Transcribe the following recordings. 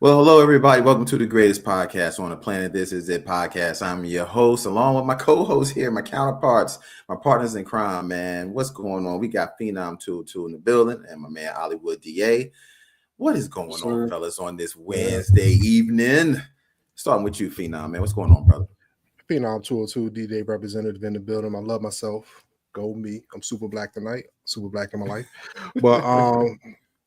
Well, hello, everybody. Welcome to the greatest podcast on the planet. This is It Podcast. I'm your host, along with my co-hosts here, my counterparts, my partners in crime, man. What's going on? We got Phenom 202 in the building and my man Hollywood DA. What is going on, fellas, on this Wednesday evening? Starting with you, Phenom, man. What's going on, brother? Phenom 202, DJ representative in the building. I love myself. Go me. I'm super black tonight. Super black in my life. But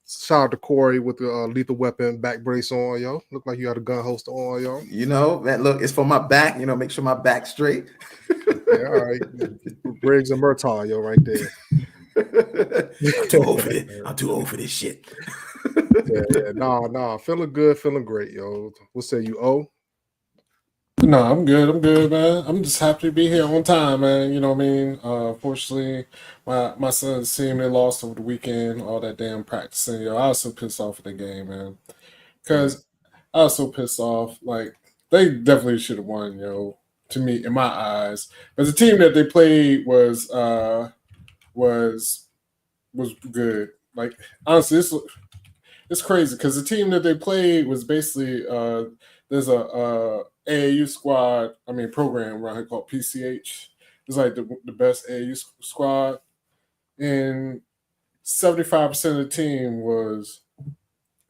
shout out to Corey with the lethal weapon back brace on, yo. Look like you got a gun holster on, yo. You know, man, look, it's for my back. You know, make sure my back's straight. Yeah, all right. Briggs and Murtaugh, yo, right there. I'm too old for this. I'm too old for this shit. Yeah. Nah. Feeling good, feeling great, yo. What say you, O? No, I'm good, man. I'm just happy to be here on time, man. You know what I mean? Fortunately, my son's team, they lost over the weekend, all that damn practicing. Yo, I was so pissed off at the game, man. Because I was so pissed off. Like, they definitely should have won, yo, to me, in my eyes. Because the team that they played was good. Like, honestly, it's crazy because the team that they played was basically there's a AAU squad, program around here called PCH. It's like the best AAU squad. And 75% of the team was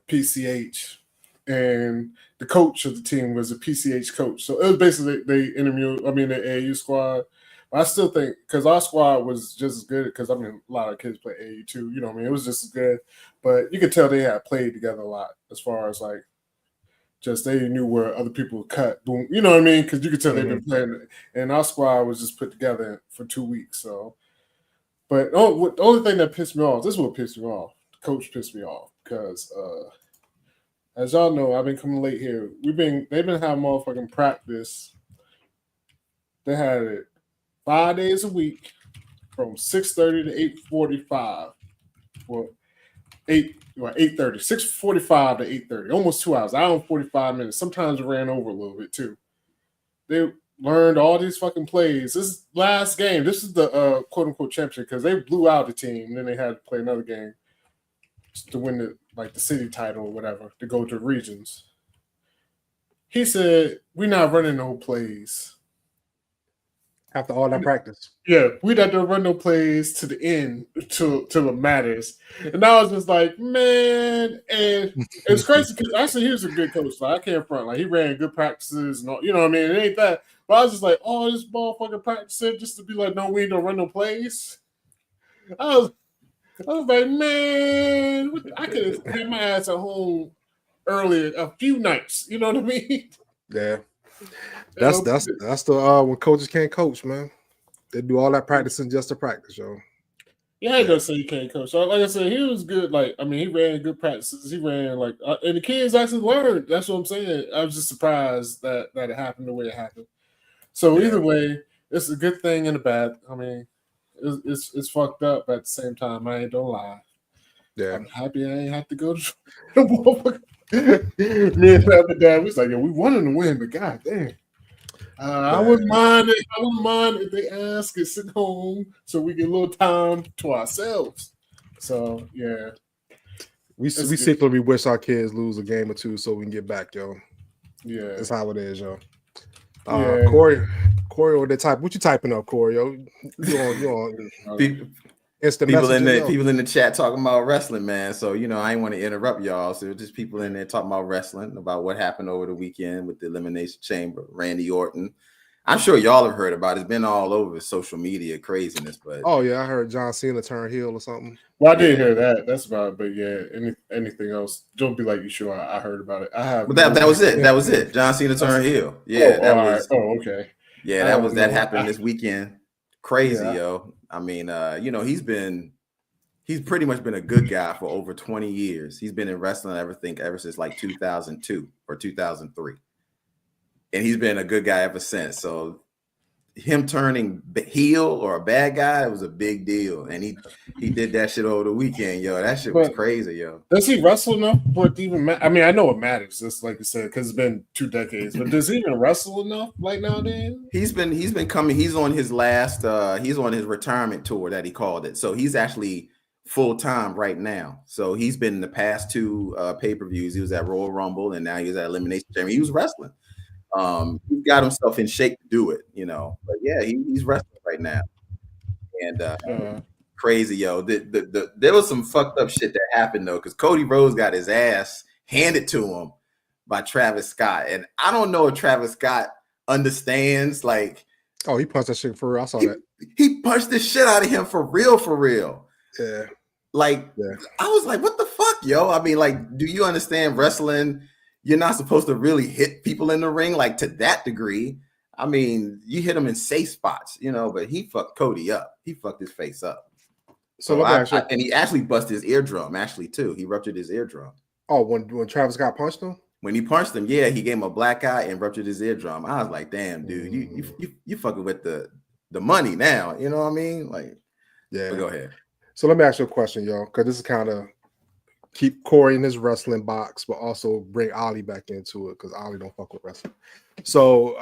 PCH. And the coach of the team was a PCH coach. So it was basically they interviewed, the AAU squad. But I still think, because our squad was just as good, because, a lot of kids play AAU too. You know what I mean? It was just as good. But you could tell they had played together a lot as far as, like, just they knew where other people cut. Boom. You know what I mean? Because you could tell they've been playing. And our squad was just put together for 2 weeks. So, but the only thing that pissed me off, this is what pissed me off. The coach pissed me off because, as y'all know, I've been coming late here. They've been having motherfucking practice. They had it 5 days a week from 6:30 to 8:45. Well, 8:30, 6:45 to 8:30, almost 2 hours, hour and 45 minutes. Sometimes it ran over a little bit too. They learned all these fucking plays. This is last game. This is the quote unquote championship because they blew out the team. And then they had to play another game to win the city title or whatever to go to regions. He said, "We're not running no plays." After all that practice. Yeah, we'd have to run no plays to the end till it matters. And I was just like, man, and it's crazy because actually he was a good coach. Like, I can't front. Like, he ran good practices and all, you know what I mean? It ain't that. But I was just like, oh, this motherfucking practicing just to be like, no, we don't run no plays. I was like, man, I could have had my ass at home earlier a few nights. You know what I mean? Yeah. That's the when coaches can't coach, man. They do all that practicing just to practice, yo. Yeah, I ain't gonna say you can't coach. So, like I said, he was good. Like, he ran good practices. He ran and the kids actually learned. That's what I'm saying. I was just surprised that it happened the way it happened. So either way, it's a good thing and a bad. It's fucked up at the same time. I ain't gonna lie. Yeah, I'm happy I ain't have to go to. Me and Dad was like, yeah, we wanted to win, but god damn. I wouldn't mind it. I wouldn't mind if they ask and sit home so we get a little time to ourselves. So yeah, we secretly wish our kids lose a game or two so we can get back, yo. Yeah, that's how it is, yo. Corey, or the type. What you typing up, Corey? Yo, you on people in the chat talking about wrestling, man. So I ain't want to interrupt y'all. So just people in there talking about wrestling, about what happened over the weekend with the Elimination Chamber, Randy Orton. I'm sure y'all have heard about it. It's been all over social media craziness. But oh yeah, I heard John Cena turn heel or something. Well, I did hear that. That's about it. But yeah, anything else? Don't be like you sure I heard about it. I have. But that was it. That was it. John Cena turned heel. Yeah, that was. Right. Oh, okay. Yeah, that happened this weekend. Crazy, yo. He's pretty much been a good guy for over 20 years. He's been in wrestling ever since like 2002 or 2003. And he's been a good guy ever since. So him turning heel or a bad guy, it was a big deal. And he did that shit over the weekend, yo. That shit was crazy, yo. Does he wrestle enough for it to even matter? I know it matters, just like you said, because it's been 2 decades. But does he even wrestle enough like nowadays? He's been coming. He's on his last he's on his retirement tour that he called it. So he's actually full time right now. So he's been in the past 2 pay-per-views. He was at Royal Rumble and now he's at Elimination Chamber. He was wrestling. He got himself in shape to do it, But yeah, he's wrestling right now. And crazy, yo. There was some fucked up shit that happened though, because Cody Rhodes got his ass handed to him by Travis Scott. And I don't know if Travis Scott understands, like, oh, he punched that shit for real. I saw that. He punched the shit out of him for real. Yeah. Like, I was like, what the fuck, yo? I mean, like, do you understand wrestling? You're not supposed to really hit people in the ring, like, to that degree. I mean, you hit him in safe spots, but he fucked Cody up. He fucked his face up. So and he actually busted his eardrum, actually, too. He ruptured his eardrum. Oh, when Travis Scott punched him? When he punched him, yeah, he gave him a black eye and ruptured his eardrum. I was like, damn, dude, you fucking with the money now. You know what I mean? Like, yeah. But go ahead. So let me ask you a question, yo, because this is kind of keep Corey in his wrestling box, but also bring Ollie back into it because Ollie don't fuck with wrestling. So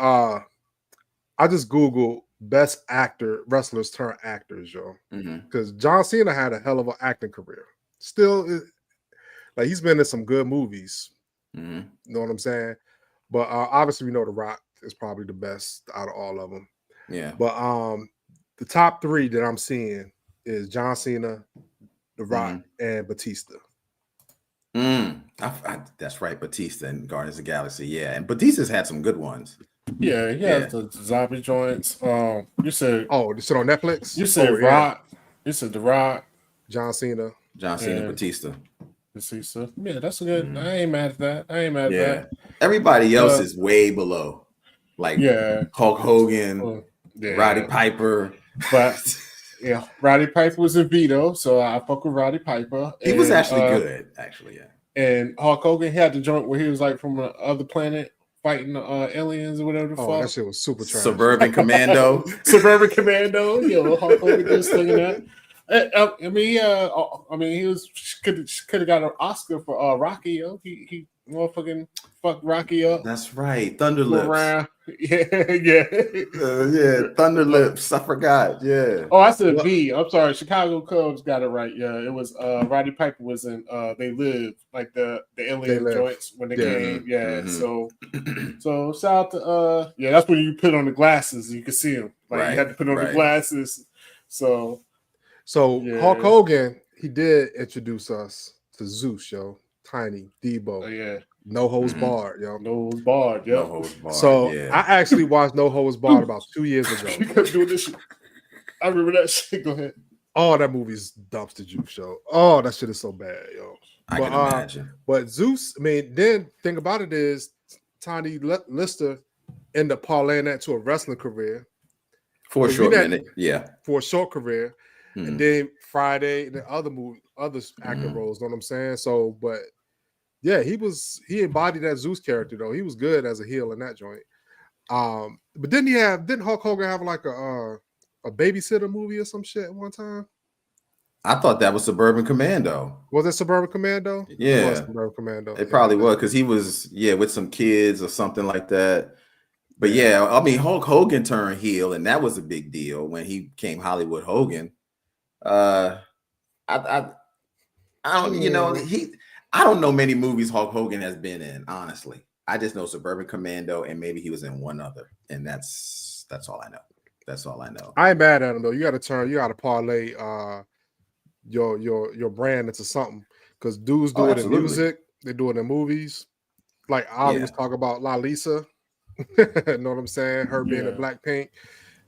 I just Googled best wrestlers turn actors, yo, because John Cena had a hell of an acting career. Still, like, he's been in some good movies. You know what I'm saying? But obviously, we know The Rock is probably the best out of all of them. Yeah. But the top 3 that I'm seeing is John Cena, The Rock, and Batista. That's right, Batista and Guardians of the Galaxy. Yeah, and Batista's had some good ones. Yeah, he has the zombie joints. You said this shit on Netflix? You said Rock. Yeah. You said The Rock. John Cena, Batista. Yeah, that's a good. I ain't mad at that. At that. Everybody else is way below. Like Hulk Hogan, Roddy Piper. But yeah, Roddy Piper was a veto, so I fuck with Roddy Piper. He was actually good, actually, yeah. And Hulk Hogan had the joint where he was like from another planet fighting aliens or whatever the fuck. That shit was super trash. Suburban Commando. Yo, Hulk Hogan just thinking that. I mean, he was could have got an Oscar for Rocky. Yo, he motherfucking fucked Rocky up. That's right, Thunder Lips. Yeah. Thunder Lips. I forgot. Yeah. Oh, I said B. I'm sorry. Chicago Cubs got it right. Yeah, it was Roddy Piper was in They Lived, like the alien joints when they came. Yeah. So shout out to that's when you put on the glasses and you could see him. Like you had to put on the glasses. So Hulk Hogan, he did introduce us to Zeus, yo. Tiny, Debo. Oh, yeah. No Holds Barred, yo. No Holds Barred, yo. No Holds Barred. So I actually watched No Holds Barred about 2 years ago. You kept doing this shit. I remember that shit. Go ahead. Oh, that movie's dumpster juice, show. Oh, that shit is so bad, yo. I can imagine. But Zeus, I mean, then thing about it is Tiny Lister ended up parlaying that to a wrestling career. For a short minute, For a short career. And then Friday and the other acting roles, know what I'm saying? So, but yeah, he embodied that Zeus character though. He was good as a heel in that joint. But didn't Hulk Hogan have like a babysitter movie or some shit at one time? I thought that was Suburban Commando. Was it Suburban Commando? Yeah, it was Suburban Commando. It probably was because he was with some kids or something like that. But yeah, I mean Hulk Hogan turned heel, and that was a big deal when he became Hollywood Hogan. I don't, I don't know many movies Hulk Hogan has been in, honestly. I just know Suburban Commando and maybe he was in one other, and that's all I know. That's all I know. I ain't mad at him though. You got to parlay your brand into something because dudes do it in music, they do it in movies. Like Ollie was talking about La Lisa, know what I'm saying? Her being in Blackpink,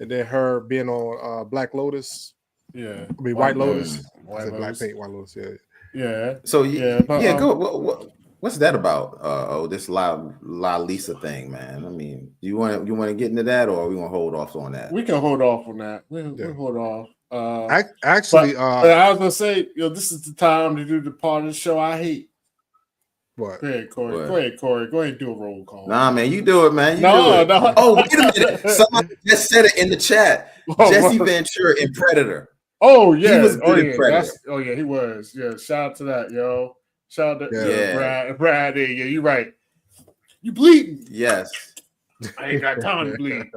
and then her being on Black Lotus. Yeah, I mean White Lotus. Blackpink, White Lotus. Yeah. So go. What's that about? This La Lisa thing, man. I mean, you want to get into that, or we want to hold off on that? We can hold off on that. We'll hold off. Actually, I was gonna say, this is the time to do the part of the show I hate. What? Go ahead, Corey. Go ahead and do a roll call. Nah, man, you do it, man. No. Oh, wait a minute. Somebody just said it in the chat. Jesse Ventura in Predator. Oh yeah, he was good in Predator. He was. Yeah, shout out to that, yo. Shout out to Brad. Yeah, you're right. You bleeding? Yes. I ain't got time to bleed.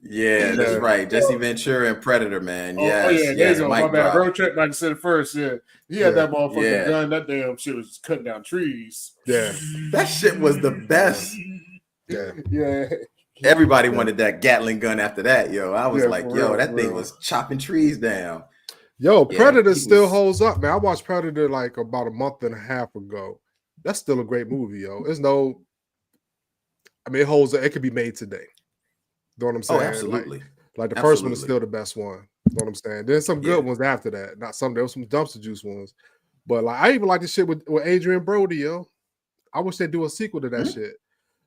Yeah, that's right. Jesse Ventura and Predator, man. Yes, there yes. you go. My bad. Road Trip, like I said first. Yeah, he had that motherfucking gun. That damn shit was cutting down trees. Yeah, that shit was the best. Yeah. Everybody wanted that Gatling gun after that, yo. I was like, yo, real, that thing was chopping trees down. Yo, Predator still holds up, man. I watched Predator like about a month and a half ago. That's still a great movie, yo. It holds up. It could be made today. You know what I'm saying? Oh, absolutely. Like the first one is still the best one. You know what I'm saying? There's some good ones after that. There was some dumpster juice ones. But like I even like the shit with Adrian Brody, yo. I wish they'd do a sequel to that shit.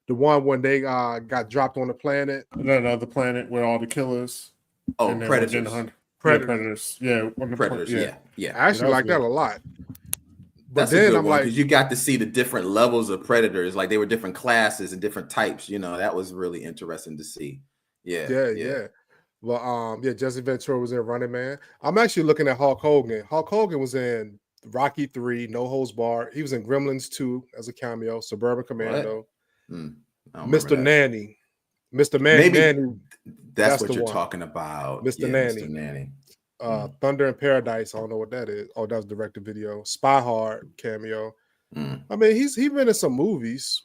The one when they got dropped on the planet. The planet where all the killers. Oh, Predators. Predators. Yeah. Predators. Yeah. I actually like that a lot. But then I'm like, because you got to see the different levels of Predators, like they were different classes and different types. You know, that was really interesting to see. Yeah. Well, Jesse Ventura was in Running Man. I'm actually looking at Hulk Hogan. Hulk Hogan was in Rocky 3, No Holds Barred. He was in Gremlins 2 as a cameo, Suburban Commando, Mr. Nanny. Mr. Nanny. That's what you're talking about. Mr. Nanny. Thunder in Paradise. I don't know what that is. Oh, that was direct to video. Spy Hard cameo. I mean, he's been in some movies.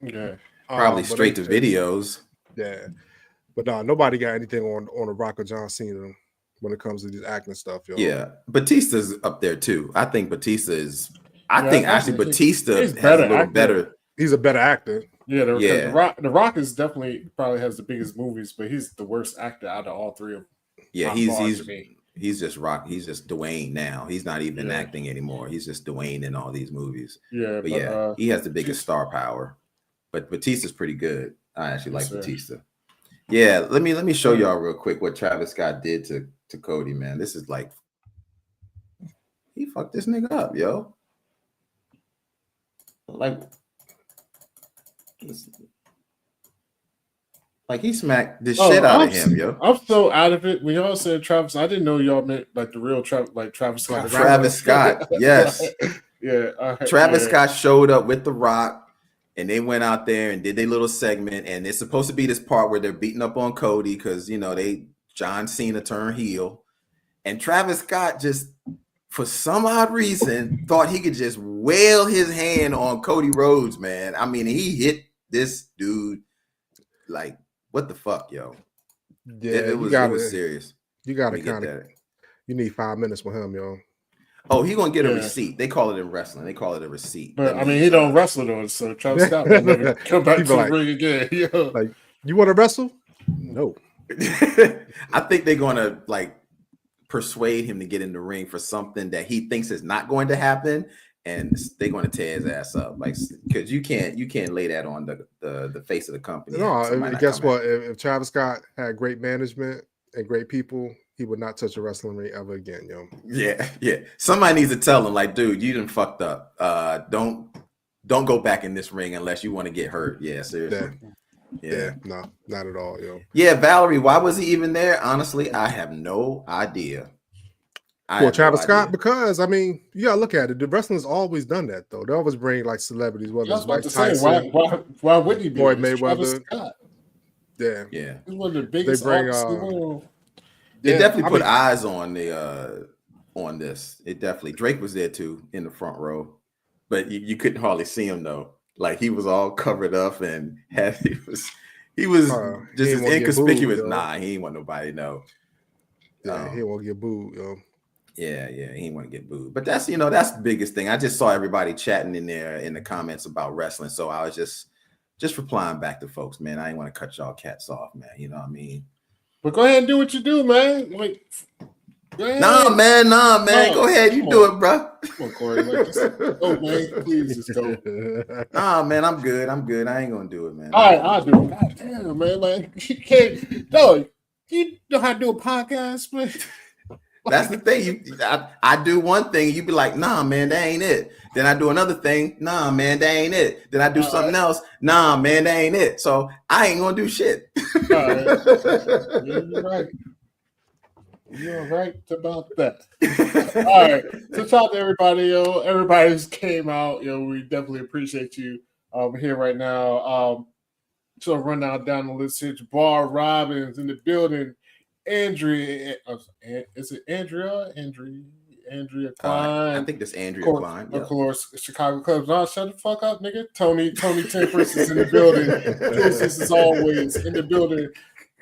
Yeah. Probably straight to videos. Yeah. But nobody got anything on the Rock or John Cena when it comes to these acting stuff, yo. Yeah. Batista's up there too. I think Batista is Batista has a little better. He's a better actor. Yeah, The Rock is definitely probably has the biggest movies, but he's the worst actor out of all three of them. Yeah, he's just Rock. He's just Dwayne now. He's not even acting anymore. He's just Dwayne in all these movies. Yeah, but he has the biggest star power. But Batista's pretty good. I actually like Batista. Yeah, let me show y'all real quick what Travis Scott did to Cody, man. This is like he fucked this nigga up, yo. Like he smacked the shit out of him, yo. I'm so out of it. When y'all said Travis, I didn't know y'all meant like the real Travis Scott. Travis Scott, yes. Yeah. Travis Scott showed up with The Rock, and they went out there and did their little segment. And it's supposed to be this part where they're beating up on Cody because John Cena turned heel, and Travis Scott just, for some odd reason, thought he could just wail his hand on Cody Rhodes, man. I mean, he hit this dude like. What the fuck, yo? Yeah, it was serious. You gotta you need 5 minutes with him, yo. Oh, he gonna get a receipt. They call it in wrestling. They call it a receipt. But I mean, he don't wrestle though, so Travis Scott will never come back to the ring again. Yo. Like, you want to wrestle? No. I think they're gonna like persuade him to get in the ring for something that he thinks is not going to happen. And they're going to tear his ass up, like, because you can't lay that on the face of the company. No, guess what? If Travis Scott had great management and great people, he would not touch a wrestling ring ever again, yo. Yeah. Somebody needs to tell him, like, dude, you done fucked up. Don't go back in this ring unless you want to get hurt. Yeah, seriously. Yeah, no, not at all, yo. Yeah, Valerie, why was he even there? Honestly, I have no idea. Travis Scott, because I mean, you gotta look at it. The wrestling's always done that, though. They always bring like celebrities, whether it's Mike Tyson, why would he be Floyd Mayweather? Yeah. He's one of the biggest. They bring. It definitely put eyes on on this. It definitely. Drake was there too in the front row, but you couldn't hardly see him though. Like he was all covered up and he was just as inconspicuous. He ain't want nobody to know. Yeah, he won't get booed, yo. Yeah, he didn't want to get booed. But that's the biggest thing. I just saw everybody chatting in there in the comments about wrestling. So I was just replying back to folks, man. I didn't want to cut y'all cats off, man. You know what I mean? But go ahead and do what you do, man. Like, nah, man. Go ahead. You do it, bro. Come on, Corey. Go, man. Please just go. Nah, man. I'm good. I ain't going to do it, man. All right, I'll do it. God damn, man. Like, you can't. No, you know how to do a podcast, man. That's the thing. I do one thing, you be like, nah, man, that ain't it. Then I do another thing, nah, man, that ain't it. Then I do something else, nah, man, that ain't it. So I ain't gonna do shit. You're right. You're right about that. All right. So shout out to everybody, yo. Everybody just came out, yo. We definitely appreciate you here right now. So run down the list here. Jabbar Robbins in the building. Andrea, is it Andrea? Andrea Klein. I think this Andrea Klein. Of course, Chicago Cubs. No, shut the fuck up, nigga. Tony Tempest is in the building. Juices is always in the building.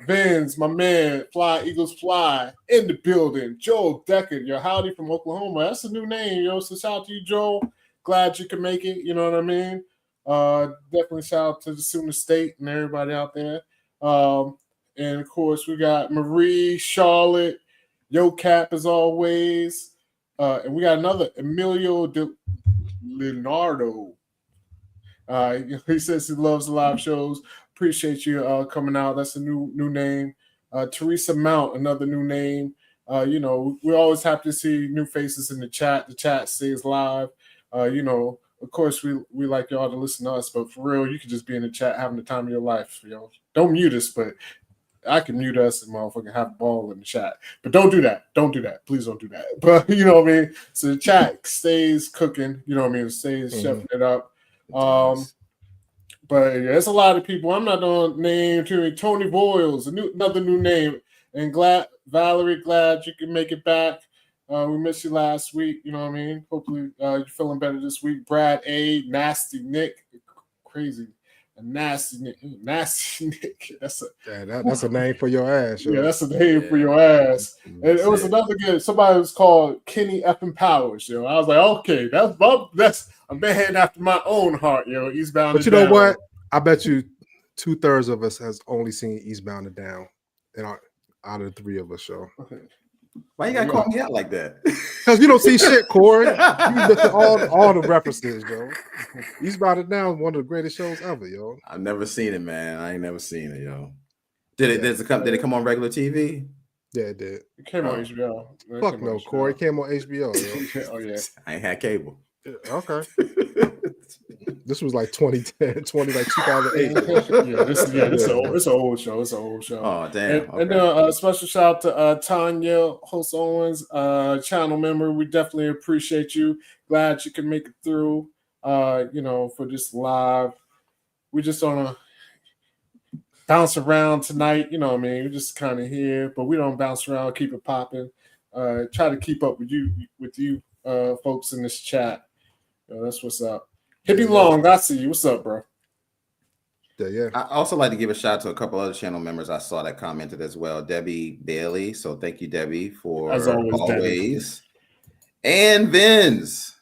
Vince, my man, Fly Eagles Fly in the building. Joel Deckard, your howdy from Oklahoma. That's a new name, yo. So shout out to you, Joel. Glad you can make it. You know what I mean? Definitely shout out to the Sooner State and everybody out there. And of course, we got Marie, Charlotte, Yo Cap as always. And we got another Emilio Leonardo. He says he loves the live shows. Appreciate you coming out. That's a new name. Teresa Mount, another new name. We're always happy to see new faces in the chat. The chat stays live. Of course, we like y'all to listen to us, but for real, you can just be in the chat having the time of your life. Don't mute us, but I can mute us and motherfucking have a ball in the chat. But don't do that. Don't do that. Please don't do that. But you know what I mean? So the chat stays cooking, you know what I mean? It stays chefing it up. But yeah, it's a lot of people. I'm not going to name too many. Tony Boyles, another new name. And Valerie, glad you can make it back. We missed you last week, you know what I mean? Hopefully you're feeling better this week. Brad A, Nasty Nick, crazy. A nasty Nick. That's a name for your ass. Yo. Yeah, that's a name for your ass. And it was another good. Somebody was called Kenny Effing Powers. Yo, I was like, okay, that's a man after my own heart. Yo, Eastbound. But you know what? I bet you 2/3 of us has only seen Eastbound and Down, and out of the 3 of us, yo. Okay. Why you gotta call me out like that? Because you don't see shit, Corey. You look at all the references, yo. Eastbound and Down is one of the greatest shows ever, yo. I've never seen it, man. I ain't never seen it, yo. Did it come on regular TV? Yeah, it did. It came on HBO. Fuck no, Corey. It came on HBO, yo. Oh yeah. I ain't had cable. Okay. This was like 2010, like 2008. It's an old show. It's an old show. Oh damn! And a special shout out to Tanya Host Owens, channel member. We definitely appreciate you. Glad you can make it through. For this live. We just wanna bounce around tonight. You know what I mean? We're just kind of here, but we don't bounce around. Keep it popping. Try to keep up with you folks in this chat. That's what's up. Hippie Long, I see you. What's up, bro? Yeah. I also like to give a shout out to a couple other channel members I saw that commented as well. Debbie Bailey. So thank you, Debbie, for as always. And Vince.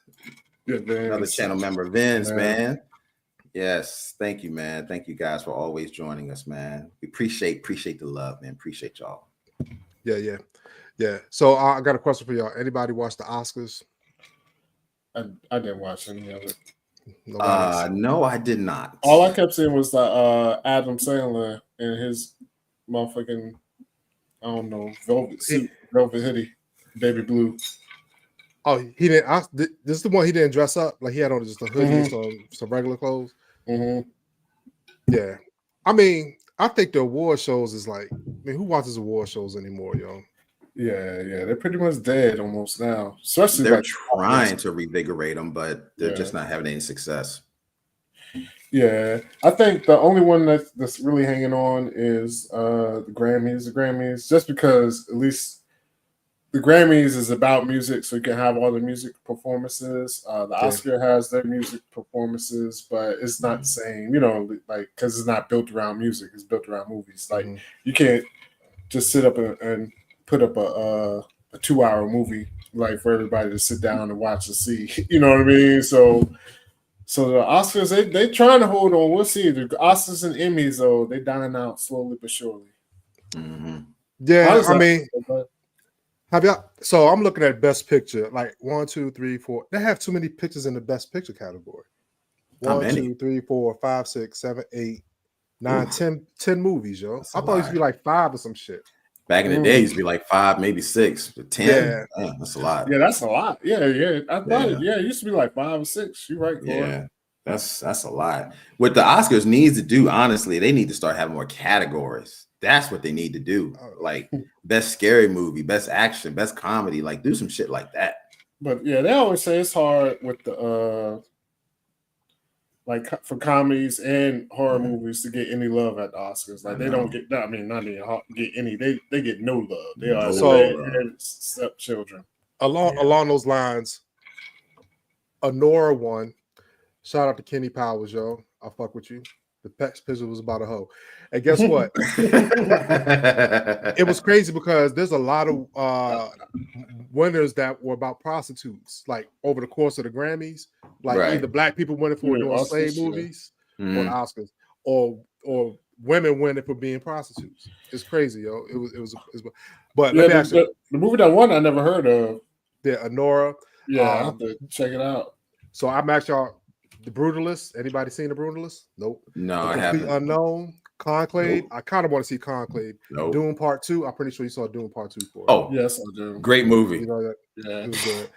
Yeah, Vince. Another channel member, Vince, man. Yes, thank you, man. Thank you guys for always joining us, man. We appreciate the love, man. Appreciate y'all. Yeah. So I got a question for y'all. Anybody watch the Oscars? I didn't watch any of it. No, I did not. All I kept seeing was Adam Sandler and his motherfucking, I don't know, velvet suit, velvet hoodie, baby blue. Oh, he didn't. This is the one he didn't dress up. Like he had on just a hoodie and some regular clothes. Mm-hmm. Yeah. I mean, I think the award shows is like, who watches award shows anymore, yo? Yeah, they're pretty much dead almost now. Especially they're trying to revigorate them, but they're just not having any success. Yeah, I think the only one that's really hanging on is the Grammys. The Grammys, just because at least the Grammys is about music, so you can have all the music performances. The Oscar has their music performances, but it's not the same, because it's not built around music. It's built around movies. Like you can't just sit up and put up a 2-hour movie like for everybody to sit down and watch and see. You know what I mean? So the Oscars, they trying to hold on. We'll see. The Oscars and Emmys, though, they dying out slowly but surely. Mm-hmm. Yeah, I mean, have y'all? So I'm looking at Best Picture, like 1, 2, 3, 4. They have too many pictures in the Best Picture category. 1, 2, 3, 4, 5, 6, 7, 8, 9, 10 movies, yo. I thought it used to be like 5 or some shit. Back in the day, it used to be like 5, maybe 6, but 10. Yeah. Man, that's a lot. Yeah, that's a lot. Yeah. I thought it used to be like 5 or 6. You're right, Corey. Yeah, that's a lot. What the Oscars needs to do, honestly, they need to start having more categories. That's what they need to do. Like best scary movie, best action, best comedy. Like do some shit like that. But yeah, they always say it's hard with the like for comedies and horror movies to get any love at the Oscars. Like they don't get, I mean, not even get any. They get no love. They are stepchildren. Along those lines, Honora won. Shout out to Kenny Powers, yo. I fuck with you. The picture was about a hoe. And guess what? It was crazy because there's a lot of winners that were about prostitutes, like over the course of the Grammys. Like either black people winning for doing slave movies or the Oscars, or women winning for being prostitutes. It's crazy, yo. It was but let me ask you, the movie that won I never heard of. Yeah, Honora. Yeah, I have to check it out. So I'm actually y'all The Brutalist. Anybody seen The Brutalist? Nope. No, I haven't. Unknown. Conclave. Nope. I kind of want to see Conclave. Nope. Doom Part 2. I'm pretty sure you saw Doom Part 2 for it. Oh, yes, I do. Great movie. You know that? Yeah. It was good.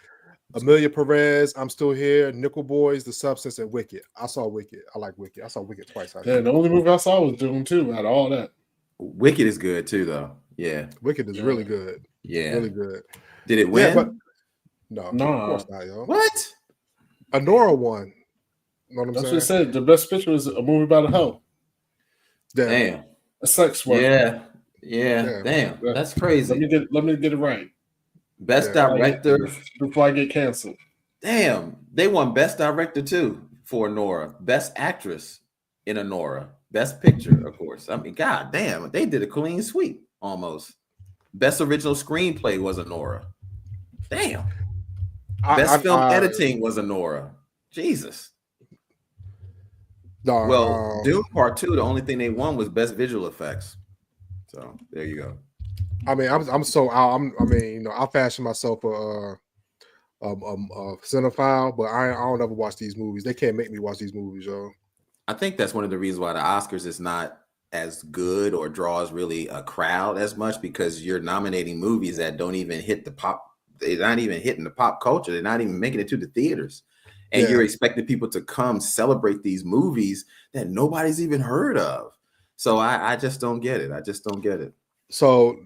Amelia Perez, I'm Still Here, Nickel Boys, The Substance, and Wicked. I saw Wicked. I like Wicked. I saw Wicked twice. Yeah, the only movie I saw was Doom 2 out of all that. Wicked is good too, though. Yeah. Wicked is really good. Yeah. Really good. Did it win? Yeah, but no, of course not, yo. What? Honora won. You know what I'm That's saying? what I said. The best picture was a movie about a hoe. Damn. A sex worker. Yeah. Damn. That's crazy. Let me get it right. Best director before I get canceled. Damn. They won Best Director too for Honora. Best Actress in Honora. Best Picture, of course. I mean, god damn, they did a clean sweep almost. Best Original Screenplay was Honora. Damn. Best Film Editing was Honora. Jesus. Well, Doom Part 2, the only thing they won was Best Visual Effects. So there you go. I mean, I'll fashion myself a cinephile, but I don't ever watch these movies. They can't make me watch these movies, yo. I think that's one of the reasons why the Oscars is not as good or draws really a crowd as much, because you're nominating movies that don't even hit the pop. They're not even hitting the pop culture. They're not even making it to the theaters. And you're expecting people to come celebrate these movies that nobody's even heard of. So I just don't get it. I just don't get it. So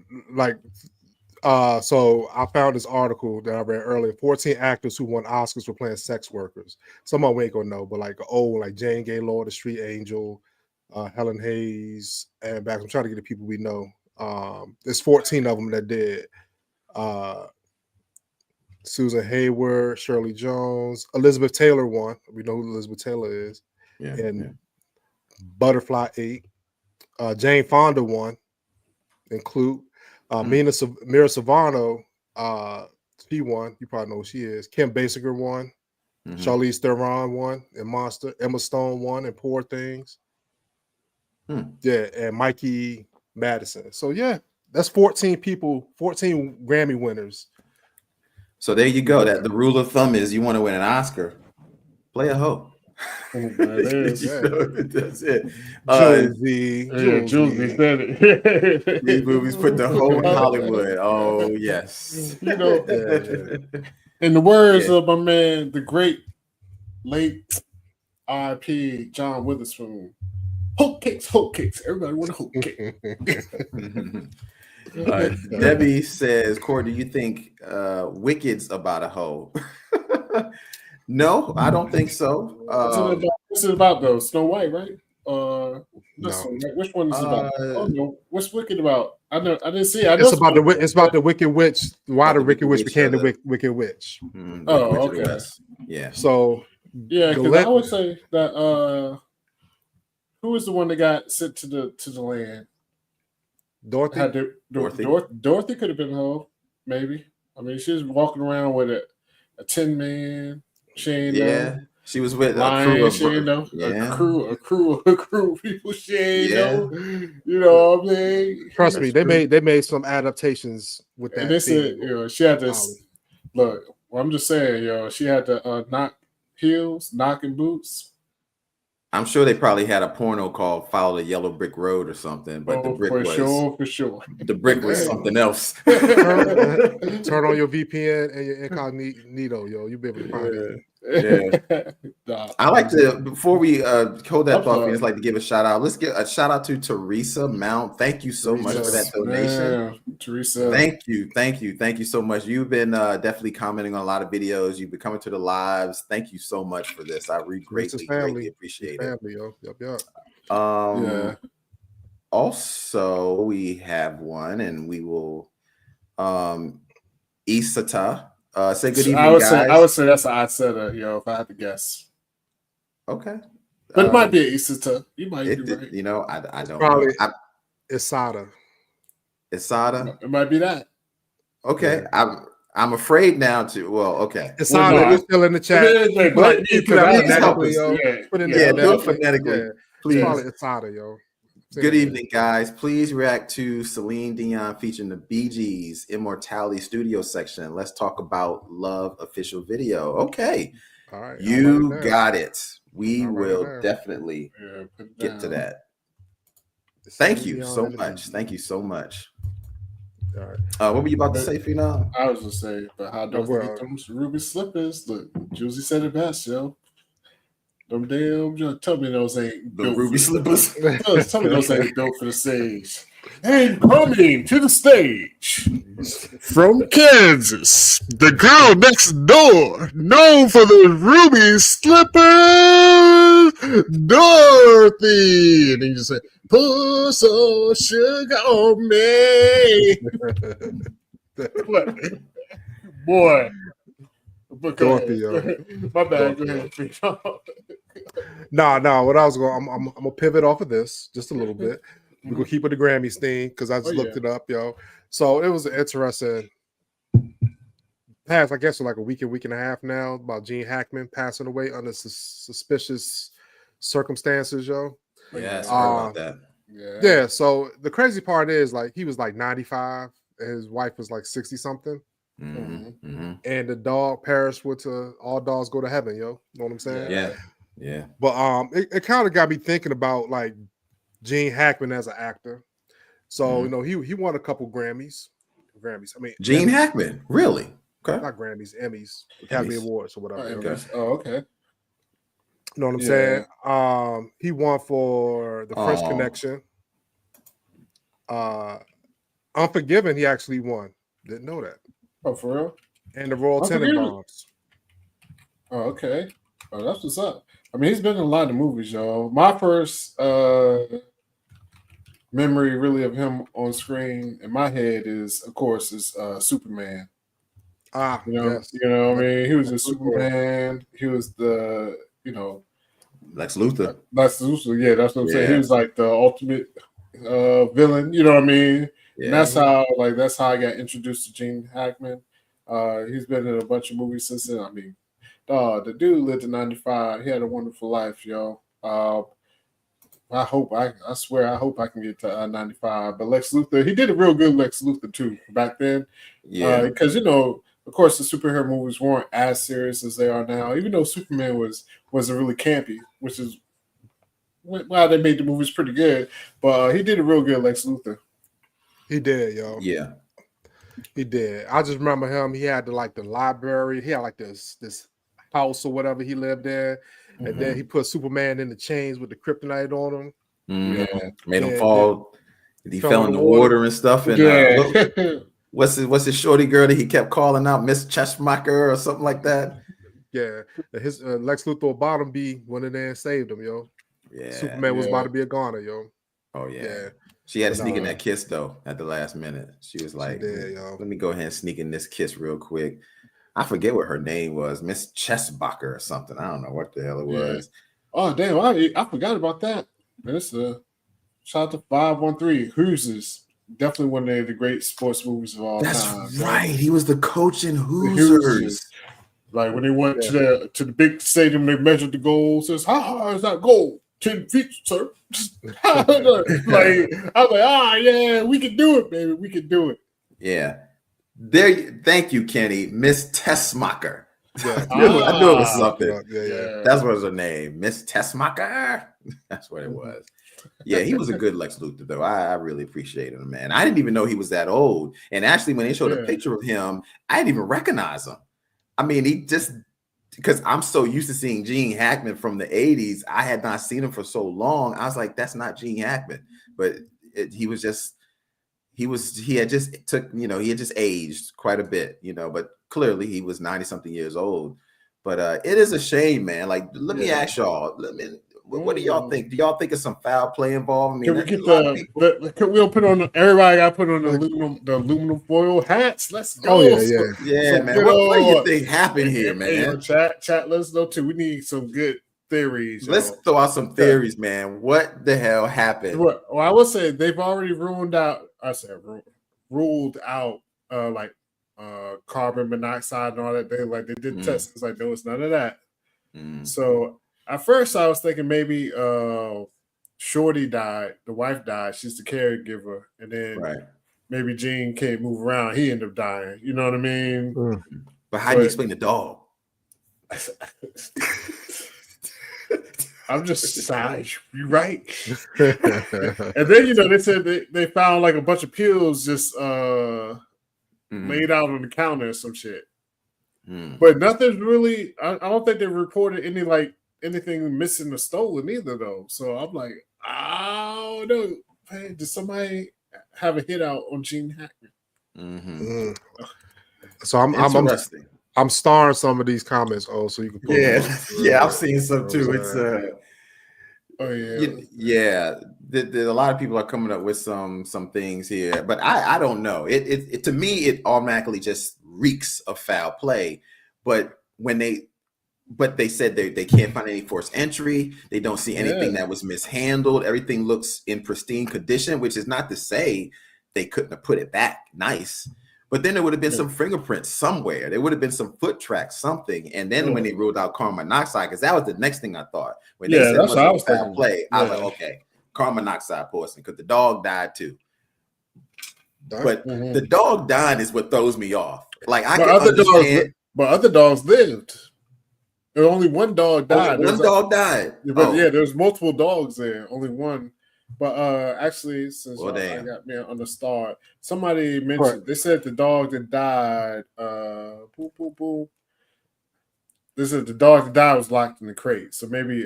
so I found this article that I read earlier. 14 actors who won Oscars for playing sex workers. Some of them ain't gonna know, but like Jane Gaylord, The Street Angel, Helen Hayes, and back. I'm trying to get the people we know. There's 14 of them that did. Susan Hayward, Shirley Jones, Elizabeth Taylor won. We know who Elizabeth Taylor is. Butterfly 8. Jane Fonda won. Include Mira Savano, she won. You probably know who she is. Kim Basinger won. Charlize Theron won in Monster. Emma Stone won in Poor Things. Yeah, and Mikey Madison. So yeah, that's 14 people, 14 Grammy winners. So there you go. That the rule of thumb is you want to win an Oscar, play a hoe. That's it. Julie said it. These movies put the hoe in Hollywood. Oh yes. You know, in the words of my man, the great late R.I.P. John Witherspoon, hoe cakes. Everybody want a hoe cake. Debbie says, Corey, do you think Wicked's about a hoe? No, I don't think so. What's it about though? Snow White, right? No. Which one is it about? Oh no, what's Wicked about? I didn't see it. It's about the Wicked Witch. Why the Wicked Witch became the Wicked Witch? Okay. Yeah. So because I would say that who was the one that got sent to the land? Dorothy. Dorothy could have been a hoe, maybe. I mean, she was walking around with a 10-man. She ain't know. She was with a crew of people. She ain't know. You know what I mean? Trust me, they made some adaptations with that. And they said, she had to look. Well, I'm just saying, she had to knock heels, knocking boots. I'm sure they probably had a porno called "Follow the Yellow Brick Road" or something, but the brick for sure. The brick was something else. Turn on your VPN and your incognito, yo. You'll be able to find it. Yeah. Nah, I like to, before we hold that I'm thought, sorry. I'd like to give a shout out. Let's get a shout out to Teresa Mount. Thank you so much for that Yes, donation. man. Teresa. Thank you so much. You've been definitely commenting on a lot of videos. You've been coming to the lives. Thank you so much for this. I greatly appreciate it. Family, yo. Yep. Yeah. Also, we have one, and we will Isata. Say good evening, I guys. would say that's an odd setter, yo, if I had to guess. Okay. But it might be an Isata. You might be right. You know, I don't Probably know. Isada. Isada. It might be that. Okay. Yeah. I'm afraid now to. Well, okay. Isada, Well, no, it's still in the chat. Put in do it phonetically. Yeah. Please. Probably Isada, yo. Good evening, guys. Please react to Celine Dion featuring the Bee Gees Immortality Studio section. Let's talk about Love official video. Okay. All right. You got it. We will definitely get to that. Thank you so much. Thank you so much. All right. What were you about to say, Phenom? I was gonna say, but how don't get those ruby slippers? Look, Juicy said it best, yo. Them damn, tell me those ain't the ruby slippers. Tell me those ain't built for the stage. And coming to the stage from Kansas, the girl next door, known for the ruby slippers, Dorothy. And then you just say, "Put some sugar on me." Boy. Dorothy, yo. My bad. Go ahead. No. What I was going, I'm gonna pivot off of this just a little bit. We're gonna keep with the Grammys thing because I just looked it up, yo. So it was interesting. Past, I guess, for like a week and a half now about Gene Hackman passing away under suspicious circumstances, yo. Yeah, sorry about that. Yeah. So the crazy part is, like, he was like 95, and his wife was like 60 something. And the dog perished with all dogs go to heaven, yo. You know what I'm saying? Yeah. But it kind of got me thinking about like Gene Hackman as an actor. So you know, he won a couple Grammys. I mean, Gene Hackman, really? Okay. Not Grammys, Emmys, Academy Awards or whatever. Okay. You know what I'm saying? He won for The French Connection. Unforgiven, he actually won. Didn't know that. Oh, for real? And the Royal Tenenbaums. Oh, okay. Oh, that's what's up. I mean, he's been in a lot of movies, y'all. My first memory really of him on screen in my head is, of course, Superman. You know, I mean, he was a Superman. He was the, Lex Luthor. Yeah, that's what I'm saying. He was like the ultimate villain. You know what I mean? Yeah. And that's how I got introduced to Gene Hackman. He's been in a bunch of movies since then. I mean, the dude lived to 95. He had a wonderful life, yo. I swear I hope I can get to 95. But Lex Luthor, he did a real good Lex Luthor too back then. Yeah. Because of course the superhero movies weren't as serious as they are now. Even though Superman wasn't really campy, which is why they made the movies pretty good. But he did a real good Lex Luthor. He did, yo. Yeah. He did. I just remember him. He had the library. He had like this house or whatever he lived in. And then he put Superman in the chains with the kryptonite on him. Yeah. Made him fall. He fell in the water and stuff. And what's his shorty girl that he kept calling out, Miss Cheshmacher or something like that? Yeah. His Lex Luthor bottom B went in there and saved him, yo. Yeah. Superman was about to be a goner, yo. Oh yeah. She had to sneak in that kiss though at the last minute. She was like, let me go ahead and sneak in this kiss real quick. I forget what her name was, Miss Chessbacher or something. I don't know what the hell it was. Oh damn! I forgot about that. This shout out to 513 Hoosiers. Definitely one of the great sports movies of all time. That's right. He was the coach in Hoosiers. Like when they went to the big stadium, they measured the goal. Says, how hard is that goal? 10 feet, sir. I was like, yeah, we can do it, baby. We can do it. Yeah. Thank you, Kenny. Miss Tessmacher. Yeah. I knew it was something. Yeah. That's what was her name. Miss Tessmacher. That's what it was. Yeah, he was a good Lex Luthor, though. I really appreciated him, man. I didn't even know he was that old. And actually, when they showed a picture of him, I didn't even recognize him. I mean, he just because I'm so used to seeing Gene Hackman from the 80s. I had not seen him for so long. I was like, that's not Gene Hackman. But he had just he had just aged quite a bit, but clearly he was 90 something years old. But it is a shame, man. Like, let me ask y'all, what do y'all think? Do y'all think it's some foul play involved? I mean, can we get we'll put on everybody got to put on the aluminum foil hats. Let's go. Oh yeah, man. What do you think happened here, man? Hey, chat, let us know too. We need some good theories. Let's throw out some theories, man. What the hell happened? Well, I will say they've already ruled out. Like carbon monoxide and all that. They did tests. It's like, no, it's none of that. So at first I was thinking maybe Shorty died, the wife died, she's the caregiver, and then maybe Gene can't move around, he ended up dying. You know what I mean? But how do you explain the dog? I'm just sorry. You're right. And then they said they found like a bunch of pills just laid out on the counter or some shit. But nothing's really. I don't think they reported anything missing or stolen either, though. So I'm like, I don't know. Hey, did somebody have a hit out on Gene Hackman? So I'm starring some of these comments. So you can put yeah, I've seen some too. It's a lot of people are coming up with some things here, but I don't know. It to me it automatically just reeks of foul play. But they said they can't find any forced entry. They don't see anything that was mishandled. Everything looks in pristine condition, which is not to say they couldn't have put it back nice. But then there would have been some fingerprints somewhere. There would have been some foot tracks, something. And then when they ruled out carbon monoxide, because that was the next thing I thought. When they said that's what I was foul thinking. Play, I was like, okay, carbon monoxide poisoning, because the dog died too. But the dog dying is what throws me off. Like, I can understand. But other dogs lived. There was only one dog died. One dog died. But there's multiple dogs there. Only one. But actually, since I got me on the start, somebody mentioned they said the dog that died. They said the dog that died was locked in the crate. So maybe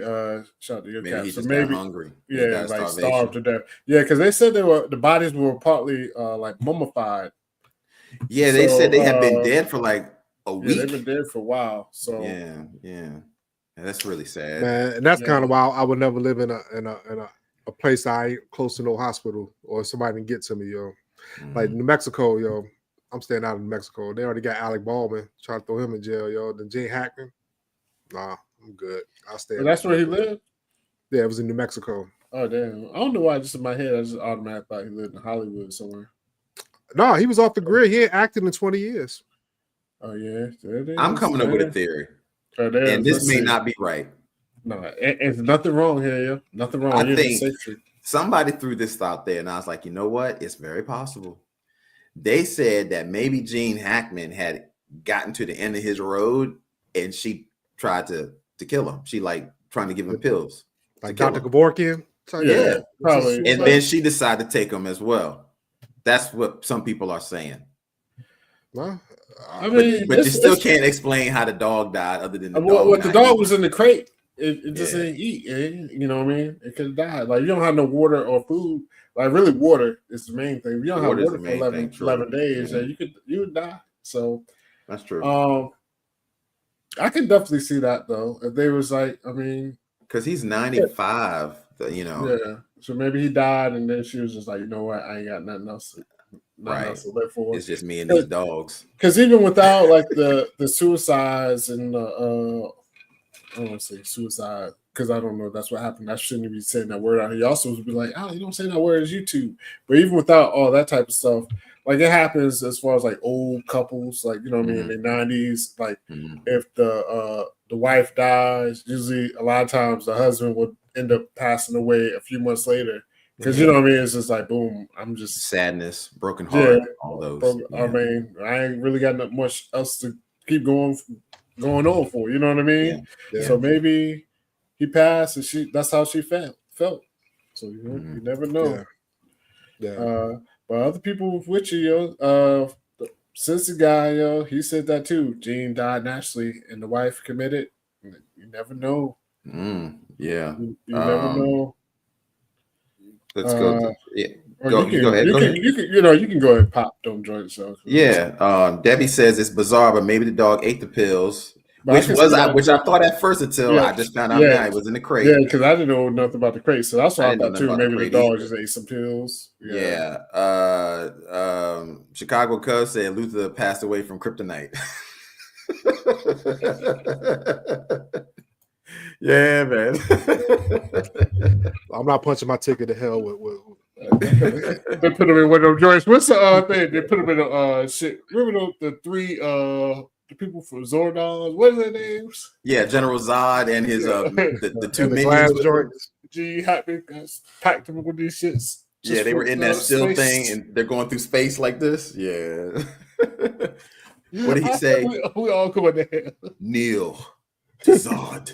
shout out to your cat. He just maybe got hungry. Yeah, like starved to death. Yeah, because they said the bodies were partly like mummified. Yeah, they said they had been dead for like a week. Yeah, they've been dead for a while. So yeah, that's really sad, man. And that's kind of why I would never live in a place I ain't close to no hospital or somebody can get to me, Like New Mexico, I'm staying out in New Mexico. They already got Alec Baldwin, trying to throw him in jail, Then Gene Hackman, nah, I'm good. I'll stay. But that's where he lived? Yeah, it was in New Mexico. Oh, damn. I don't know why just in my head I just automatically thought he lived in Hollywood somewhere. No, he was off the grid. He ain't acted in 20 years. Oh, yeah. I'm coming up with a theory. And this may not be right. No, it's nothing wrong here, yo. Nothing wrong. I think somebody threw this out there, and I was like, you know what? It's very possible. They said that maybe Gene Hackman had gotten to the end of his road, and she tried to kill him. She trying to give him pills, like Dr. Kevorkian. Yeah, probably. And then she decided to take him as well. That's what some people are saying. Well, I mean, but you still can't explain how the dog died, other than the dog was in the crate. It just didn't eat. You know what I mean? It could have died. Like, you don't have no water or food. Like, really, water is the main thing. If you don't have water for 11 days, you would die. So that's true. I can definitely see that though. If they was like, I mean, because he's 95, Yeah. So maybe he died, and then she was just like, you know what? I ain't got nothing else. Else to live for. It's just me and these dogs. Because even without like the suicides and I don't want to say suicide because I don't know if that's what happened. I shouldn't be saying that word out here. You also would be like, you don't say that word as YouTube. But even without all that type of stuff, like it happens as far as like old couples, like, you know what I mean, in their 90s, like if the wife dies, usually a lot of times the husband would end up passing away a few months later. Because you know what I mean? It's just like, boom, I'm just sadness, broken heart, all those. I mean, I ain't really got much else to keep going on for. You know what I mean? Yeah. So maybe he passed, and that's how she felt. So you never know. Yeah. But other people with you, Cincy guy, yo, he said that too. Gene died naturally, and the wife committed. You never know. Yeah. You never know. Let's go. Yeah. Or Go ahead. Go ahead. you can go ahead and pop them joints. So Yeah. Debbie says it's bizarre, but maybe the dog ate the pills, but which I thought at first until I just found out now it was in the crate. Yeah, because I didn't know nothing about the crate, so that's what I thought too. Maybe the dog just ate some pills. Yeah. Chicago Cubs said Luther passed away from kryptonite. Yeah, man. I'm not punching my ticket to hell with They put him in one of them joints. What's the thing? They put him in shit. Remember the three the people from Zordon? What are their names? Yeah, General Zod and his the two minions. G Hackman packed him with these shits. Yeah, they were in that still thing, and they're going through space like this. Yeah. What did he say? We all going to hell. Kneel to Zod.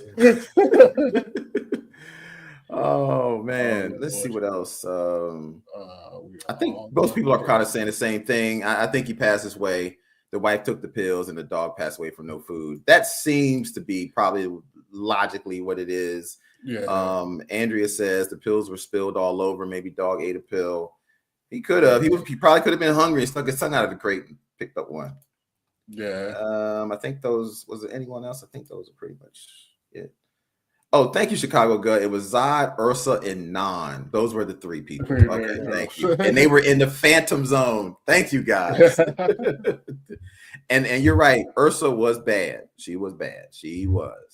Oh man, let's see what else. I think most people are kind of saying the same thing. I think he passed his way. The wife took the pills, and the dog passed away from no food. That seems to be probably logically what it is. Yeah. Andrea says the pills were spilled all over. Maybe dog ate a pill. He could have. He probably could have been hungry and stuck his tongue out of the crate and picked up one. Yeah. I think those. Was there anyone else? I think those are pretty much it. Oh, thank you, Chicago Gut. It was Zod, Ursa, and Nan. Those were the three people. Okay, thank you. And they were in the Phantom Zone. Thank you, guys. And you're right. Ursa was bad. She was bad. She was.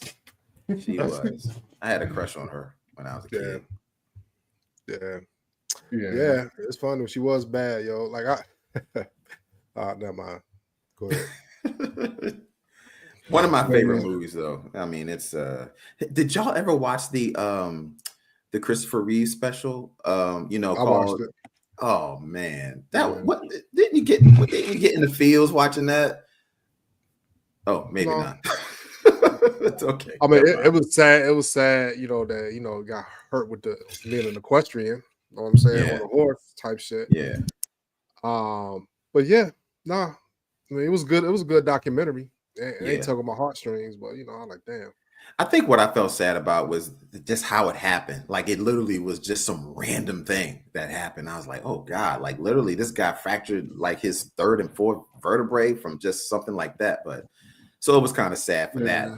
I had a crush on her when I was a kid. Yeah. It's funny when she was bad, yo. Like never mind. Go ahead. One of my favorite movies, though. I mean, it's did y'all ever watch the Christopher Reeve special? Called, I watched it. Oh man, what didn't you get in the fields watching that? Oh, maybe not. It's okay. I mean, it was sad. It was sad, that got hurt with the being an equestrian. You know what I'm saying? On a horse type shit. Yeah. But yeah, I mean, it was good. It was a good documentary. It ain't tugging my heartstrings, but I'm like, damn. I think what I felt sad about was just how it happened. Like it literally was just some random thing that happened. I was like, oh God, like literally this guy fractured like his third and fourth vertebrae from just something like that. But so it was kind of sad for that.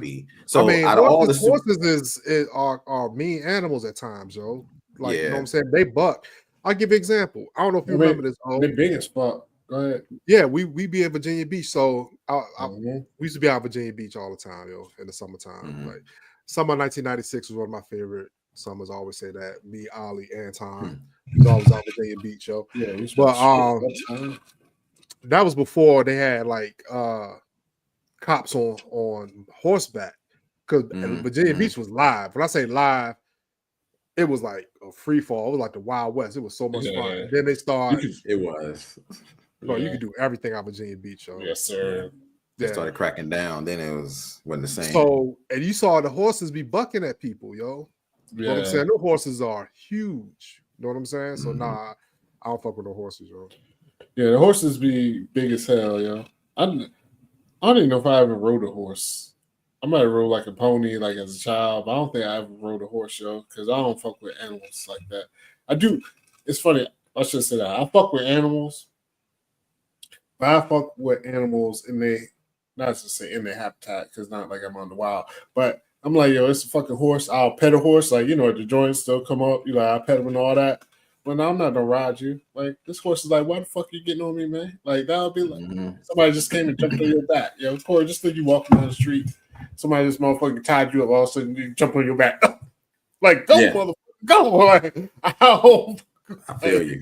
So I mean, out of all the horses are mean animals at times, yo. Like you know what I'm saying? They buck. I'll give you an example. I don't know if you remember this. They're big as fuck. Go ahead. Yeah, we be at Virginia Beach. So we used to be out Virginia Beach all the time, yo, in the summertime. Like summer 1996 was one of my favorite summers. I always say that. Me, Ollie, Anton was always out Virginia Beach, yo. Yeah, but that was before they had like cops on horseback because Virginia Beach was live. When I say live, it was like a free fall. It was like the Wild West. It was so much fun. And then they started. It was. Bro, you could do everything out Virginia Beach, yo. Yes, sir. They started cracking down. Then it wasn't the same. So, and you saw the horses be bucking at people, yo. You know what I'm saying? The horses are huge. You know what I'm saying? So, I don't fuck with no horses, yo. Yeah, the horses be big as hell, yo. I don't even know if I ever rode a horse. I might have rode like a pony, like as a child, but I don't think I ever rode a horse, yo, because I don't fuck with animals like that. I do. It's funny. I should say that. I fuck with animals. But I fuck with animals in their, not to say in their habitat, because not like I'm on the wild. But I'm like, yo, it's a fucking horse. I'll pet a horse, like, the joints still come up. You like, I'll pet them and all that. But no, I'm not gonna ride you. Like, this horse is like, why the fuck you getting on me, man? Like, that would be like, somebody just came and jumped on your back. Yo, Corey, just think you walking down the street, somebody just motherfucking tied you up, all of a sudden you jump on your back. Like, go, motherfucker, go. Like, I feel you.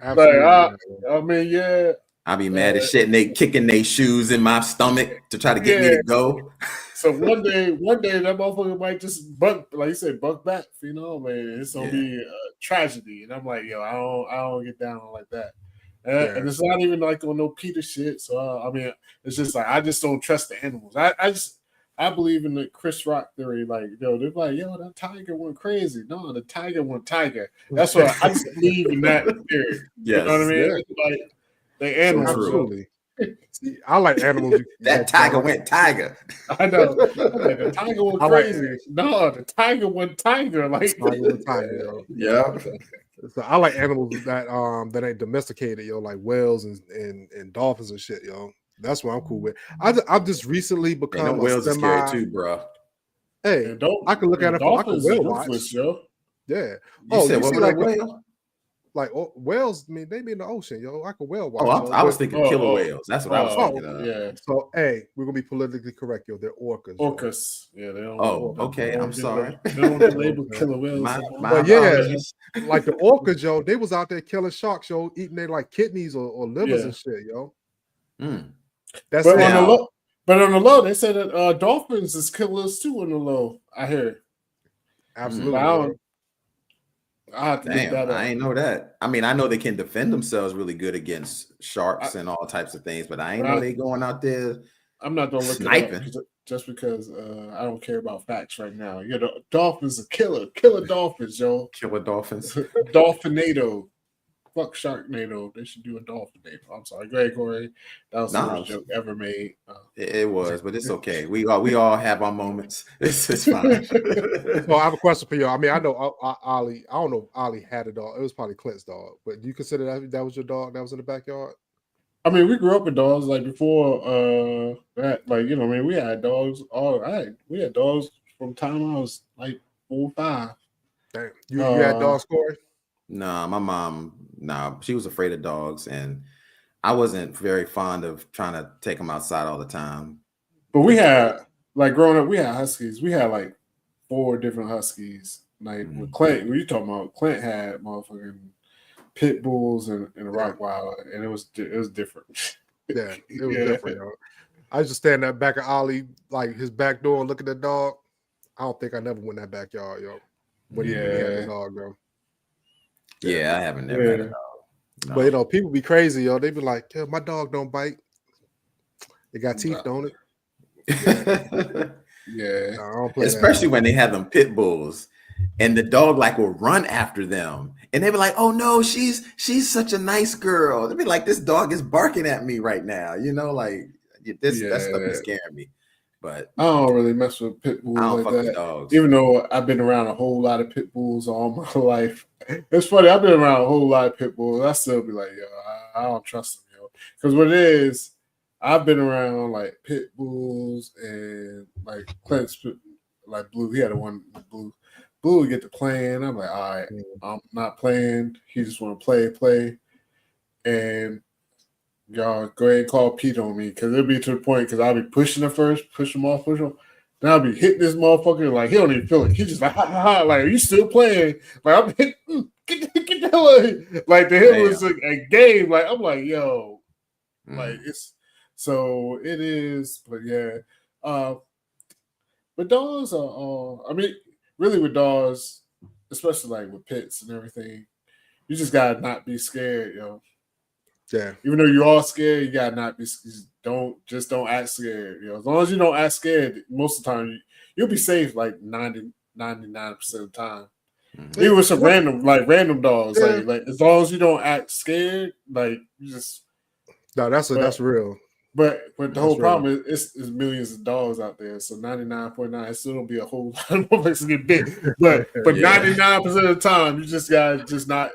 Like, I mean, yeah. I'll be mad as shit, and they kicking their shoes in my stomach to try to get me to go. So one day that motherfucker might just buck, like you said, buck back. Man, it's gonna be a tragedy. And I'm like, yo, I don't get down like that. And it's not even like on no Peter shit. So I mean, it's just like I just don't trust the animals. I believe in the Chris Rock theory. Like, they're like, yo, that tiger went crazy. No, the tiger went tiger. That's what I just believe in that theory. Yes. You know what I mean? Like, they animals. Absolutely. See, I like animals. That tiger went tiger. I know. I'm like, the tiger went I like crazy. No, the tiger went tiger. Like, tiger with tiger, yo. Yeah. So I like animals that ain't domesticated, yo, like whales and dolphins and shit, yo. That's what I'm cool with. I've just recently Man, become them a whales are scary semi. too, bro. Hey, and don't, I could look at it from I could dolphins are whale watch. ruthless, yo. Yeah. You said you what see was like that whale? whales. I mean, they be in the ocean, yo. I could whale Oh, watch. Yo, I was but, thinking killer whales. That's what I was thinking of. Yeah. so hey, we're gonna be politically correct, yo. They're orcas. Yo. Orcas. Yeah, they don't. Oh, they okay. don't I'm do sorry. They don't label killer whales. My But yeah, apologies. like the orcas, yo, they was out there killing sharks, yo, eating their like kidneys or livers Yeah. and shit, yo. Mm. That's But it. on the Now- low, they said that dolphins is killers too on the low. I hear. Absolutely. But yo. I have to look Damn, that up. I ain't know that. I mean, I know they can defend themselves really good against sharks and all types of things, but I ain't know they going out there I'm not gonna look sniping. it up just because I don't care about facts right now. You know, dolphins are killer dolphins, yo. Killer dolphins. Dolphinado. Fuck Sharknado. They should do a Dolphinado. I'm sorry, go ahead, Corey. That was the worst joke ever made. It was, but it's okay. We all have our moments. It's fine. So I have a question for you. I mean, I know Ollie. I don't know if Ollie had a dog. It was probably Clint's dog. But do you consider that was your dog that was in the backyard? I mean, we grew up with dogs like before that. Like, you know, I mean, we had dogs we had dogs from the time I was like 4 or 5. Damn. You had dogs, Corey? Nah, my mom, she was afraid of dogs, and I wasn't very fond of trying to take them outside all the time. But we had, like, growing up, we had huskies. We had like 4 different huskies. Like with Clint, when you talking about, Clint had motherfucking pit bulls and a Rottweiler, and it was different. Yeah, it was different, yo. I used to stand at back of Ollie, like his back door, and look at the dog. I don't think I never went in that backyard, yo. When he had the dog, yo. Yeah, I haven't never had a dog. No. But you know, people be crazy, yo. They be like, yeah, my dog don't bite. It got teeth, don't it? Yeah. No, I don't play especially when they have them pit bulls and the dog like will run after them and they be like, oh no, she's such a nice girl. They be like, this dog is barking at me right now, you know, like that stuff is scaring me. But I don't really mess with pit bulls like that. Dogs. Even though I've been around a whole lot of pit bulls all my life. It's funny, I've been around a whole lot of pit bulls. I still be like, yo, I don't trust them, yo. Because what it is, I've been around like pit bulls and like Clint's like Blue. He had one Blue. Blue would get to playing. I'm like, all right, I'm not playing. He just want to play. And y'all go ahead and call Pete on me because it'll be to the point because I'll be pushing him first, push him off. Then I'll be hitting this motherfucker like he don't even feel it. He just like, ha, ha, ha, like, are you still playing? Like, I'm hitting, get that way. Like, to him was like a game. Like, I'm like, yo, like it's so it is, but yeah. But dogs are, I mean, really with dogs, especially like with pets and everything, you just gotta not be scared, yo. Yeah. Even though you are scared, you gotta not be. Don't act scared. You know, as long as you don't act scared, most of the time you'll be safe. Like 99% of the time. Even with some random dogs, like as long as you don't act scared, like you just. No, that's real. But the whole problem is millions of dogs out there, so 99.9 it still don't be a whole lot of motherfuckers get bit. But 99% of the time, you just gotta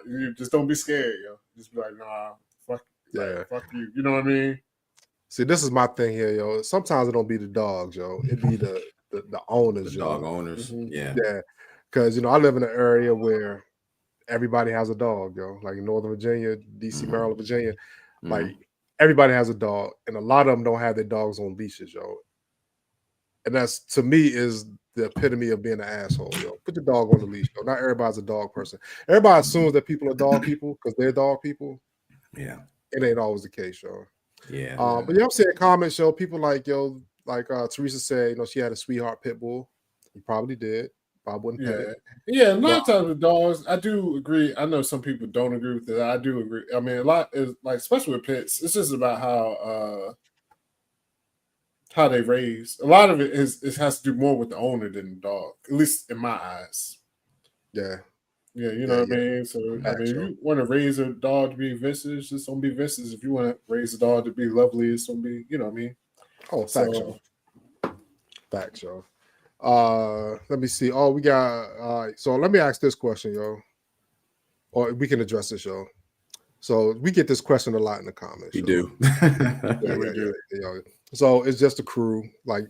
you just don't be scared, yo. Just be like, nah. Fuck you. You know what I mean? See, this is my thing here, yo. Sometimes it don't be the dogs, yo. It be the owners, the dog owners. Yeah. Because I live in an area where everybody has a dog, yo. Like in Northern Virginia, DC, Maryland, Virginia, like everybody has a dog, and a lot of them don't have their dogs on leashes, yo. And that's, to me, is the epitome of being an asshole, yo. Put your dog on the leash, yo. Not everybody's a dog person. Everybody assumes that people are dog people because they're dog people. Yeah. It ain't always the case, yo. Yeah. But I'm seeing comments, yo. People like Teresa said, she had a sweetheart pit bull. He probably did. Probably wouldn't pet it. Yeah. A lot of times with dogs, I do agree. I know some people don't agree with it. I do agree. I mean, a lot is like, especially with pets, it's just about how they raise. A lot of it has to do more with the owner than the dog, at least in my eyes. Yeah. Yeah, you know what I mean? So, I mean, if Sure. you want to raise a dog to be vicious, it's just going to be vicious. If you want to raise a dog to be lovely, it's going to be, you know what I mean? Oh, So, factual. Factual. Let me see. Oh, we got so let me ask this question, yo. Or we can address this, yo. So we get this question a lot in the comments. You yo. do. yeah, we do. Yo. So it's just a crew. Like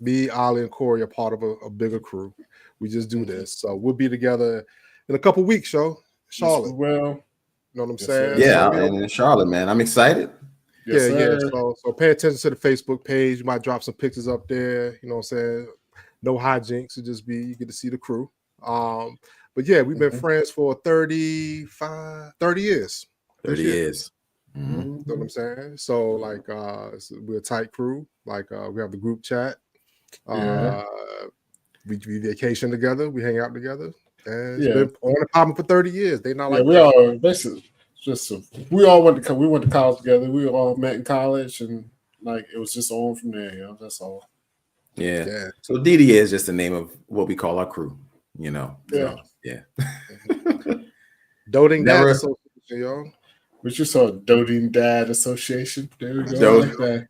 me, Ollie, and Corey are part of a bigger crew. We just do this. So we'll be together in a couple weeks, yo. Charlotte. Well, You know what I'm yes, saying? sir. Yeah, So, and in Charlotte, man, I'm excited. Yes, yeah. sir. So pay attention to the Facebook page. You might drop some pictures up there. You know what I'm saying? No hijinks. It just be you get to see the crew. But yeah, we've been friends for 30 years. 30 years. You know what I'm saying? So like we're a tight crew. Like we have the group chat. Yeah. We vacation together, we hang out together. And it's Yeah. been on and popping for 30 years. They not Yeah, like we that. all basically we all went to college together. We all met in college, and like it was just on from there. You know, that's all. Yeah. Yeah. So DDA is just the name of what we call our crew, you know. Yeah. So, yeah. Doting Never- Dad Association, yo. Which you saw Doting Dad Association. There we go. Doting. I like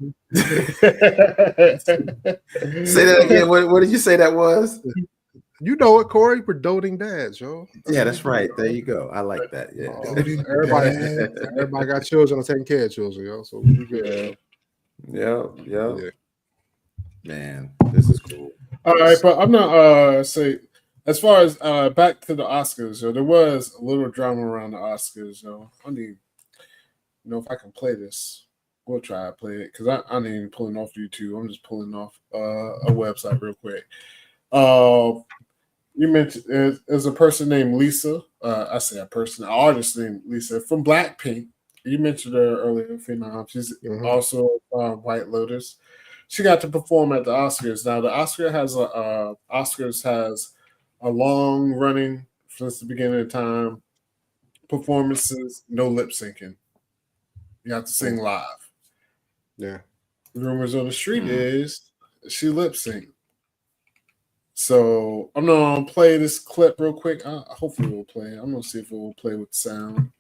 that. Say that again. What did you say that was? You know it, Corey. We're doting dads, yo. Yeah, that's right. There you go. I like that. Yeah. Everybody got children or taking care of children, yo. So we good. Yeah. Yeah. Man, this is cool. All right, but I'm not say as far as back to the Oscars, there was a little drama around the Oscars, I need, if I can play this, we'll try to play it because I ain't even pulling off YouTube. I'm just pulling off a website real quick. You mentioned there's a person named Lisa. I say a person, an artist named Lisa from Blackpink. You mentioned her earlier, Phenom. She's also White Lotus. She got to perform at the Oscars. Now the Oscars has a long running since the beginning of time performances, no lip syncing. You have to sing live. Yeah. Rumors on the street is she lip synced. So I'm gonna play this clip real quick. Hopefully we'll play it. I'm gonna see if it will play with sound.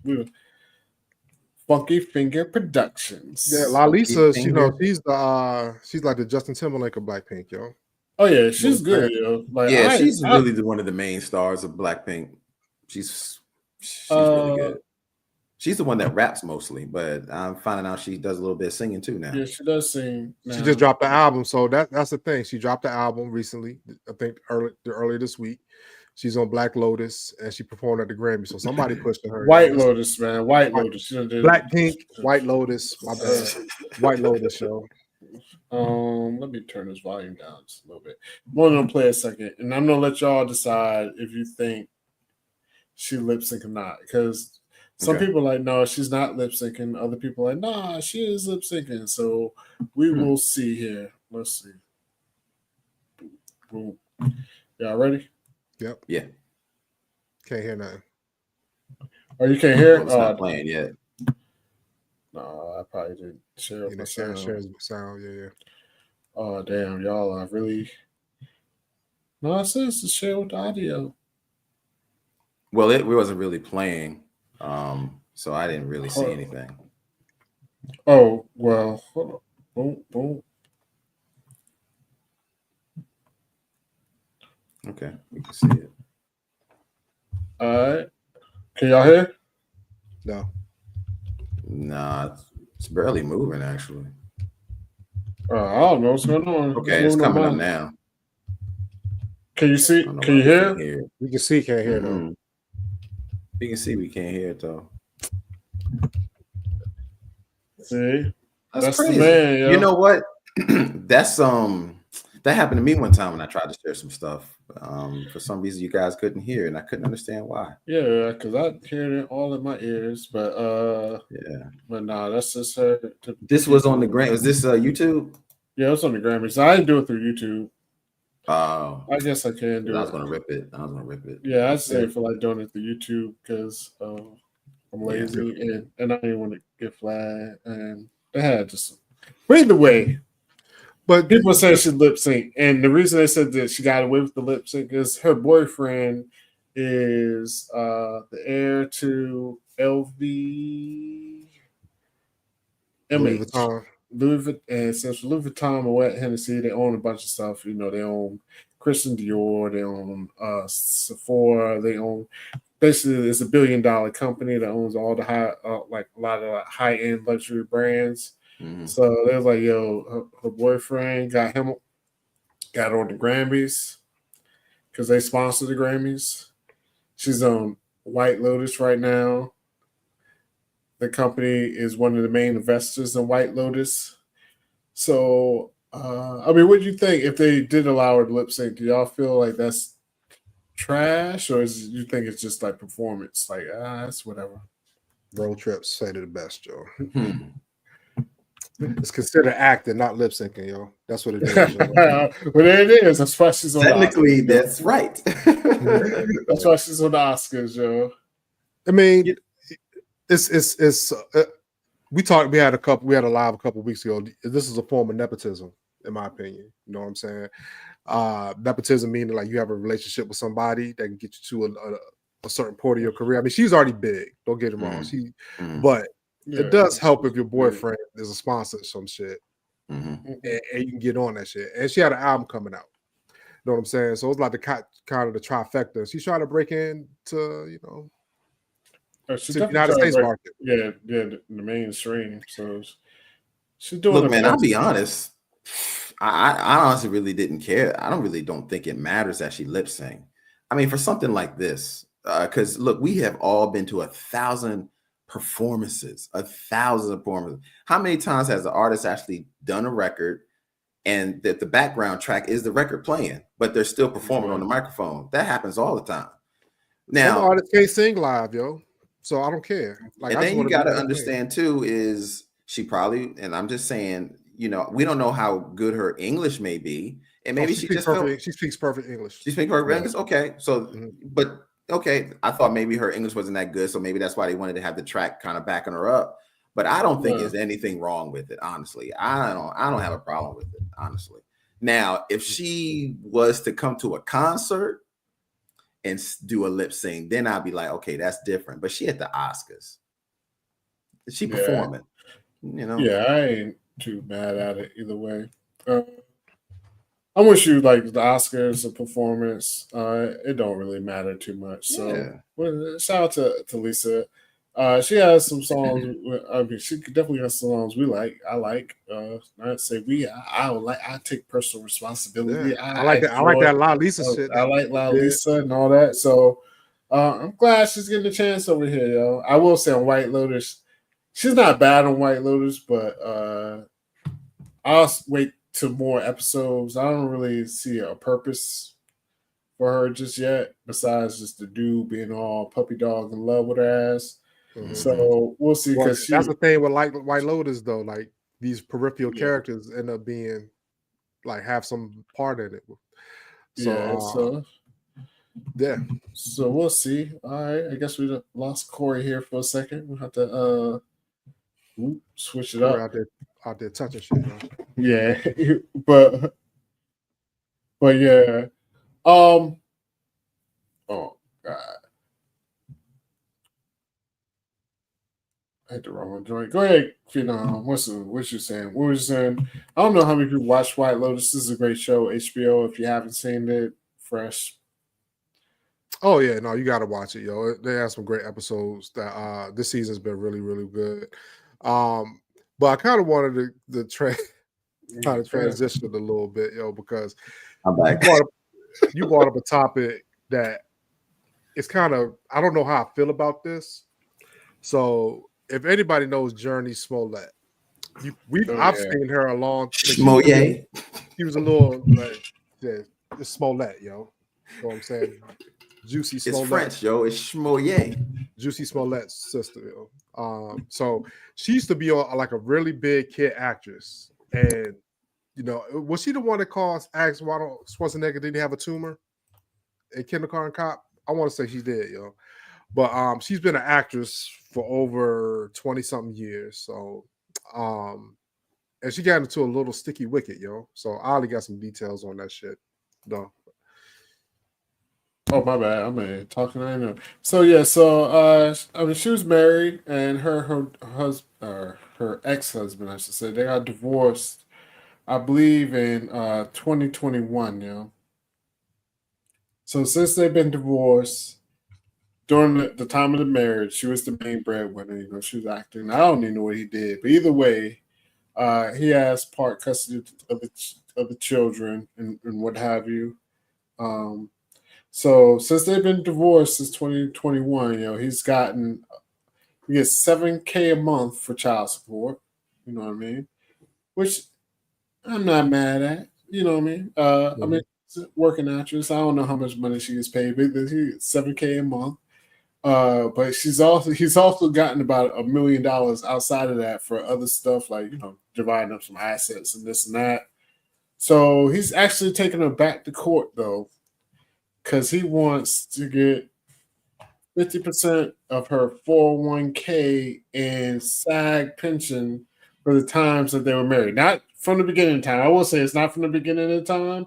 Funky Finger Productions. Yeah, La Lisa, she's like the Justin Timberlake of Blackpink, yo. Oh yeah, she's good, yo. Like, she's really one of the main stars of Blackpink. She's really good. She's the one that raps mostly, but I'm finding out she does a little bit of singing too now. Yeah, she does sing. Now. She just dropped the album, so that's the thing. She dropped the album recently, I think early this week. She's on Black Lotus and she performed at the Grammy. So somebody pushing her. White Lotus, man. White Lotus. Blackpink, White Lotus. My bad. White Lotus show. Let me turn this volume down just a little bit. I'm gonna play a second, and I'm gonna let y'all decide if you think she lip sync or not. Because some people are like, no, she's not lip syncing. Other people are like, nah, she is lip syncing. So we will see here. Let's see. Boom. Y'all ready? Yep. Yeah. Can't hear nothing. Oh, you can't hear it? It's not playing yet. No, I probably didn't share my sound. Share sound, yeah. Oh, damn, y'all are really... No, it says to share with the audio. Well, it wasn't really playing, so I didn't really see anything. Oh, well, hold on. Boom, boom. Okay, we can see it. All right. Can y'all hear? No. Nah, it's barely moving actually. I don't know what's going on. Okay, it's coming up now. Can you see? Can you hear? We can see, can't hear though. We can see, we can't hear it though. See, that's crazy. The man, yo. You know what? That's that happened to me one time when I tried to share some stuff. For some reason, you guys couldn't hear, and I couldn't understand why. Yeah, because I heard it all in my ears, but but nah, that's just her. This was on the Gram. Was this YouTube? Yeah, it was on the Grammys. I didn't do it through YouTube. Oh, I guess I can do it. I was gonna rip it. Yeah, I'd say for like doing it through YouTube because I'm lazy and I didn't want to get flagged, and they had just. But either way. But people say she lip sync, and the reason they said that she got away with the lip sync is her boyfriend is the heir to LVMH. Louis Vuitton. And since Louis Vuitton and Moet Hennessy, they own a bunch of stuff. They own Christian Dior, they own Sephora, they own basically it's $1 billion company that owns all the like a lot of high end luxury brands. Mhm. So they're like, yo, her boyfriend got her on the Grammys because they sponsor the Grammys. She's on White Lotus right now. The company is one of the main investors in White Lotus. So, I mean, what do you think if they did allow her to lip sync? Do y'all feel like that's trash, or you think it's just like performance? Like, it's whatever. Road trips say to the best, Joe. Hmm. It's considered acting, not lip syncing, yo. That's what it is. Well, there it is. That's why she's on Technically, the Oscars, that's right. That's why she's on the Oscars, yo. I mean, it's we had a live a couple weeks ago. This is a form of nepotism, in my opinion. You know what I'm saying? Nepotism meaning like you have a relationship with somebody that can get you to a certain point of your career. I mean, she's already big. Don't get it wrong. But it does help if your boyfriend is a sponsor of some shit, and you can get on that shit. And she had an album coming out. You know what I'm saying? So it's like the kind of the trifecta. She's trying to break into, to the United States market. Yeah, the mainstream. So she's doing. Look, man, I'll be honest. I honestly really didn't care. I don't think it matters that she lip sync. I mean, for something like this, because look, we have all been to 1,000 performances, 1,000 performances. How many times has the artist actually done a record and that the background track is the record playing, but they're still performing on the microphone? That happens all the time. Now, some artists can't sing live, yo. So I don't care. Like, and then you got to understand too is she probably, and I'm just saying, we don't know how good her English may be, and maybe she speaks perfect English. She speaks perfect English. Okay, so but okay, I thought maybe her English wasn't that good, so maybe that's why they wanted to have the track kind of backing her up. But I don't think there's anything wrong with it, honestly. I don't have a problem with it, honestly. Now, if she was to come to a concert and do a lip sync, then I'd be like, okay, that's different. But she at the Oscars, she performing, Yeah, I ain't too mad at it either way. I wish you like the Oscars, a performance. It don't really matter too much. So, shout out to Lisa. She has some songs. I mean, she definitely has some songs we like. I like. Not say we. I like. I take personal responsibility. Yeah. I like that. I like that La Lisa shit. I like La Lisa and all that. So I'm glad she's getting a chance over here, yo. I will say on White Lotus, she's not bad on White Lotus, but I'll wait to more episodes. I don't really see a purpose for her just yet, besides just the dude being all puppy dog in love with her ass. So we'll see. Because that's the thing with like White Lotus, though. Like these peripheral characters end up being like have some part in it. So So we'll see. All right. I guess we lost Corey here for a second. We'll have to switch it up. Out there touching shit. Huh? Yeah, but yeah. Oh God. I hit the wrong joint. Go ahead, what you saying? What was you saying? I don't know how many people watch White Lotus. This is a great show, HBO. If you haven't seen it, fresh. Oh yeah, no, you got to watch it, yo. They have some great episodes. That this season's been really, really good. But I kind of wanted to transition a little bit, yo, because you brought up a topic that it's kind of, I don't know how I feel about this. So if anybody knows Journey Smollett, I've seen her a long time. She was a little it's Smollett, yo. You know what I'm saying? Juicy Smollett. It's French, yo. It's Schmoyet. Juicy Smollett's sister, yo. So she used to be like a really big kid actress, and was she the one that asked why Schwarzenegger didn't have a tumor in Kindergarten Cop? I want to say she did, yo. But she's been an actress for over 20-something years. So and she got into a little sticky wicket, yo. So Ollie got some details on that shit. No. Oh, my bad. I'm talking. I know. So yeah. So I mean, she was married, and her husband, her ex husband, I should say, they got divorced. I believe in 2021. You know. So since they've been divorced, during the time of the marriage, she was the main breadwinner. You know, she was acting. I don't even know what he did, but either way, he has part custody of the children and what have you. Um, so since they've been divorced since 2021, you know, he gets 7K a month for child support. You know what I mean? Which I'm not mad at. You know what I mean? I mean, she's a working actress. I don't know how much money she gets paid, but she gets 7K a month. But he's also gotten about $1 million outside of that for other stuff like dividing up some assets and this and that. So he's actually taking her back to court though, because he wants to get 50% of her 401k and SAG pension for the times that they were married. Not from the beginning of time. I will say it's not from the beginning of time,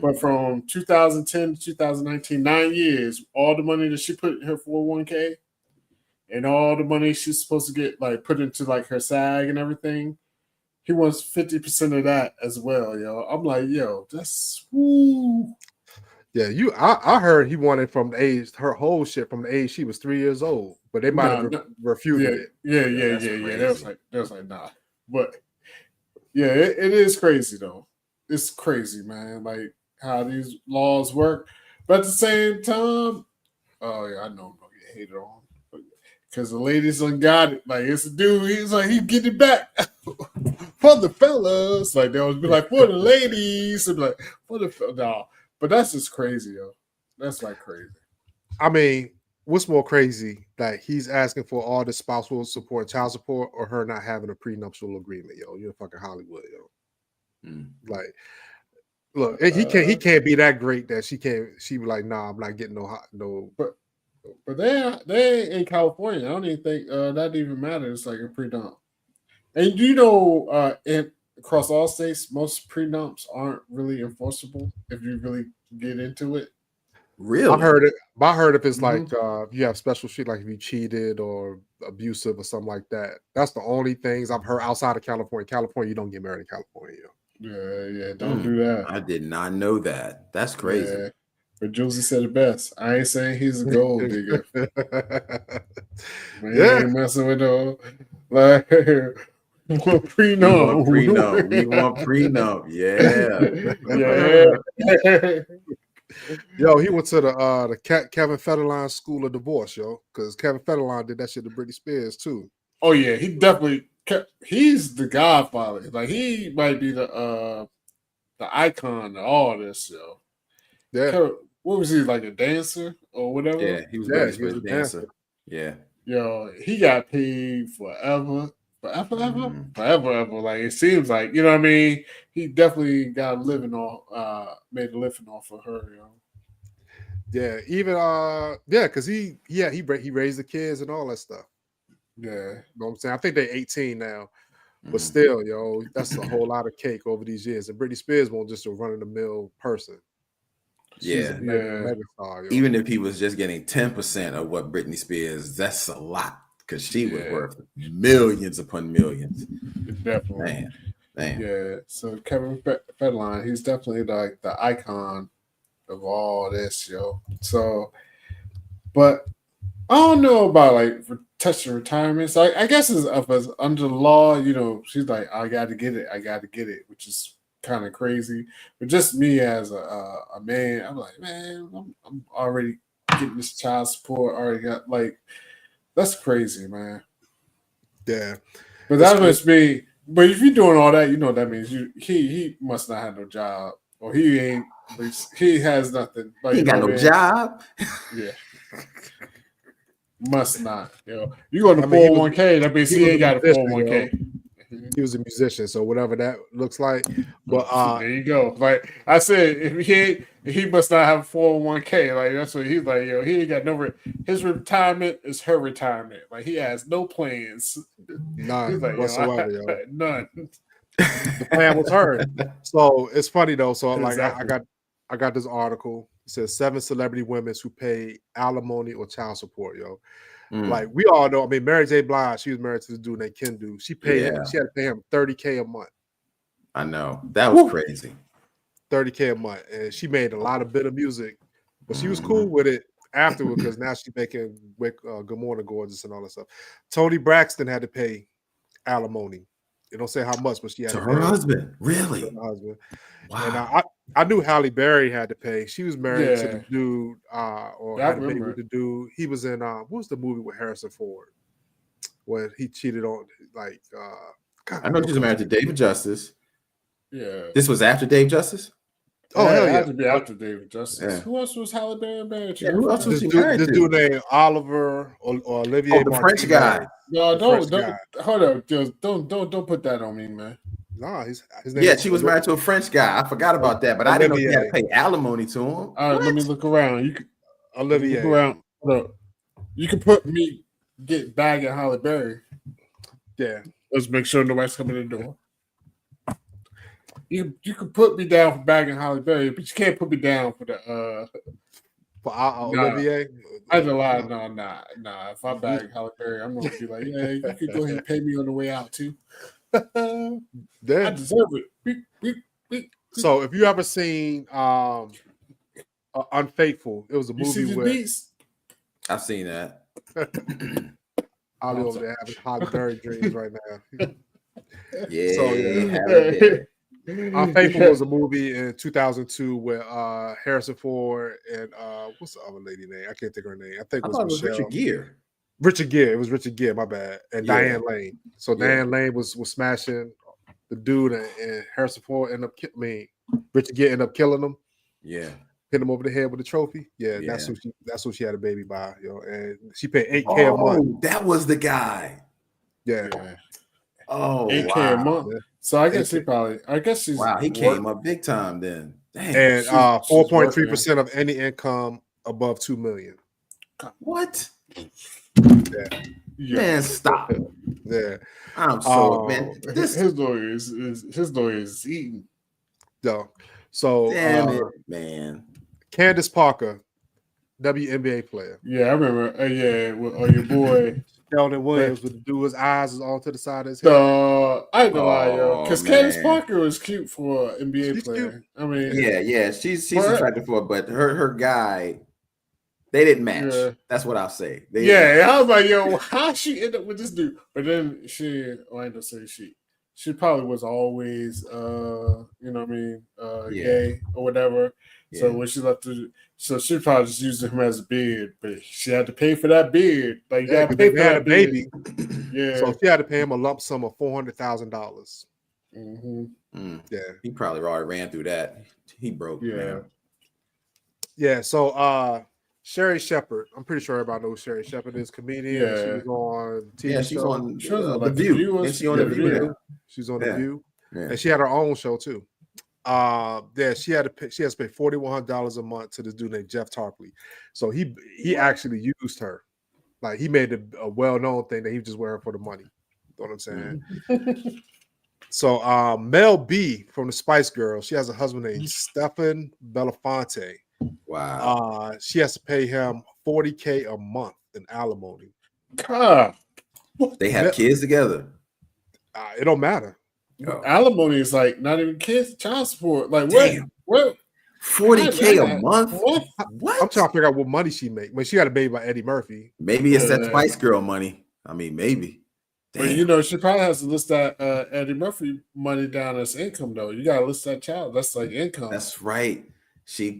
but from 2010 to 2019, 9 years, all the money that she put in her 401k and all the money she's supposed to get like put into like her SAG and everything, he wants 50% of that as well, yo. I'm like, yo, that's woo. Yeah, I heard he wanted from the age her whole shit from the age she was 3 years old, but they might have refuted it. Yeah. That was like, nah. But yeah, it is crazy though. It's crazy, man. Like how these laws work. But at the same time, oh yeah, I know I'm gonna get hated on. Because the ladies done got it. Like it's a dude, he's like, he get it back for the fellas. Like they always be like, for the ladies. And be like, for the no. But that's just crazy, yo. That's like crazy. I mean, what's more crazy? Like he's asking for all the spousal support, child support, or her not having a prenuptial agreement, yo. You're fucking Hollywood, yo. Like, look, he can't be that great that she be like, nah, I'm not getting no. But they in California. I don't even think that even matters. It's like a prenup. And you know, across all states, most prenups aren't really enforceable if you really get into it. Really? I heard it. But I heard if it's like you have special shit, like if you cheated or abusive or something like that. That's the only things I've heard outside of California. California, you don't get married in California. Yeah, don't do that. I did not know that. That's crazy. Yeah. But Josie said it best. I ain't saying he's a gold digger. Man, Yeah, ain't messing with no like prenup. We want prenup. Yeah. Yo, he went to the Kevin Federline School of Divorce, yo, because Kevin Federline did that shit to Britney Spears too. Oh yeah, he definitely. He's the godfather. Like he might be the icon of all this, yo. Yeah. What was he, like a dancer or whatever? Yeah, he was a dancer. Yeah. Yo, he got paid forever. Forever. Like it seems like, you know what I mean? He definitely got a living off made a living off of her, yo. Yeah, even because he raised the kids and all that stuff. Yeah. You know what I'm saying? I think they're 18 now. But still, yo, that's a whole lot of cake over these years. And Britney Spears won't just a run-of-the-mill person. She's a mega star, yo. Even if he was just getting 10% of what Britney Spears, that's a lot because she was worth millions upon millions. Definitely. Man. Yeah. So Kevin Federline, he's definitely like the icon of all this, yo. So, but I don't know about like touching retirement. So I guess it's under the law, you know, she's like, I got to get it, which is kind of crazy. But just me as a man, I'm like, man, I'm already getting this child support. Already got like, that's crazy, man. Yeah, but that must be. But if you're doing all that, you know what that means. He must not have no job, or he ain't. He has nothing. Like, he ain't got no job. Yeah. Must not. You go to 401k, that means he ain't got a 401k. He was a musician, so whatever that looks like. But there you go. Like I said, if he must not have a 401k. Like that's what he's like. He ain't got no. His retirement is her retirement. Like he has no plans. None like, whatsoever. None. The plan was her. So it's funny though. So exactly. Like I got this article. It says 7 celebrity women who pay alimony or child support, yo. Mm. Like we all know, I mean, Mary J. Blige, she was married to this dude named Kendu. She paid him, she had to pay him $30K a month. I know. That was crazy. $30K a month. And she made a lot of bitter music, but she was cool with it afterward because now she's making Good Morning Gorgeous and all that stuff. Toni Braxton had to pay alimony. They don't say how much, but she had to her husband. Really? To her husband. Wow. And I knew Halle Berry had to pay. She was married to the dude, or had a baby with the dude. He was in what was the movie with Harrison Ford when he cheated on like God, I know she was married to David Justice. Yeah. This was after Dave Justice? Oh, hell it yeah. had to be after David Justice. Yeah. Who else was Halle Berry married to? Yeah, who else was she married to? This dude named Oliver or Olivier. Oh, the French guy. No, don't hold up. Don't put that on me, man. Nah, his name. Yeah, she was married to a French guy. I forgot about that, but I didn't know she had to pay alimony to him. All right, let me look around. You can Olivier. Look around. Look, you can put me get bagging Halle Berry. Yeah. Let's make sure nobody's coming in the door. You can put me down for bagging Halle Berry, but you can't put me down for the Olivier. I ain't gonna lie, nah. If I bag Halle Berry, I'm gonna be like, yeah, you can go ahead and pay me on the way out too. I deserve it. So if you ever seen Unfaithful, it was a movie with Beast? I've seen that. I'll be over there having Halle Berry dreams right now. Yeah. So Unfaithful was a movie in 2002 with Harrison Ford and what's the other lady name? I can't think of her name. I think it was Richard Gere. Richard Gere. It was Richard Gere, my bad. And Diane Lane. So Diane Lane was smashing the dude and Harrison Ford Richard Gere ended up killing him. Yeah. Hit him over the head with a trophy. Yeah. That's who she had a baby by, and she paid $8K a month. That was the guy. Yeah. Oh, $8K a month. Yeah. So I guess she's he came up big time then. Dang. And 4.3% of any income above $2 million. What? Yeah. Man, stop. Yeah. I'm so man. His lawyer is eating. No. So damn it, man. Candace Parker, WNBA player. Yeah, I remember. Your boy Sheldon Williams with the dude his eyes is all to the side of his head. I ain't gonna lie, yo, because Candace Parker was cute for an NBA player. Cute. I mean, yeah, she's attractive for it, but her guy, they didn't match. Yeah. That's what I'll say. I was like, yo, how she end up with this dude? But then I ain't gonna say she probably was always, gay or whatever. Yeah. So when she left, so she probably just used him as a beard, but she had to pay for that beard. Like, you got to pay for that baby. Yeah. So she had to pay him a lump sum of $400,000. Mm-hmm. Yeah. He probably already ran through that. He broke. Yeah. Man. Yeah. So Sherry Shepherd, I'm pretty sure everybody knows Sherry Shepherd is comedian. Yeah. She was on TV. Yeah, she's on The View. She's on The View. She's on The View. And she had her own show too. She has to pay $4,100 a month to this dude named Jeff Tarpley. So he actually used her. Like he made a well-known thing that he was just wearing for the money. You know what I'm saying? So Mel B from the Spice Girls, she has a husband named Stephen Belafonte. Wow. She has to pay him $40K a month in alimony. God. They have kids together. It don't matter. Alimony is like not even kids, child support. Like what? $40K a month? What? I'm trying to figure out what money she make. When she got a baby by Eddie Murphy. Maybe it's that Spice Girl money. I mean, maybe. But she probably has to list that Eddie Murphy money down as income, though. You gotta list that child. That's like income. That's right.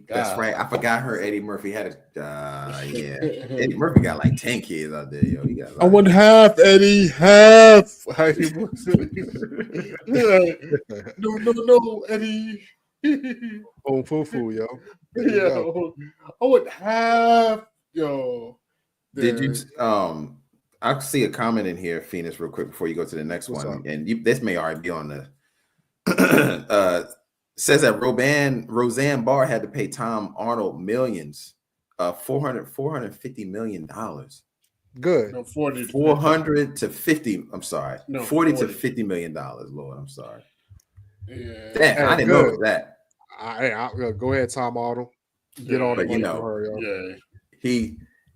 That's right. I forgot her. Eddie Murphy had Eddie Murphy got like 10 kids out there, yo. He got I want half, Eddie, half. No, Eddie. Oh, foo, yo. Yo, I want half, yo. Did you? I see a comment in here, Phoenix, real quick before you go to the next one, and this may already be on the. Says that Roseanne Barr had to pay Tom Arnold millions, $450 million. Good. No, 40 400 to 50. I'm sorry. No, 40 to $50 million. Lord, I'm sorry. Yeah. Damn, I didn't know that. I'll go ahead, Tom Arnold. get all the But, you money know, for her, yo. Yeah,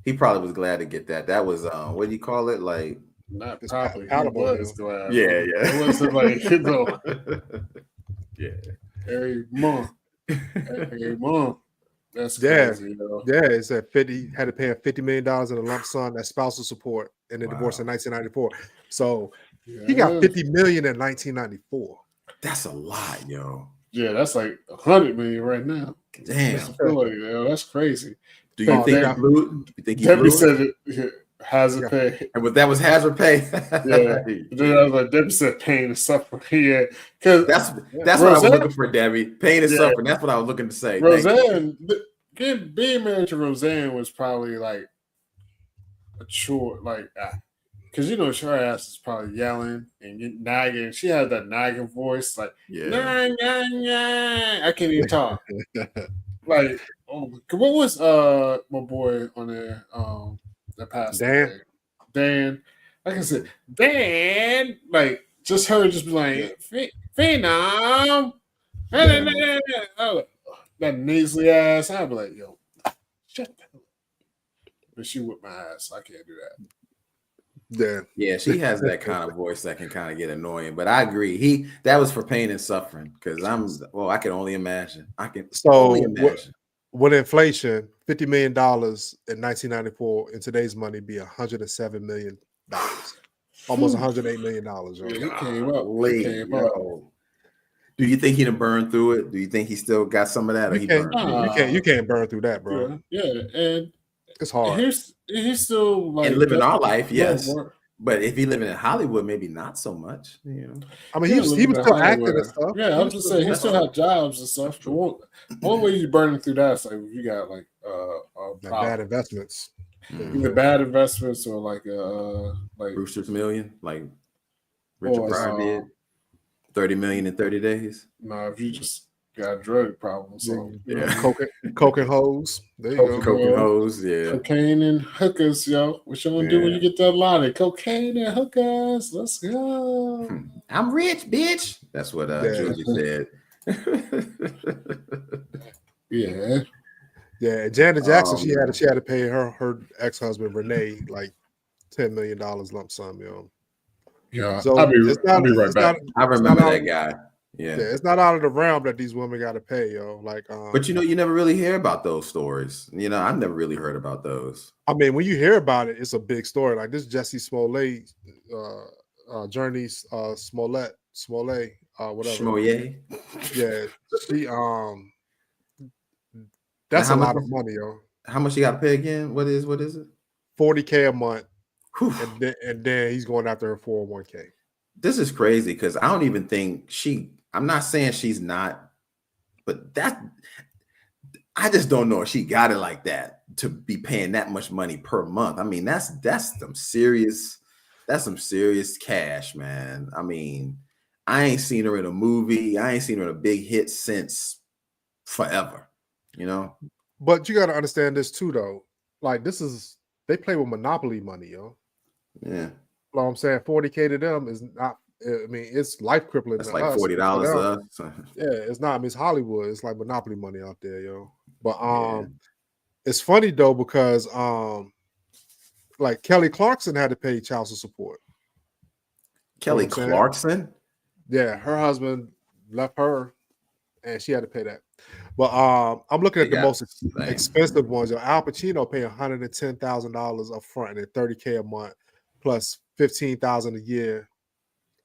he probably was glad to get that. That was what do you call it? Like, not It's probably. He palatable, was yo. glad. yeah, But yeah. it wasn't like Yeah. every month. Every month. That's Yeah, crazy, yo. yeah. It's at 50. Had to pay him $50 million in a lump sum as spousal support in the divorce in Wow. 1994. So he Yeah, got 50 million in 1994. That's a lot, yo. yeah, that's like 100 million right now. Damn. That's that's crazy. Do you Oh, think they he got- blew it? You think he Debbie blew it? said it has a Yeah. pay. And that was hazard pay. Yeah. Then I was like, Debbie said pain and suffering. Yeah. Because That's what I was looking for, Debbie. Pain and Yeah. suffering. That's what I was looking to say. Thank you. Roseanne, being married to Roseanne was probably like a chore, like, because her ass is probably yelling and nagging. She had that nagging voice, like, Yeah. nah, nah, nah. I can't even talk. Like, what was my boy on there that passed Dan? away? Dan. Like I said, Dan, like, just her just be like, Phenom. That nasally ass. I'd be like, yo, shut the hell up. But she whipped my ass. I can't do that. Yeah. Yeah, she has that kind of voice that can kind of get annoying. But I agree. That was for pain and suffering because I can only imagine. I can only imagine. With inflation, $50 million in 1994 in today's money be $107 million. Almost $108 million. Yo. Yeah, he came up. Do you think he done burned through it? Do you think he still got some of that, or he burned through it? You can't burn through that, bro. Yeah, and it's hard. He's still like and living our life, yes. More. But if he living in Hollywood, maybe not so much. I mean, he was still acting and stuff. Yeah, I was just saying he still had jobs and stuff. The only way you're burning through that is like if you got like bad investments. Either bad investments or like Brewster's Million, like Richard Pryor did. 30 million in 30 days. No, if you just got a drug problem, so coke and hoes. There you go. Coke and hoes, yeah. Cocaine and hookers, yo. What you gonna do when you get that line? Cocaine and hookers. Let's go. I'm rich, bitch. That's what Julie said. Yeah. Yeah, Janet Jackson, she had to pay her ex-husband Renee like $10 million lump sum, yo. Yeah, so I'll be right back. I remember that guy. Yeah, it's not out of the realm that these women got to pay, yo. Like, but you never really hear about those stories. I've never really heard about those. I mean, when you hear about it, it's a big story. Like this Jessie Smollett, Journey Smollett, whatever. Smollett. Yeah, she that's a lot of money, yo. How much you got to pay again? What is it? $40K a month. And then he's going after her 401k. This is crazy because I don't even think I'm not saying she's not, but I just don't know if she got it like that to be paying that much money per month. I mean, that's some serious cash, man. I mean, I ain't seen her in a movie. I ain't seen her in a big hit since forever, But you got to understand this too, though. Like they play with monopoly money, yo. Yeah. Well, I'm saying 40K to them is not. I mean, it's life crippling. That's like $40 to us. Yeah, it's not. I mean, it's Hollywood. It's like monopoly money out there, yo. But it's funny though because like Kelly Clarkson had to pay child support. Kelly Clarkson? Yeah, her husband left her, and she had to pay that. But I'm looking at the most expensive ones. Al Pacino paying $110,000 up front and $30K a month, plus $15,000 a year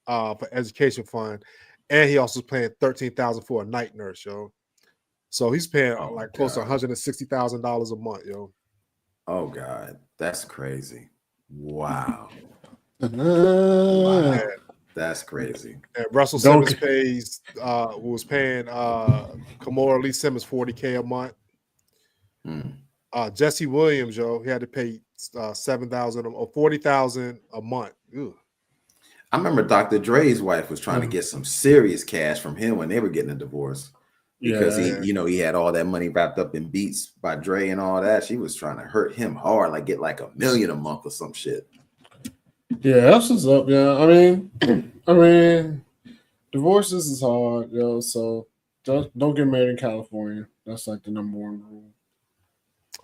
for education fund, and he also is paying $13,000 for a night nurse, yo. So he's paying close to $160,000 a month, yo. Oh God, that's crazy! Wow. That's crazy. And Russell Simmons was paying Kimora Lee Simmons $40K a month. Jesse Williams, yo, he had to pay $7,000 or $40,000 a month. Ew. I remember Dr. Dre's wife was trying to get some serious cash from him when they were getting a divorce because he had all that money wrapped up in Beats by Dre and all that. She was trying to hurt him hard, like get like $1 million a month or some shit. Yeah, that's what's up. Yeah, I mean, divorces is hard, yo. So don't get married in California. That's like the number one rule.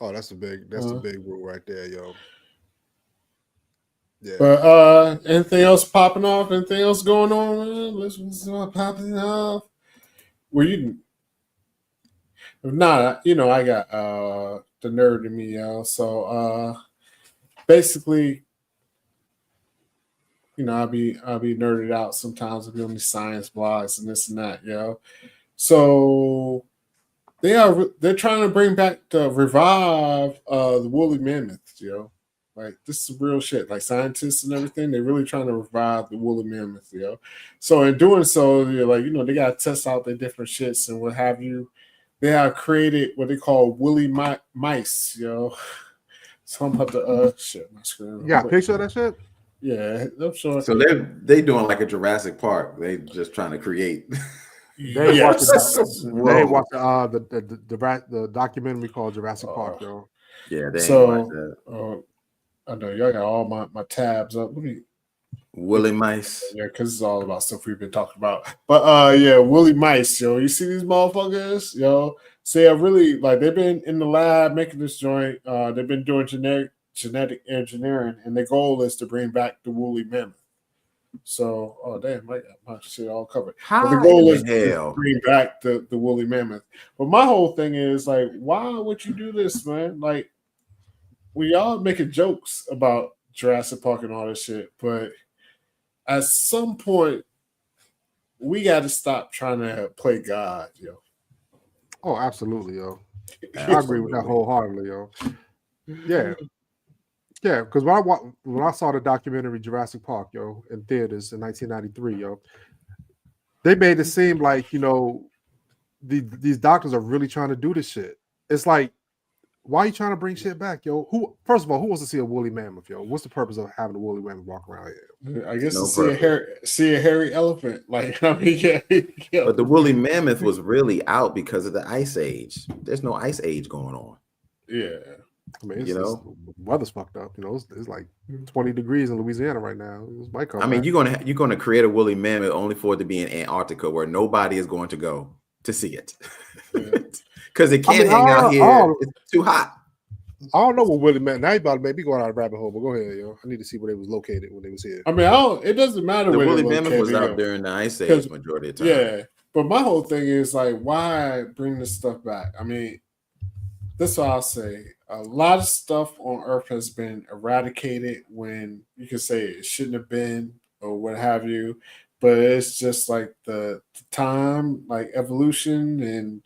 Oh, that's the big rule right there, yo. Yeah. But anything else popping off? Anything else going on? What's popping off? Were you? If not, I got the nerd in me, yo. So basically, I'll be nerded out sometimes. I'll be on these science blogs and this and that, yo. So they're trying to bring back revive the woolly mammoths, yo. Like this is real shit. Like scientists and everything, they're really trying to revive the woolly mammoth, yo. So in doing so, you're like, they gotta test out their different shits and what have you. They have created what they call woolly mice, yo. So I'm about to shit my screen. You got a picture of that shit? Yeah, I'm sure. So they doing like a Jurassic Park. They just trying to create. They watched Whoa. the documentary called Jurassic Park, yo. Yeah, they So ain't watch that. I know y'all got all my tabs up. Let me Woolly mice. Yeah, because it's all about stuff we've been talking about. But yeah, woolly mice, yo. You see these motherfuckers, yo. So yeah, really like they've been in the lab making this joint. They've been doing genetic engineering, and the goal is to bring back the woolly mammoth. So, oh damn, my shit all covered. But the goal is to bring back the woolly mammoth. But my whole thing is like, why would you do this, man? Like, we all making jokes about Jurassic Park and all this shit, but at some point, we got to stop trying to play God, yo. Oh, absolutely, yo. I agree with that wholeheartedly, yo. Yeah. Yeah, because when I saw the documentary Jurassic Park, yo, in theaters in 1993, yo, they made it seem like, these doctors are really trying to do this shit. It's like, why are you trying to bring shit back, yo? First of all, who wants to see a woolly mammoth, yo? What's the purpose of having a woolly mammoth walk around here? I guess to see a hairy elephant. Like, I mean, yeah. But the woolly mammoth was really out because of the ice age. There's no ice age going on. Yeah. I mean, the weather's fucked up. It's like 20 degrees in Louisiana right now. I mean, you're gonna create a woolly mammoth only for it to be in Antarctica, where nobody is going to go to see it, because it can't hang out here. It's too hot. I don't know what woolly mammoth. Now you about to make me go out a rabbit hole, but go ahead, yo. I need to see where they was located when they was here. I mean, it doesn't matter. The woolly mammoth was out during the ice age majority of the time. Yeah, but my whole thing is like, why bring this stuff back? I mean, that's what I'll say. A lot of stuff on Earth has been eradicated when you can say it shouldn't have been or what have you, but it's just like the time, like evolution and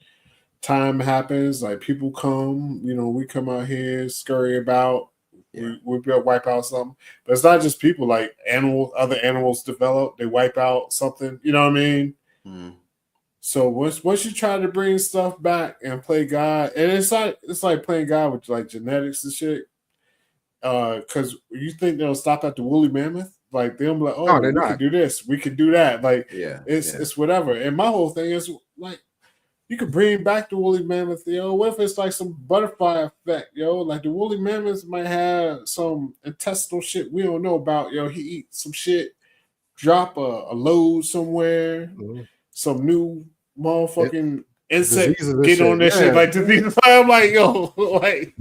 time happens. Like people come, we come out here, scurry about, we wipe out something. But it's not just people. Like other animals develop, they wipe out something. You know what I mean? Mm. So once you try to bring stuff back and play God, and it's like playing God with like genetics and shit. Because you think they'll stop at the woolly mammoth? Like they'll be like, oh, we can do this, we can do that. Like it's whatever. And my whole thing is like, you could bring back the woolly mammoth, yo. What if it's like some butterfly effect, yo? Like the woolly mammoth might have some intestinal shit we don't know about, yo. He eats some shit, drop a load somewhere, some new motherfucking insect get on this shit like disease. I'm like, yo, like,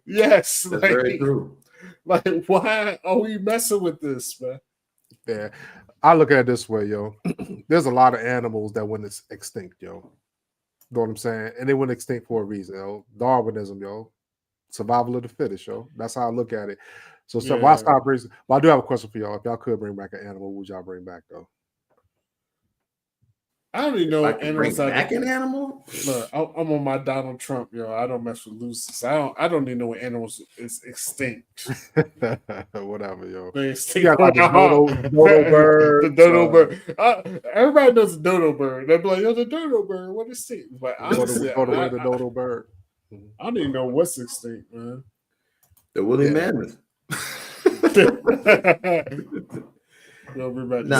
yes, that's like, very true. Like, why are we messing with this, man? Yeah, I look at it this way, yo. There's a lot of animals that went extinct, yo. You know what I'm saying? And they went extinct for a reason, yo. Darwinism, yo. Survival of the fittest, yo. That's how I look at it. So why stop bringing? But I do have a question for y'all. If y'all could bring back an animal, would y'all bring back though? I don't even know what animals. Bring back an animal? Look, I'm on my Donald Trump, yo. I don't mess with losers. I don't even know what animals is extinct. Whatever, yo. They extinct. You got like the dodo bird. The dodo bird. Everybody knows the dodo bird. They'll be like, yo, the dodo bird. What is it? But honestly, the dodo bird. I don't even know what's extinct, man. The woolly mammoth. No, but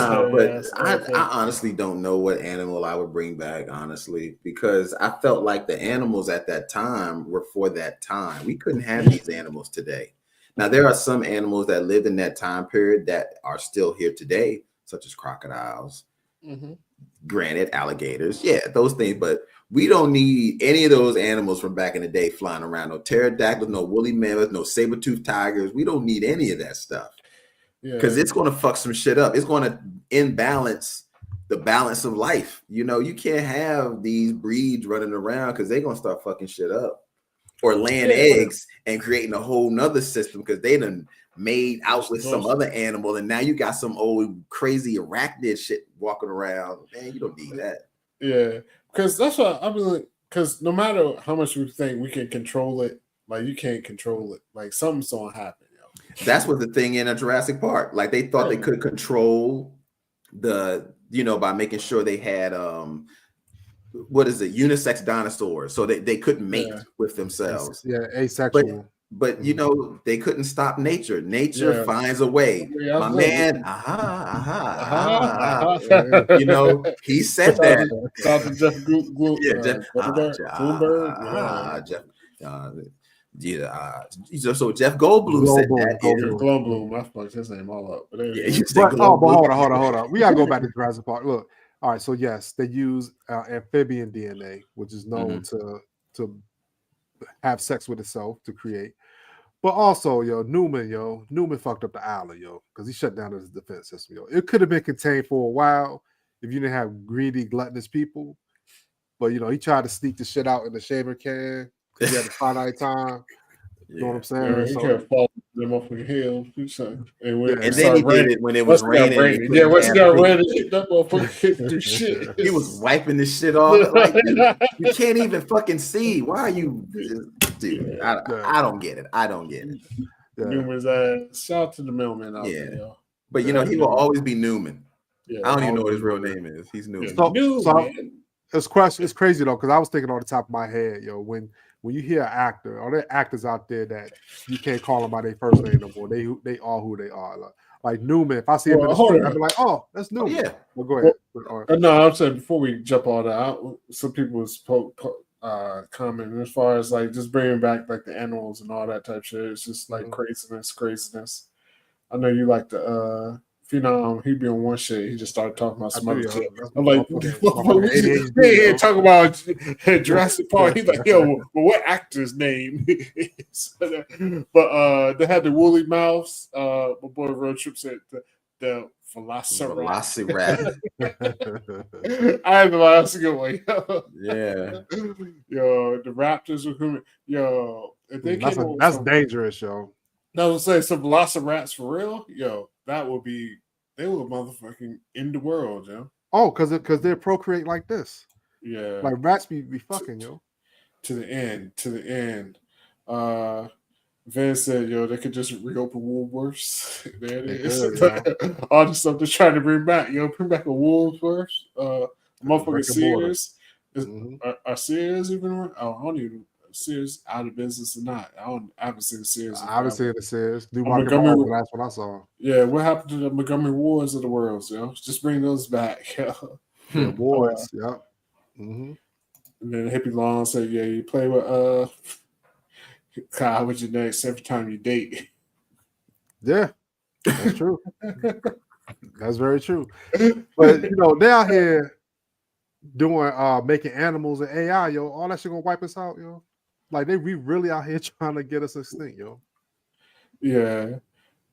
I honestly don't know what animal I would bring back, honestly, because I felt like the animals at that time were for that time. We couldn't have these animals today. Now, there are some animals that lived in that time period that are still here today, such as crocodiles, Mm-hmm. Granted, alligators, yeah, those things, but we don't need any of those animals from back in the day flying around. No pterodactyls, no woolly mammoths, no saber-toothed tigers. We don't need any of that stuff. Because it's going to fuck some shit up. It's going to imbalance the balance of life. You know, you can't have these breeds running around because they're going to start fucking shit up. Or laying eggs and creating a whole nother system because they done made out with some other animal, and now you got some old crazy arachnid shit walking around. Man, you don't need that. Yeah, because that's what I mean. Because no matter how much we think we can control it, like you can't control it. Like something's gonna happen. That's what the thing in a Jurassic Park. Like they thought they could control by making sure they had what is it, unisex dinosaurs, so they couldn't mate with themselves. Yeah, asexual. But they couldn't stop nature. Nature finds a way. My man, he said that. Shout to Jeff So Jeff Goldblum said that. Goldblum, I fucked his name all up. But hold on. We gotta go back to Jurassic Park. Look, all right. So yes, they use amphibian DNA, which is known to have sex with itself to create. But also, Newman fucked up the island, because he shut down his defense system, It could have been contained for a while if you didn't have greedy, gluttonous people. But he tried to sneak the shit out in the shaver can because he had a finite time. You know what I'm saying? Yeah, he kept falling them off the hill. And then he did it when it was raining. Yeah, once it got raining, that motherfucker hit through shit. He was wiping this shit off. Like, you can't even fucking see. Why are you, dude? I don't get it. Yeah. Newman's ass. Shout out to the mailman out there, yo. But he will always be Newman. Yeah, I don't even know what his real name is. He's Newman. It's crazy though, because I was thinking on the top of my head, when you hear an actor, are there actors out there that you can't call them by their first name no more? They are who they are. Like Newman, if I see him in the street, I'll be like, oh, that's Newman. Yeah. Well, go ahead. No, I'm saying before we jump all that out, some people comment as far as like just bringing back like the animals and all that type of shit. It's just like craziness. I know you like the Phenom, he be on one shit. He just started talking about some other shit. I'm like, hey, talking about Jurassic Park. He's like, yo, well, what actor's name is? But they had the woolly mouse. My boy Road Trip said the Velociraptor. I had the last good one. Yeah. Yo, the Raptors were coming. Yo, if they that's dangerous, yo. I was saying some Velociraptors for real. Yo, they were motherfucking in the world, yo. Oh, because they procreate like this. Yeah, like rats be fucking, yo. To the end. Van said, yo, they could just reopen Woolworths. There it is. All the stuff they're trying to bring back. Bring back a Woolworths. Motherfucking Sears. Are Sears even around? I don't even Sears out of business or not. I haven't seen Sears. I haven't seen the Sears. That's what I saw. Yeah, what happened to the Montgomery Wards of the world? Just bring those back. Yeah, Wards. Yep. Mm-hmm. And then Hippie Long said, "Yeah, you play with Kyle. What's your next every time you date?" Yeah, that's true. That's very true. But they're out here doing making animals and AI, yo. All that shit gonna wipe us out, yo. Like we really out here trying to get us extinct, yo. Yeah.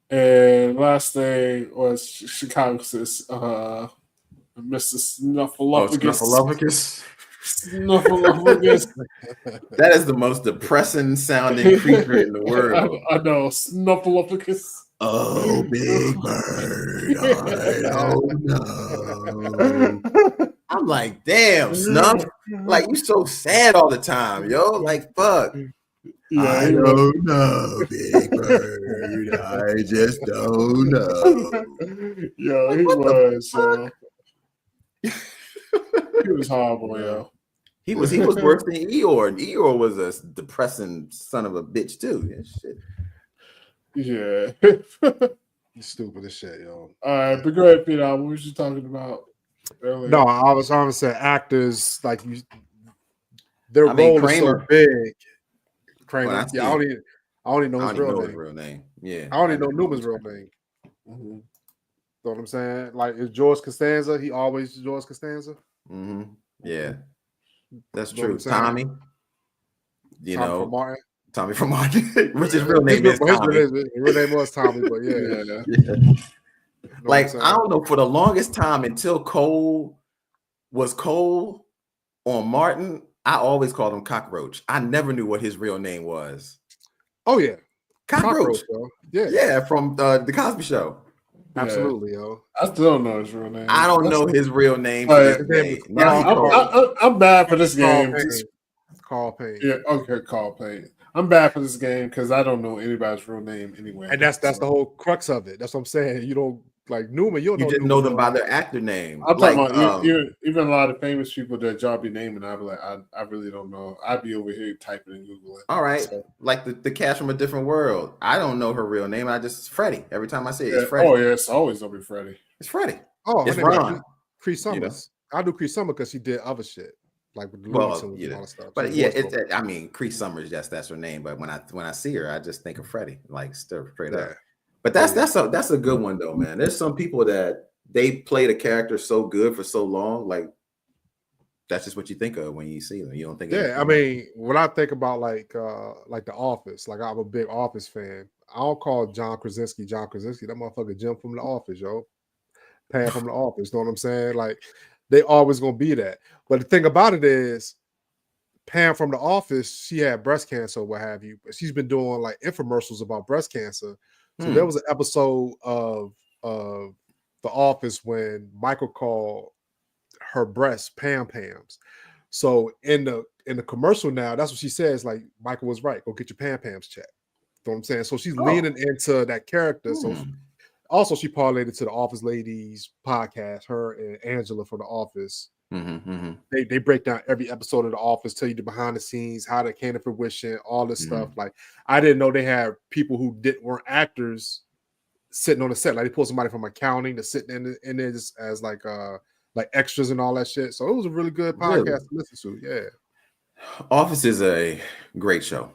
And last thing was Chicago's Mr. Snuffleupagus. Snuffleupagus. That is the most depressing sounding creature in the world. I know, Snuffleupagus. Oh, big bird. I don't know. I'm like, damn, Snuff. Like, you so sad all the time, yo. Like, fuck. Yeah, I don't know, big bird. I just don't know. Yo, he was. He was horrible, yo. He was worse than Eeyore. And Eeyore was a depressing son of a bitch, too. Yeah. You stupid as shit, yo. All right, but go ahead, Peter. What was you talking about earlier? No, I was trying to say actors like you. Their role is so big. Kramer. Well, I don't even know his real name. Yeah, I don't even know Newman's real name. Mm-hmm. know what I'm saying? Like, is George Costanza? He always George Costanza. Mm-hmm. Yeah, that's Know what true. I'm saying? Tommy, Tommy from Martin. Tommy from Martin, which his real name is His Tommy. real name was Tommy, but yeah. Yeah. Like, I I don't know, for the longest time until Cole was Cole on Martin, I always called him Cockroach. I never knew what his real name was. Oh yeah, Cockroach. yo. Yeah, Yeah, from the Cosby Show. absolutely, yo. I still don't know his real name. I don't know his real name to this day. Now I'm bad for this game. Carl Payne. Yeah, okay, Carl Payne. I'm bad for this game because I don't know anybody's real name anyway. And that's the whole crux of it. That's what I'm saying. You don't like Newman. You just know them by their actor name. I'm talking about even a lot of famous people that y'all be naming. I'd be like, I really don't know. I'd be over here typing and Googling. All right, so, like the cast from A Different World. I don't know her real name. I just Freddie. Every time I say it, it's Freddie. Oh yeah, it's always gonna be Freddie. It's Freddie. Oh, it's Ron. Cree Summers. I do Cree Summers because she did other shit. Like with the and all that stuff. But yeah, I mean, Cree Summers, yes, that's her name. But when I see her, I just think of Freddie, like straight up. But that's a good one though, man. There's some people that they played a character so good for so long, like that's just what you think of when you see them. You don't think. Yeah, I mean, when I think about like The Office, like I'm a big Office fan. I don't call John Krasinski. That motherfucker Jim from The Office, yo. Pam from The Office. Know what I'm saying? Like. They always gonna be that. But the thing about it is, Pam from The Office, she had breast cancer or what have you. But she's been doing like infomercials about breast cancer. So there was an episode of The Office when Michael called her breasts Pam's. So in the commercial now, that's what she says. Like Michael was right. Go get your Pam's checked. You know what I'm saying? So she's leaning into that character. So. Also, she parlayed it to the Office Ladies podcast. Her and Angela from The Office. They break down every episode of The Office, tell you the behind the scenes, how they came to fruition, all this stuff. Like I didn't know they had people who weren't actors sitting on the set. Like they pulled somebody from accounting to sit in there just as like extras and all that shit. So it was a really good podcast to listen to. Yeah, Office is a great show.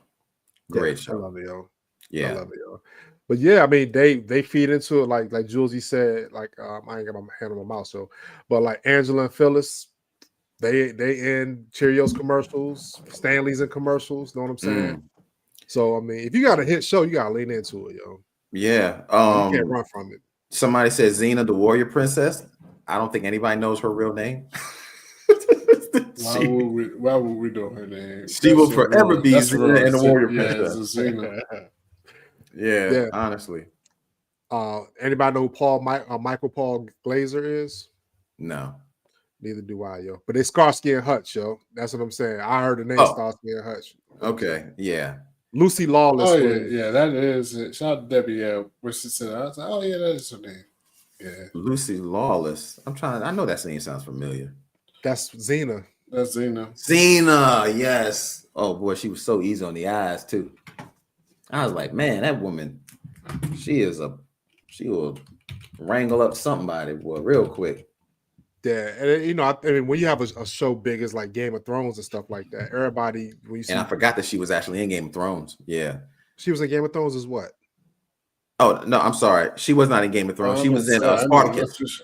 Great show. I love it, yo. Yeah, I love it, yo. But yeah, I mean, they feed into it like Julesy said. Like I ain't got my hand on my mouth, so but like Angela and Phyllis, they in Cheerios commercials, Stanley's in commercials. Know what I'm saying? So I mean, if you got a hit show, you gotta lean into it, yo. Yeah, you can't run from it. Somebody said Xena, the Warrior Princess. I don't think anybody knows her real name. Why would we know her name? She will forever be Xena and the Warrior Princess. Xena. Yeah, honestly. Anybody know who Michael Paul Glazer is? No. Neither do I, yo. But it's Starsky and Hutch, yo. That's what I'm saying. I heard the name Starsky and Hutch. Okay, yeah. Lucy Lawless. Oh, yeah, that is it. Shout out to Debbie, yeah. Where she said, I was like, oh, yeah, that is her name. Yeah. Lucy Lawless. I know that name sounds familiar. That's Xena. That's Xena. Xena, yes. Oh, boy, she was so easy on the eyes, too. I was like, man, that woman, she will wrangle up somebody, boy, real quick. Yeah, and I mean, when you have a show big as like Game of Thrones and stuff like that, everybody. And I forgot that she was actually in Game of Thrones. Yeah, she was in Game of Thrones as what? Oh no, I'm sorry, she was not in Game of Thrones. She was in Spartacus.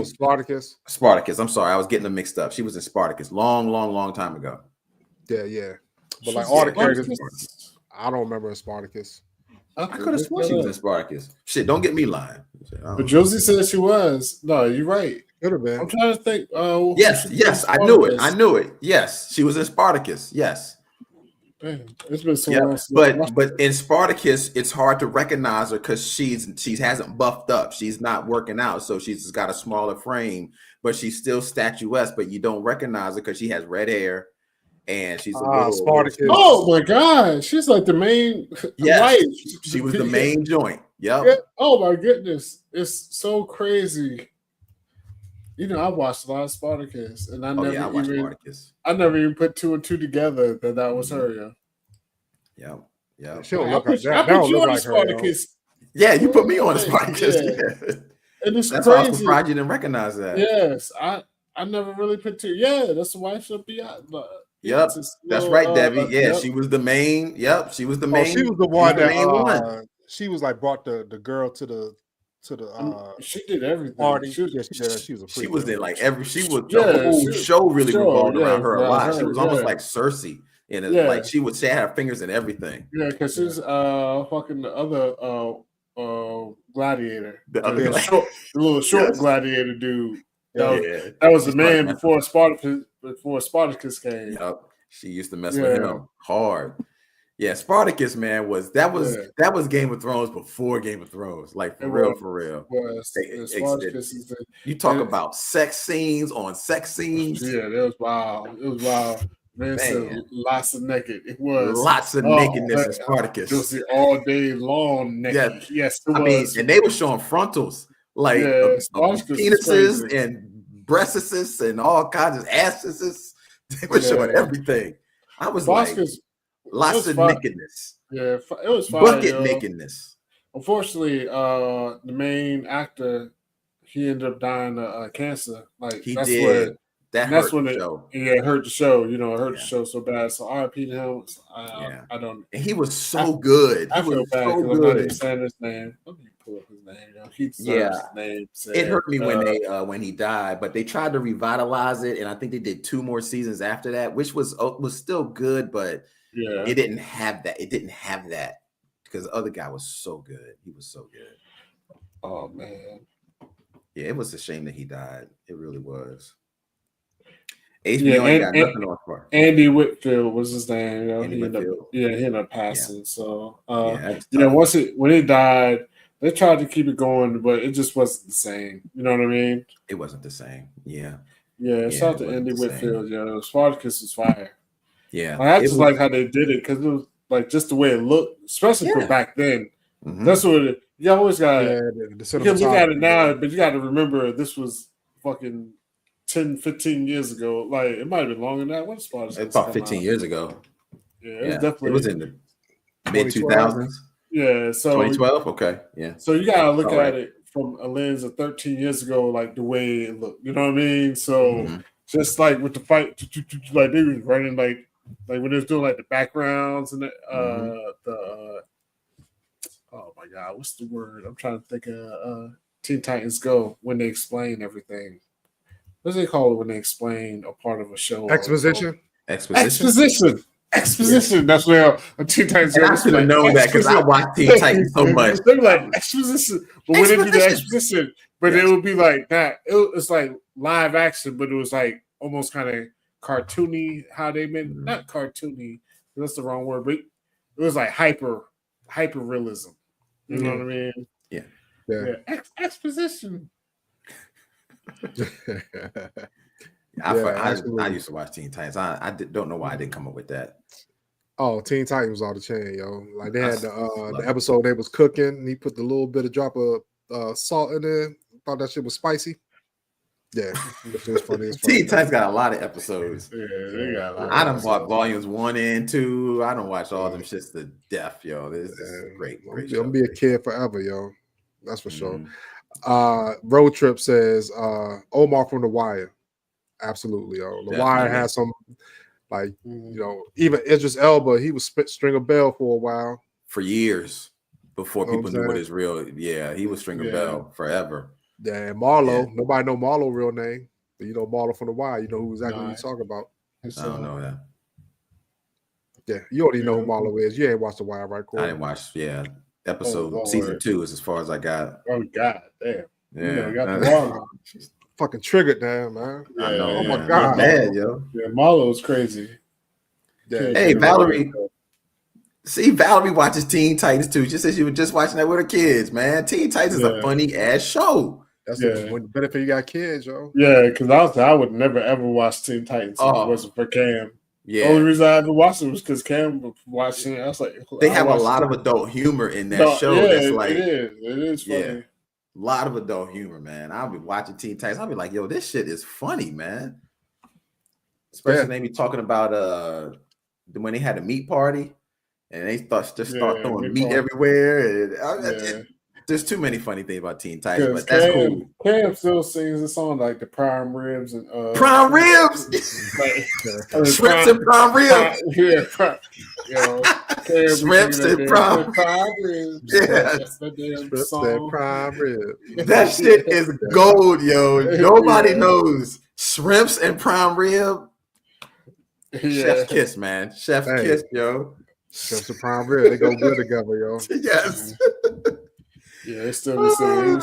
Spartacus. Spartacus. I'm sorry, I was getting them mixed up. She was in Spartacus, long time ago. Yeah. But like all the characters. I don't remember in Spartacus. I could have sworn she was in Spartacus. Shit, don't get me lying. But Josie said she was. No, you're right. Could have been. I'm trying to think. Yes, I knew it. Yes, she was in Spartacus. Yes. Damn, it's been so long. But in Spartacus, it's hard to recognize her because she hasn't buffed up. She's not working out, so she's got a smaller frame, but she's still statuesque. But you don't recognize her because she has red hair. And she's a little Spartacus. Oh my God, she's like the main. Yes, she was the main joint. Yep. Yeah. Oh my goodness, it's so crazy. You know, I watched a lot of Spartacus, and I never even put two and two together that was her. Yeah. She don't look like that. Don't look like Spartacus. Yeah, you put me on a Spartacus. Yeah. And it's that's crazy. why I was surprised you didn't recognize that. Yes, I never really put two. Yeah, that's the wife of Beyond. Yep, that's right, Debbie. Yeah, she was the main. Yep, she was the main. She was the one that she was like brought the girl to to the she did everything. party. She was, Yeah, she did. She was a She freak. was though. in like every. She was Yeah, the whole she- show really sure, revolved yeah, around her a around lot. her, She was almost yeah. like Cersei, and Yeah. like she had her fingers in everything. Yeah, because she was fucking the other gladiator, The other the little short Yes. gladiator dude. Yeah, That was She the man started before Spartacus came. Yep. She used to mess with Yeah. him hard. Yeah, Spartacus, man, was Game of Thrones before Game of Thrones. Like for real. Spartacus is the, You talk about sex scenes on sex scenes. Yeah, it was wild. It was wild. Man said lots of naked. It was lots of nakedness in Spartacus. It was the all day long naked. Yes, it was. And they were showing frontals, like penises and breasts and all kinds of asses. They were showing everything. I was Spartacus, like, lots of nakedness. Yeah, it was fine. Bucket nakedness. Unfortunately, the main actor, he ended up dying of cancer. Like he that's did. Where, that's when it hurt the show. You know, it hurt the show so bad. So R.I.P. to him. I don't. And he was so good. I feel bad because I'm not even saying his name. Let me pull up his name. You know, he deserves his name. It hurt me when he died, but they tried to revitalize it, and I think they did 2 more seasons after that, which was still good, but it didn't have that. It didn't have that because the other guy was so good. He was so good. Oh man. Yeah, it was a shame that he died. It really was. HBO ain't got nothing on for. Andy Whitfield was his name. You know, he ended up passing. So when he died, they tried to keep it going, but it just wasn't the same. You know what I mean? It wasn't the same. Yeah. Yeah, shout out to Andy Whitfield. Yeah, Spartacus was fire. Yeah. I just like how they did it because it was like just the way it looked, especially for back then. Mm-hmm. That's what you always got. You can look at it now, but you got to remember this was fucking 10, 15 years ago. Like it might have been longer than that. What Spartacus? It's about 15 years ago. Yeah, it was definitely. It was in the mid 2000s. Yeah, so 2012. Okay, yeah. So you gotta look at it from a lens of 13 years ago, like the way it looked. You know what I mean? So just like with the fight, like they was running like when they was doing like the backgrounds and the oh my god, what's the word? I'm trying to think of Teen Titans Go when they explain everything. What do they call it when they explain a part of a show? Exposition. Exposition. That's where Teen Titans Go. I should have known that because I watched Teen Titans so much. They're like exposition, but when it be the exposition, but it would be like that. It's like live action, but it was like almost kind of cartoony. How they meant not cartoony. That's the wrong word, but it was like hyper realism. You know what I mean? Yeah. Exposition. I used to watch Teen Titans. I don't know why I didn't come up with that. Oh, Teen Titans was all the chain, yo. Like they had the episode they was cooking, and he put the little bit of drop of salt in there. Thought that shit was spicy. Yeah, it was funny. Teen Titans got a lot of episodes. Yeah, they got a lot. I done bought volumes 1 and 2. I done watched all them shits to death, yo. This is great. I'm gonna be a kid forever, yo. That's for sure. Road Trip says Omar from The Wire. Absolutely, yo. The Wire has some, like, you know, even Idris Elba, he was Stringer Bell for a while. For years before people knew what his real, he was Stringer Bell forever. Yeah, Marlo. Nobody know Marlo's real name. But you know Marlo from The Wire. You know who exactly you're talking about. I don't know that. Yeah, you already know who Marlo is. You ain't watched The Wire, right, Corey? I didn't watch, season 2 is as far as I got. Oh, God damn. Yeah. Got the wrong. Fucking triggered down, man. I know. Oh, my God. Bad, yo. Yeah, Marlo's crazy. Yeah. Hey, Valerie. See, Valerie watches Teen Titans too. She said she was just watching that with her kids, man. Teen Titans is a funny ass show. That's the benefit you got kids, yo. Yeah, because I would never ever watch Teen Titans if it wasn't for Cam. Yeah. The only reason I ever watched it was because Cam was watching it. I was like, they have a lot of adult humor in that show. That's like it is funny. Yeah. A lot of adult humor, man. I'll be watching Teen Titans. I'll be like, yo, this shit is funny, man. Especially when they be talking about when they had a meat party and they start throwing meat everywhere. And There's too many funny things about Teen Titans, but that's cool. Cam still sings a song like the prime ribs and prime ribs, shrimps and prime ribs. Shrimps and prime ribs. Yes, shrimps and prime ribs. That shit is gold, yo. Nobody knows shrimps and prime rib. Chef's kiss, man. Chef's kiss, yo. Shrimps and prime rib, they go good together, yo. Yes. Yeah, it's still the same.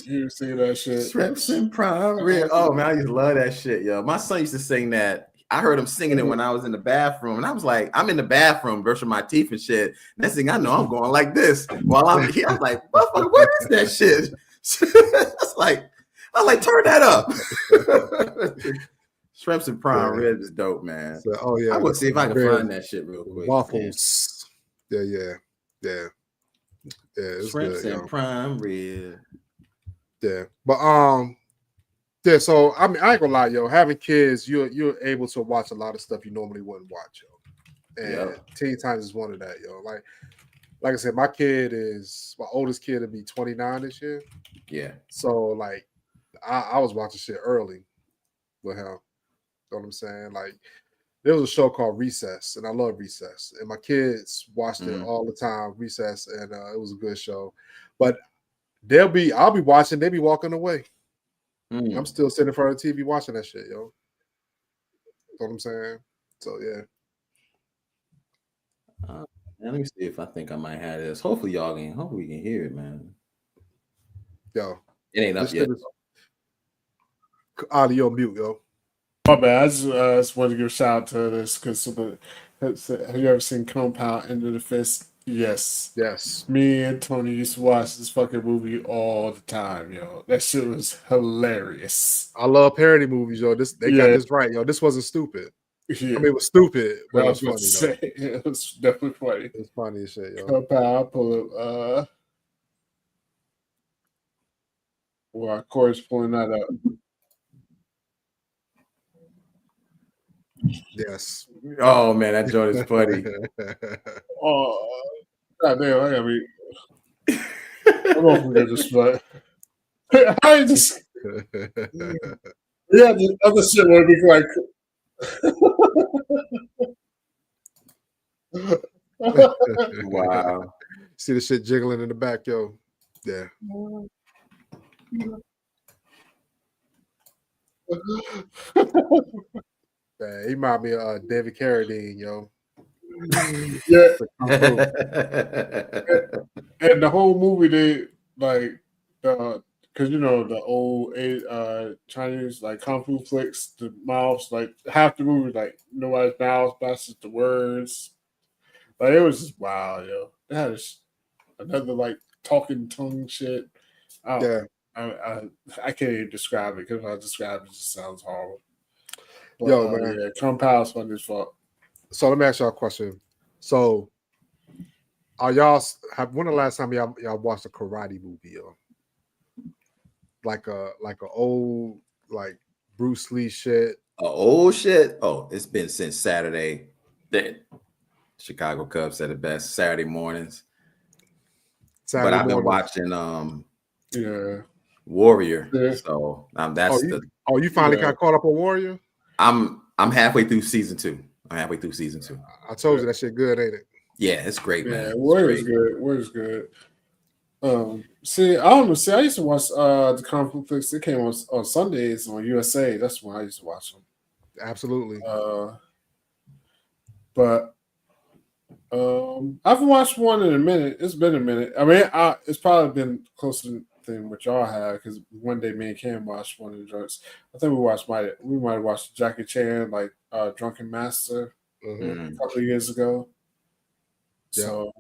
You see that shit. Shrimps and prime rib. Oh man, I used to love that shit, yo. My son used to sing that. I heard him singing it when I was in the bathroom, and I was like, I'm in the bathroom brushing my teeth and shit. Next thing I know, I'm going like this while I'm here. I was like, what is that shit? I was like, turn that up. Shrimps and prime rib is dope, man. So, I will see if I can find that shit real quick. Waffles. Yeah. It's Shrimps good, and prime rib. Yeah, but yeah. So I mean, I ain't gonna lie, yo. Having kids, you're able to watch a lot of stuff you normally wouldn't watch, yo. And Teen Titans is one of that, yo. Like I said, my oldest kid will be 29 this year. Yeah. So like, I was watching shit early with him. You know what I'm saying? Like, there was a show called Recess, and I love Recess. And my kids watched it all the time, Recess, and it was a good show. But I'll be watching, they be walking away. I'm still sitting in front of the TV watching that shit, yo. You know what I'm saying? So yeah. Let me see if I think I might have this. Hopefully we can hear it, man. Yo. It ain't up yet. Audio mute, yo. My bad. I just wanted to give a shout out to this because have you ever seen Compound End of the Fist? Yes. Me and Tony used to watch this fucking movie all the time, yo. That shit was hilarious. I love parody movies, yo. They got this right, yo. This wasn't stupid. Yeah. I mean, it was stupid, but it was funny. It was definitely funny. It's funny as shit, yo. Compound, I'll pull up. Well, Corey's pulling that up. Yes. Oh man, that joint is funny. Oh, goddamn! I gotta be. I'm gonna forget this, but I just the other shit would be like. Wow. See the shit jiggling in the back, yo. Yeah. He remind me of David Carradine, yo. Yeah. And the whole movie, they like because the old Chinese like kung fu flicks, the mouths, like half the movie, like nobody's mouths passes the words. Like it was just wild, yo. It had another like talking tongue shit. I can't even describe it because if I describe it, just sounds horrible. But, yo, man. Yeah, Compound's funny as fuck. So let me ask y'all a question. So, when the last time y'all watched a karate movie, yo? Like a old like Bruce Lee shit. Old shit. Oh, it's been since Saturday. The Chicago Cubs said it best. Saturday mornings. But I've been watching Warrior. Yeah. So that's you finally got caught up on Warrior? I'm halfway through season 2. I told you that shit good, ain't it? Yeah, it's great, man. Yeah, Warrior's good. Warrior's good. See, I don't know. See, I used to watch the comic flicks. They came on Sundays on USA. That's when I used to watch them. Absolutely. But I haven't watched one in a minute. It's been a minute. I mean, it's probably been closer than what y'all have because one day me and Cam watched one of the joints. I think we might have watched Jackie Chan like Drunken Master a couple of years ago. Yeah. So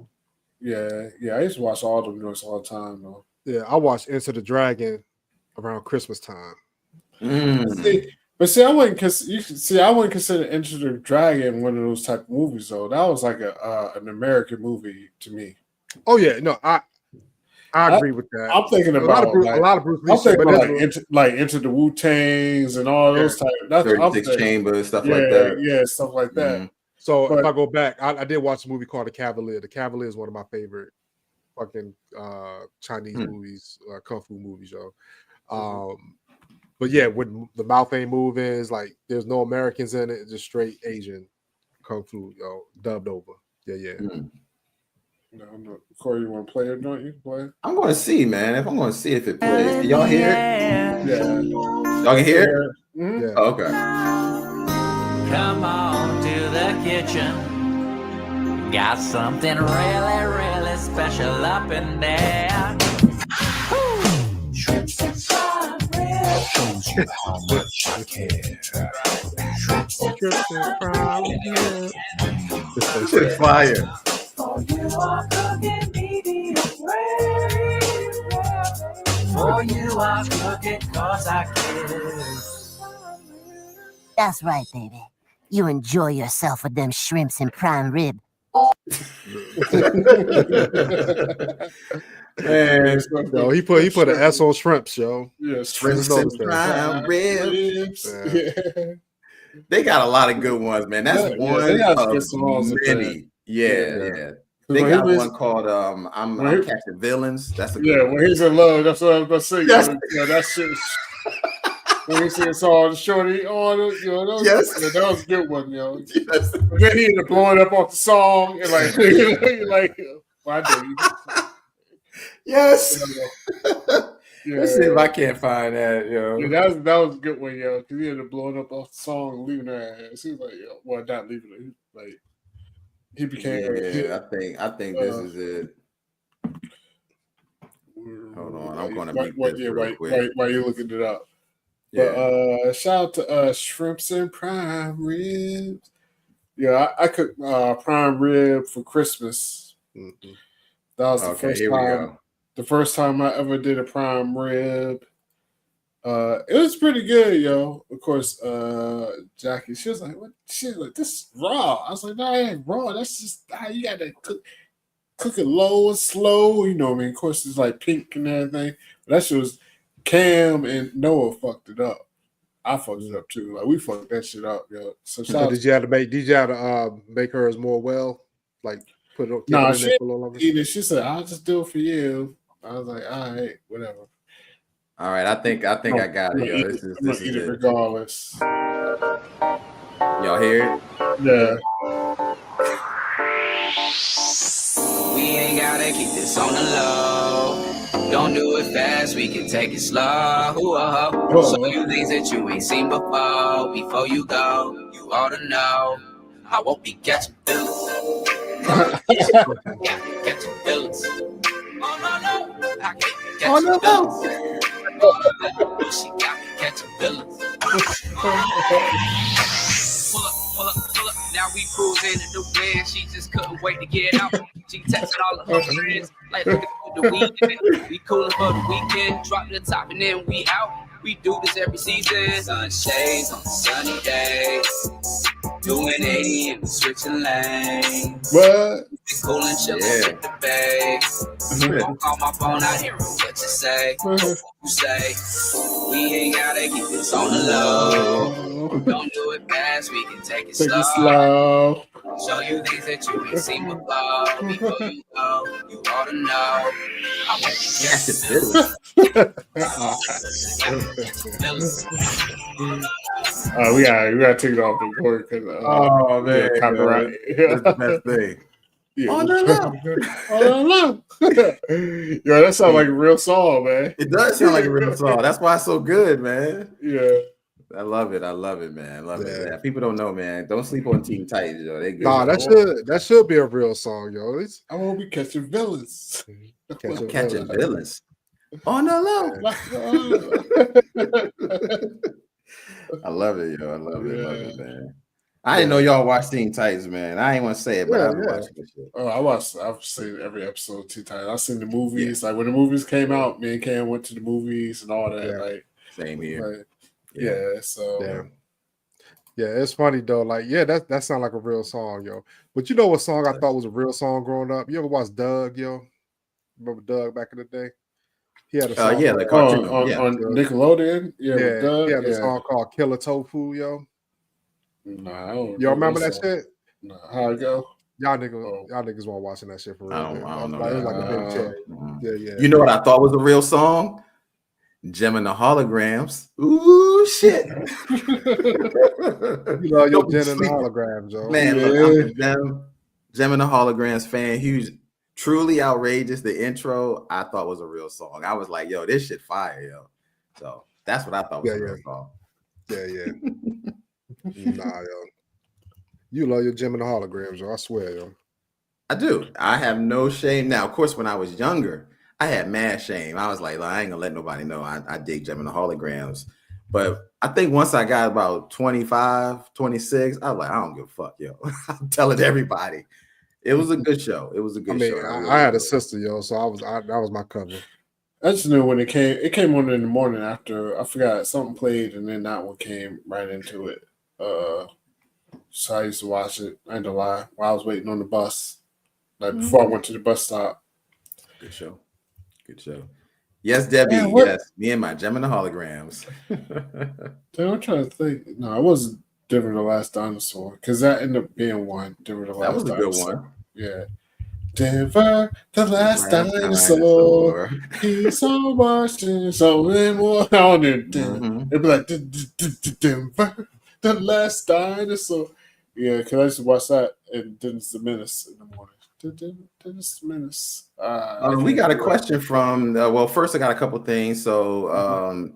yeah, I used to watch all them joints all the time though. Yeah, I watched Enter the Dragon around Christmas time. I wouldn't consider Enter the Dragon one of those type of movies though. That was like an American movie to me. Oh yeah, no, I agree with that. I'm thinking about a lot of Bruce Lee. I'm thinking about Enter the Wu-Tangs and all those type. That's 36 Chambers, stuff like that. Yeah, stuff like that. So if I go back, I did watch a movie called The Cavalier. The Cavalier is one of my favorite fucking Chinese Hmm. movies, kung fu movies, yo. But yeah, when the mouth ain't moving, it's like there's no Americans in it, it's just straight Asian kung fu, yo, dubbed over. Yeah. Hmm. No. Corey, you want to play or don't you play? I'm going to see, man. I'm going to see if it plays. Can y'all hear it? Yeah. Y'all can hear it? Mhm. Yeah. Oh, okay. Come on to the kitchen. Got something really, really special up in there. Shrimps and fried ribs. Shows you how much I care. Shrimps and fried ribs. This shit's fire. For you are cooking medium rare. For you are cooking 'cause I care. That's right, baby. You enjoy yourself with them shrimps and prime rib. Man, Yo, he put an S on shrimps, yo. Yeah, shrimps noticed and that. prime ribs. Yeah. They got a lot of good ones, man. That's Yeah, one they got of good songs with many. Yeah. They When got he was- one called I'm when he- Catching Villains. That's a good Yeah, one. when he's in love, that's what I was about to say. Yes. That shit. When he sings all the shorty on it, that was, Yes. that was a good one, yo. Yes. But then he ended up blowing up off the song and like, you're like, well, I know you. Yes. Yeah, Let's see if I can't find that, yo. yeah, that was a good one, yo. Because he ended up blowing up off the song and leaving her ass. He was like, yo, well, not leaving her. Like, he became a hit. I think this is it. Hold on, I'm gonna mute this real quick. While you're looking it up. Yeah. But shout out to shrimps and prime ribs. Yeah, I cooked prime rib for Christmas. Mhm. That was the Okay, first here we time. go. The first time I ever did a prime rib. It was pretty good, yo. Of course, Jackie, she was like, "What?" She's like, "This is raw." I was like, "No, it ain't raw. That's just how you got to cook it low and slow." You know what I mean? Of course, it's like pink and everything. But that shit was Cam and Noah fucked it up. I fucked it up too. Like we fucked that shit up, yo. So So did you have to make hers more well? Like put it Nah, in there for a little longer? she said, "I'll just do it for you." I was like, "All right, whatever." All right, I think I got it, yo. This I'm gonna is eat it it. regardless. Y'all hear it? Yeah. We ain't gotta keep this on the low. Don't do it fast, we can take it slow. Show you things that you ain't seen before you go, you ought to know. I won't be catching feelings. Catching feelings. Oh no, I can't be catching feelings. She got me catching feelings. Pull up. Now we cruising in the wind. She just couldn't wait to get out. She texted all of her friends, like looking for the weekend. We coolin' for the weekend. Drop the top and then we out. We do this every season. Sunshades on sunny days. Doing 80 and we switching lanes. What? Cool and chillin' with the babe. Don't call my phone, I hear what you say. What you say? We ain't gotta keep this on the low. Don't do it fast, we can take it Take slow. it slow. Show you things that you ain't seen before. Before you go, you ought to know. I won't be catching feelings. We gotta take it off the board because Oh man, copyright. That's the best thing. Yeah. On the low. Yo, that sounds like a real song, man. It does sound like a real song. That's why it's so good, man. Yeah. I love it, man. I love it. Yeah. Man. People don't know, man. Don't sleep on Teen Titans, yo. They good. Nah, that should be a real song, yo. I won't be catching villains. Catching villains. On the low. I love it, yo. I love it, man. I didn't know y'all watched Teen Titans, man. I ain't want to say it, but I've been watching this shit. Oh, I've seen every episode of Teen Titans. I've seen the movies. Like when the movies came out, me and Cam went to the movies and all that. Yeah. Like Same here. Like, yeah. So yeah, it's funny though. Like, yeah, that sounds like a real song, yo. But you know what song I thought was a real song growing up? You ever watch Doug, yo? Remember Doug back in the day? He had a song the cartoon on Nickelodeon. Yeah, he had a song called Killer Tofu, yo. Nah, I don't Y'all remember that shit? Nah, how it go? Y'all niggas weren't watching that shit for real. I don't know. Like, it was like a big check. Yeah. You know what I thought was a real song? Gem and the Holograms. Ooh, shit. You love your Gem and the Holograms, yo. Man, look, I'm a Gem and the Holograms fan. Huge, truly outrageous. The intro I thought was a real song. I was like, yo, this shit fire, yo. So that's what I thought was a real song. Yeah. Nah, yo. You love your Gem and the Holograms, yo. I swear, yo. I do. I have no shame. Now, of course, when I was younger, I had mad shame. I was like, I ain't gonna let nobody know I dig Gem and the Holograms. But I think once I got about 25, 26, I was like, I don't give a fuck, yo. I'm telling everybody. It was a good show. It was a good show. I had a sister, yo, so that was my cover. I just knew when it came on in the morning after, I forgot, something played, and then that one came right into it. So I used to watch it, I ain't gonna lie, while I was waiting on the bus. Like before I went to the bus stop. Good show. Yes, Debbie. Yes, me and my Gem and the Holograms. Then I'm trying to think. No, it wasn't Denver the Last Dinosaur, because that ended up being one. Denver the Last Dinosaur. That was a good one. Yeah. Denver the Last Dinosaur. He's so much and so many more. It'd be like Denver the Last Dinosaur. Yeah, because I used to watch that and Dennis the Menace in the morning. Dennis the Menace. We got a question from, first I got a couple things. So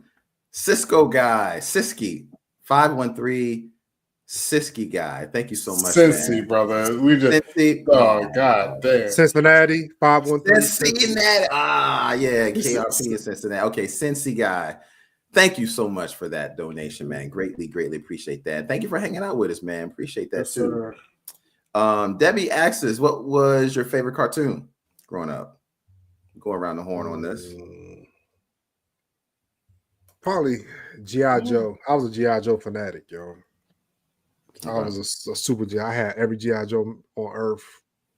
Cisco guy, Siski, 513 Siski guy. Thank you so much, Cincy, man. Brother. We just Cincy. Oh God damn. Cincinnati, 513. Cincinnati. Yeah, KRP in Cincinnati. Okay, Cincy guy. Thank you so much for that donation, man. Greatly appreciate that. Thank you for hanging out with us, man. Appreciate that too. Sir. Debbie asks us, what was your favorite cartoon growing up? Go around the horn on this. Probably G.I. Joe. I was a G.I. Joe fanatic, yo. I was a super G. I had every G.I. Joe on earth.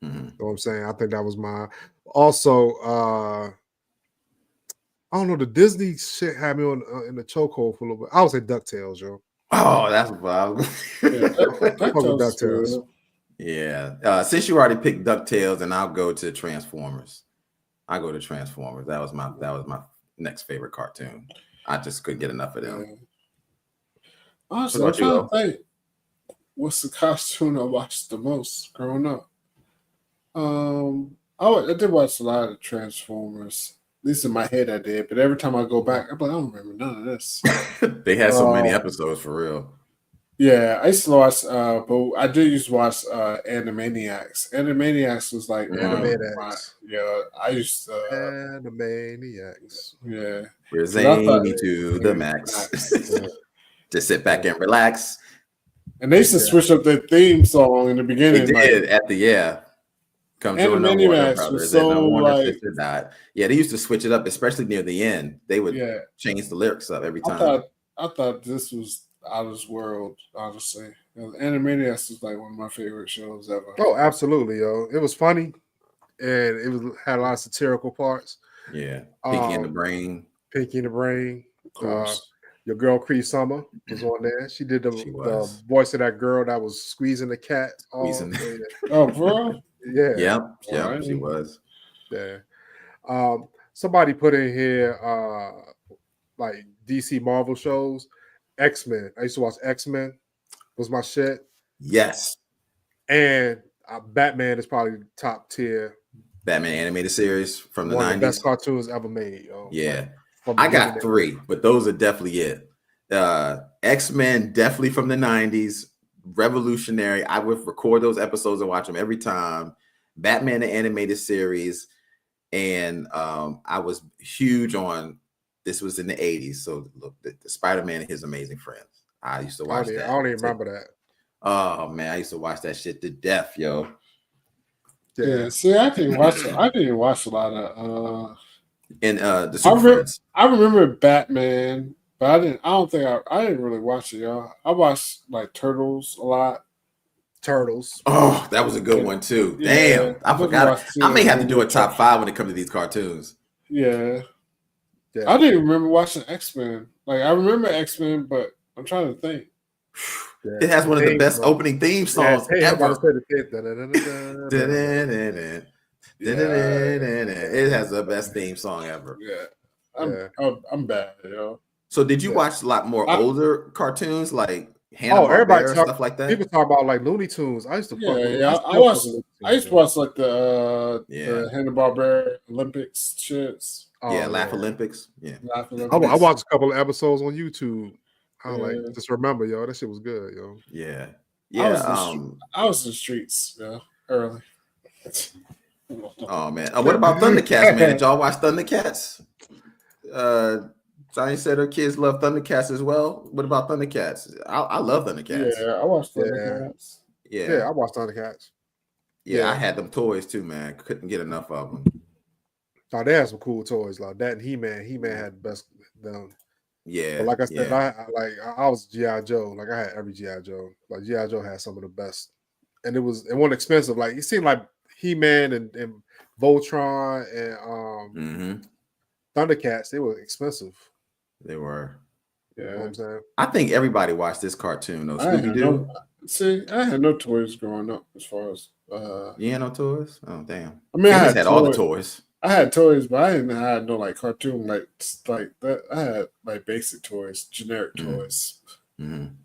You know what I'm saying? I think that was my. Also, I don't know. The Disney shit had me on in the chokehold for a little bit. I was at DuckTales, yo. Oh, that's what I was. DuckTales. Yeah. Since you already picked DuckTales, and I'll go to Transformers. I go to Transformers. That was my next favorite cartoon. I just couldn't get enough of them. Honestly, I'm trying to think. What's the cartoon I watched the most growing up? I did watch a lot of Transformers. At least in my head, I did. But every time I go back, I'm like, I don't remember none of this. They had so many episodes for real. Yeah, I used to watch, but I did used to watch Animaniacs. Animaniacs was like I used to Animaniacs. Yeah. We're zany to the max. Just sit back and relax. And they used to switch up their theme song in the beginning. They did at the Come join the Warner Brothers. Yeah, they used to switch it up, especially near the end. They would change the lyrics up every time. I thought this was out of this world, honestly. Animaniacs was like one of my favorite shows ever. Oh, absolutely, yo. It was funny, and had a lot of satirical parts. Yeah, Pinky and the Brain. Of course. Your girl Cree Summer was on there. She did the voice of that girl that was squeezing the cat. Oh, bro. Yeah. Yeah, she was. Yeah. Somebody put in here like DC Marvel shows. X-Men. I used to watch X-Men. Was my shit. Yes. And Batman is probably top tier. Batman animated series from the 90s. One of the best cartoons ever made. Yo. Yeah. I got 3, but those are definitely it. X-Men, definitely from the 90s. Revolutionary. I would record those episodes and watch them every time. Batman, the animated series. And I was huge on, this was in the 80s. So look, the Spider-Man and His Amazing Friends. I used to watch that. I don't even remember that. Oh man, I used to watch that shit to death, yo. Yeah, see, I didn't watch a lot of the Super Friends. I remember Batman, but I didn't really watch it, y'all. I watched like Turtles a lot. Turtles. Oh, that was a good one too. Yeah, damn, I forgot. I may have to do a top 5 when it comes to these cartoons. Yeah. I didn't remember watching X-Men. Like I remember X-Men, but I'm trying to think. Yeah. It has one of the best song. opening theme songs hey, I'm about ever. to say the thing. It has the best theme song ever. Yeah. I'm bad, yo. So did you Yeah. watch a lot more older cartoons like everybody Hanna-Barbera, stuff like that? People talk about like Looney Tunes. I used to fuck with. I used to watch like the Hanna-Barbera Olympics shits. Laugh Olympics. Yeah. Laugh I Olympics. watched a couple of episodes on YouTube. I was like, just remember, yo, that shit was good, yo. Yeah. I was in the streets, early. Oh man. What about Thundercats, man? Did y'all watch Thundercats? Johnny said her kids love Thundercats as well. What about Thundercats? I love Thundercats. Yeah, I watched Thundercats. Yeah, I watched Thundercats. Yeah, I had them toys too, man. Couldn't get enough of them. Oh, they had some cool toys like that. And He-Man had the best. Yeah, but like I said, I was G.I. Joe. Like I had every G.I. Joe. Like G.I. Joe had some of the best, and it wasn't expensive. Like it seemed like He-Man and Voltron and Thundercats, they were expensive. They were. Yeah, you know what I'm saying. I think everybody watched this cartoon though. Scooby-Doo. I had no toys growing up. As far as you had no toys? Oh damn! I mean, I had all the toys. I had toys, but I didn't have no like cartoon like that. I had like basic toys, generic toys. I mean,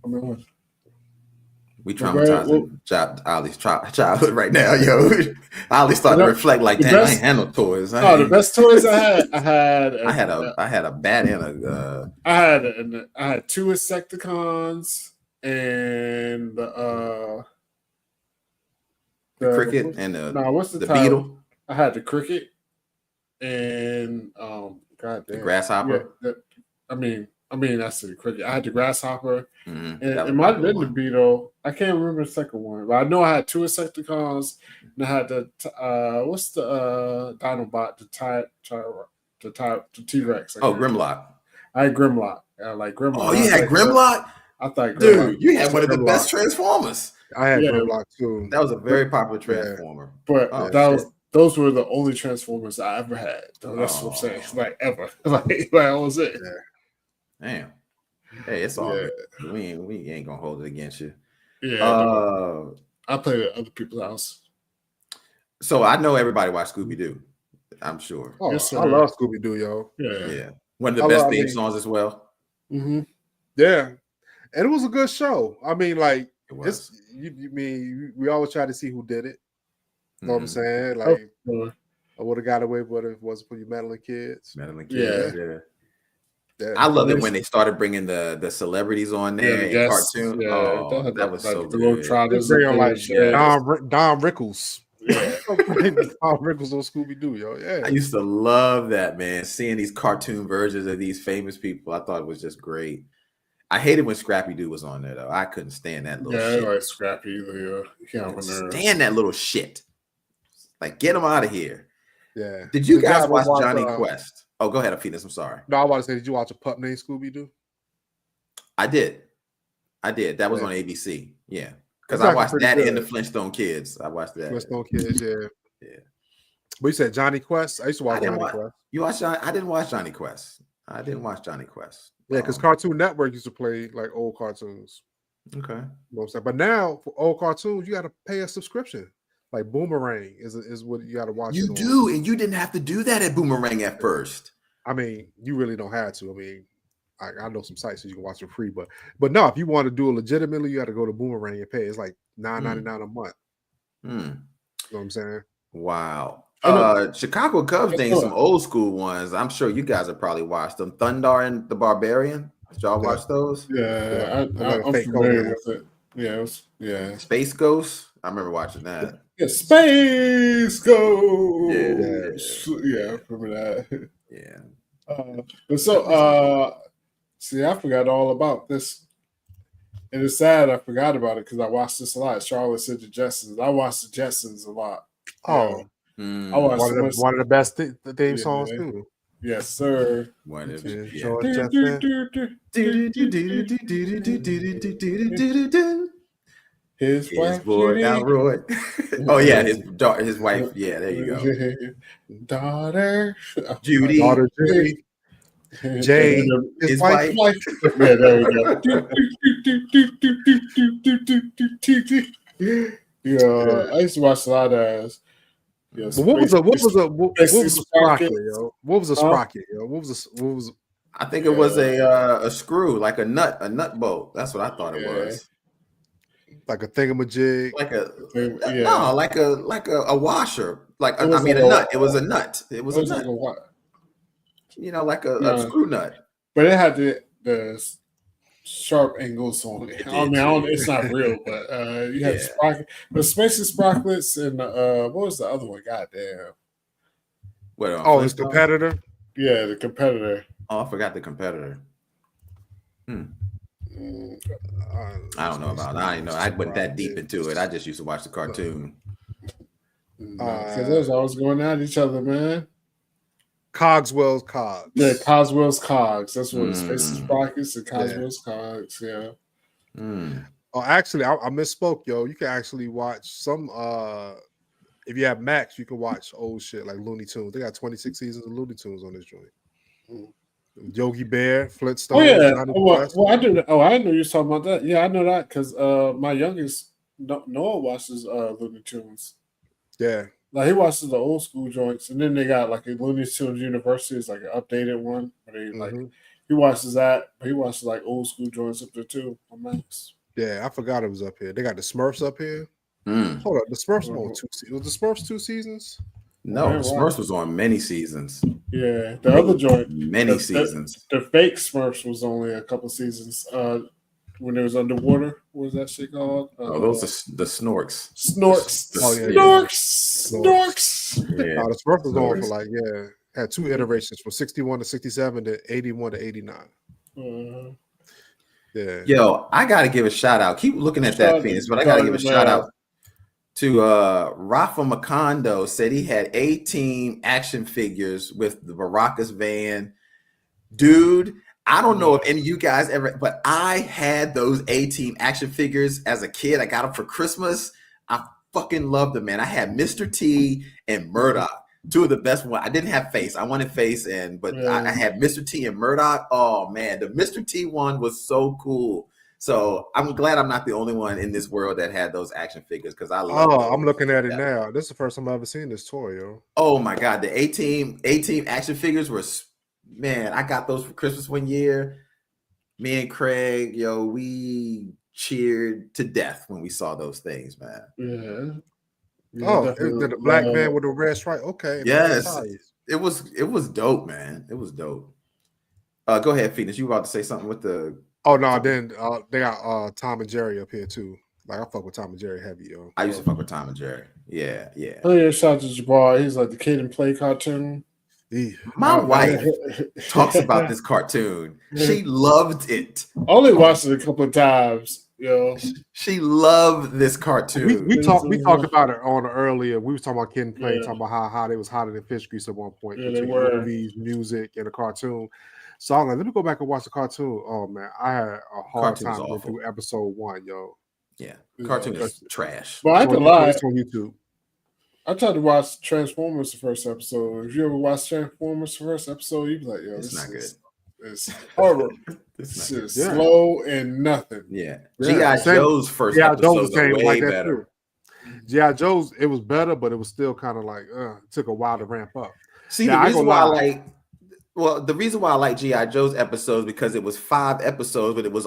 what? We traumatizing Ollie's childhood right now, yo. Ollie starting to reflect like, damn, I ain't had no toys. The best toys I had a bat and a. I had 2 Insecticons and the cricket and what's the beetle? I had the cricket and goddamn the grasshopper. Yeah, I mean that's the cricket. I had the grasshopper and it might have been the beetle. I can't remember the second one, but I know I had 2 Insecticons and I had the what's the Dinobot, the T-Rex. Grimlock. I had Grimlock. I like Grimlock. Oh, you had Grimlock? I thought, dude, you had one of the best Transformers. I had Grimlock too. That was a very popular Transformer. But those were the only Transformers I ever had. That's what I'm saying. Like ever. like that was it. Yeah. Damn. Hey, it's all good. We ain't gonna hold it against you. Yeah. I played at other people's house. So I know everybody watched Scooby-Doo. I'm sure. Oh, yes, I love Scooby-Doo, yo. Yeah. One of the best theme songs as well. Mm-hmm. Yeah. And it was a good show. I mean, like, we always try to see who did it. You know what I'm saying? Like, I would have got away with it if it wasn't for you meddling kids. Yeah. I love it when they started bringing the celebrities on there in cartoon. Yeah, that was so good. Bring on like Don Rickles. Yeah. Don Rickles on Scooby-Doo, yo. Yeah. I used to love that, man. Seeing these cartoon versions of these famous people, I thought it was just great. I hated when Scrappy Doo was on there, though. I couldn't stand that little shit. Yeah, I like Scrappy either. You can't stand that little shit. Like, get him out of here. Yeah. Did you guys watch Johnny Quest? Oh, go ahead, Phoenix. I'm sorry. No, I want to say, did you watch a pup named Scooby-Doo? I did. That was on ABC. Yeah. Because I watched that and the Flintstone Kids. I watched that. Flintstone Kids, yeah. But you said Johnny Quest? I used to watch Johnny Quest. You watched I didn't watch Johnny Quest. I didn't watch Johnny Quest. Yeah, because Cartoon Network used to play like old cartoons. Okay. You know what I'm saying? But now for old cartoons, you got to pay a subscription. Like Boomerang is what you got to watch. You do, and you didn't have to do that at Boomerang at first. I mean, you really don't have to. I mean, I know some sites so you can watch it free, but no, if you want to do it legitimately, you got to go to Boomerang and pay. It's like $9.99 a month. You know what I'm saying? Wow. Chicago Cubs named some old school ones. I'm sure you guys have probably watched them. Thundar and the Barbarian. Did y'all watch those? Yeah, I'm familiar with it. Yeah, Space Ghost. I remember watching that. Yeah, Space Ghost. Yeah, I remember that. Yeah. But so, see, I forgot all about this. And it's sad I forgot about it because I watched this a lot. Charlotte said the Jetsons. I watched the Jetsons a lot. Oh, I watched one of the best theme songs too. Yes, sir. His wife, boy, Alroy. Oh yeah, his wife. Yeah, there you go. Daughter, Judy. Daughter Judy. Jay His is white. wife. Yeah, there we go. Yeah, I used to watch a lot of. Yeah, But what was a sprocket, yo? What was a Huh? sprocket, yo? What was I think it was a screw, like a nut bolt. That's what I thought it was. like a thingamajig? Like a Yeah. no, like a washer. Like It was I mean like a nut. It was a nut. It was a like nut. a what? You know, like a No. screw nut. But it had the sharp angles on it. I mean, it's not real, but you had sprocket, the spacey sprockets, and what was the other one? Goddamn. What? His competitor. Yeah, the competitor. Oh, I forgot the competitor. I don't know about that. I didn't know. I went that deep into it. I just used to watch the cartoon. Because those always going at each other, man. Cogswell's Cogs. Yeah, Coswell's Cogs. That's what it's Spacey Sprockets and Coswell's Cogs. Yeah. Oh, actually, I misspoke, yo. You can actually watch some. If you have Max, you can watch old shit like Looney Tunes. They got 26 seasons of Looney Tunes on this joint. Yogi Bear, Flintstones. Oh yeah. Johnny Well, I do. Oh, I know you were talking about that. Yeah, I know that because my youngest Noah watches Looney Tunes. Yeah. Like he watches the old school joints, and then they got like a Looney Tunes University, is like an updated one. But he watches that, but he watches like old school joints up there too on Max. Yeah, I forgot it was up here. They got the Smurfs up here. Hold up, the Smurfs were on 2 seasons. Was the Smurfs 2 seasons? No, the Smurfs was on many seasons. Yeah, the other joint, many seasons. The fake Smurfs was only a couple seasons. When it was underwater, what was that shit called? Those are the Snorks. Snorks. Snorks. Yeah. The Smurfs was on for like had 2 iterations from 61 to 67 to 81 to 89. Yeah. Yo, I gotta give a shout out. Keep looking at that Phoenix, but I gotta give a shout out to Rafa Macondo. Said he had 18 action figures with the Baracus van. Dude, I don't know if any of you guys ever, but I had those 18 action figures as a kid. I got them for Christmas. I fucking loved them, man. I had Mr. T and Murdoch, 2 of the best ones. I didn't have Face. I wanted Face, but I had Mr. T and Murdoch. Oh man, the Mr. T one was so cool. So I'm glad I'm not the only one in this world that had those action figures because I love. Oh, I'm looking at it now. This is the first time I've ever seen this toy, yo. Oh my god, the 18 action figures were, man, I got those for Christmas one year. Me and Craig, yo, we cheered to death when we saw those things, man. The black man with the red stripe. Okay. Yes, it was dope, man. It was dope. Go ahead, Phoenix. You were about to say something with the. Oh no, then they got Tom and Jerry up here too. Like I fuck with Tom and Jerry heavy, yo. I used to fuck with Tom and Jerry. Yeah. Oh yeah, shout out to Jabbar. He's like the kid and play cartoon. My wife talks about this cartoon. She loved it. I only watched it a couple of times. Yo, she loved this cartoon. We talked about it on earlier. We was talking about Kid and Play, talking about how they was hotter than fish grease at one point. Yeah, they were. Movies, music, and a cartoon. So I'm like, let me go back and watch the cartoon. Oh man, I had a hard time going through episode 1, yo. Yeah, the cartoon is trash. But I have to lie. It's on YouTube. I tried to watch Transformers the first episode. If you ever watched Transformers the first episode, you'd be like, yo, it's not good. It's horrible. It's just slow and nothing. Yeah. G.I. Joe's first episode came way like that better. G.I. Joe's, it was better, but it was still kind of like, it took a while to ramp up. See, the reason why I like G.I. Joe's episodes because it was 5 episodes, but it was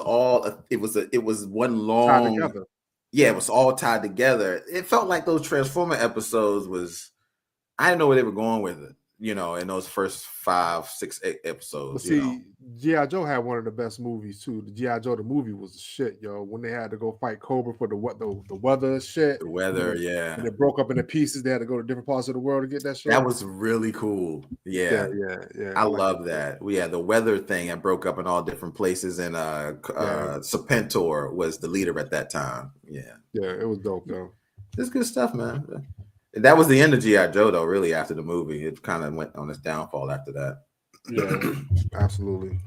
one long. Tied together. Yeah, it was all tied together. It felt like those Transformer episodes I didn't know where they were going with it, in those first 5, 6, 8 episodes. But see, G.I. Joe had one of the best movies too. The G.I. Joe, the movie was the shit, yo. When they had to go fight Cobra for the weather shit. The weather, yeah. And it broke up into pieces. They had to go to different parts of the world to get that shit. That was really cool. Yeah. I love that. Yeah, the weather thing that broke up in all different places, and Serpentor was the leader at that time. Yeah. Yeah, it was dope though. It's good stuff, man. That was the end of G.I. Joe, though, really, after the movie. It kind of went on its downfall after that. Yeah, absolutely.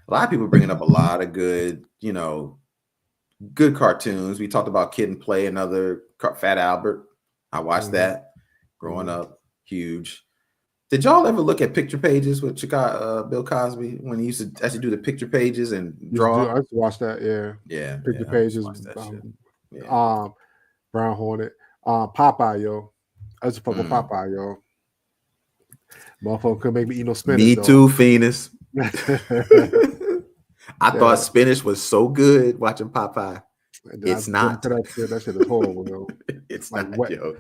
A lot of people bringing up a lot of good, good cartoons. We talked about Kid and Play, another Fat Albert. I watched that growing up. Huge. Did y'all ever look at picture pages with Bill Cosby when he used to actually do the picture pages and draw? I used to watch that. Yeah. Yeah, Picture I used to pages. watch that shit. Yeah. Brown Hornet. Popeye, yo. I used to fuck with Popeye, yo. Motherfucker couldn't make me eat no spinach. Me though. too, Phoenix. I thought spinach was so good watching Popeye. It's not. That shit is horrible, yo. It's like not, wet, yo.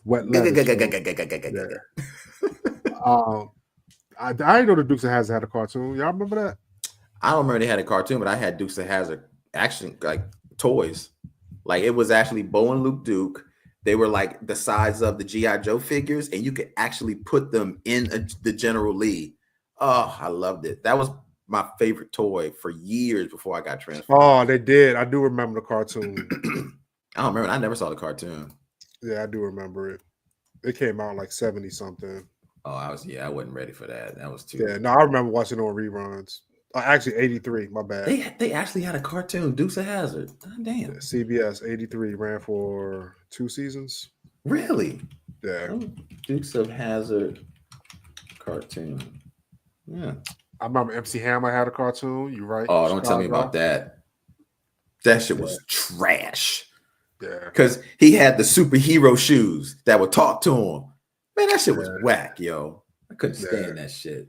Wet lettuce. I didn't know the Dukes of Hazzard had a cartoon. Y'all remember that? I don't remember they had a cartoon, but I had Dukes of Hazzard action like toys. Like it was actually Bo and Luke Duke. They were like the size of the G.I. Joe figures, and you could actually put them in the General Lee. Oh, I loved it. That was my favorite toy for years before I got transferred. Oh, they did. I do remember the cartoon. I don't remember. I never saw the cartoon. Yeah, I do remember it. It came out like 70 something. Oh, I wasn't ready for that. That was too. Yeah, no, I remember watching it on reruns. Actually, 83. My bad. They actually had a cartoon, Dukes of Hazzard. God damn. Yeah, CBS 83 ran for 2 seasons. Really? Yeah. Oh, Dukes of Hazzard cartoon. Yeah. I remember MC Hammer had a cartoon. You right? Oh, don't tell me about that. That shit was trash. Yeah. Because he had the superhero shoes that would talk to him. Man, that shit was whack, yo. I couldn't stand that shit.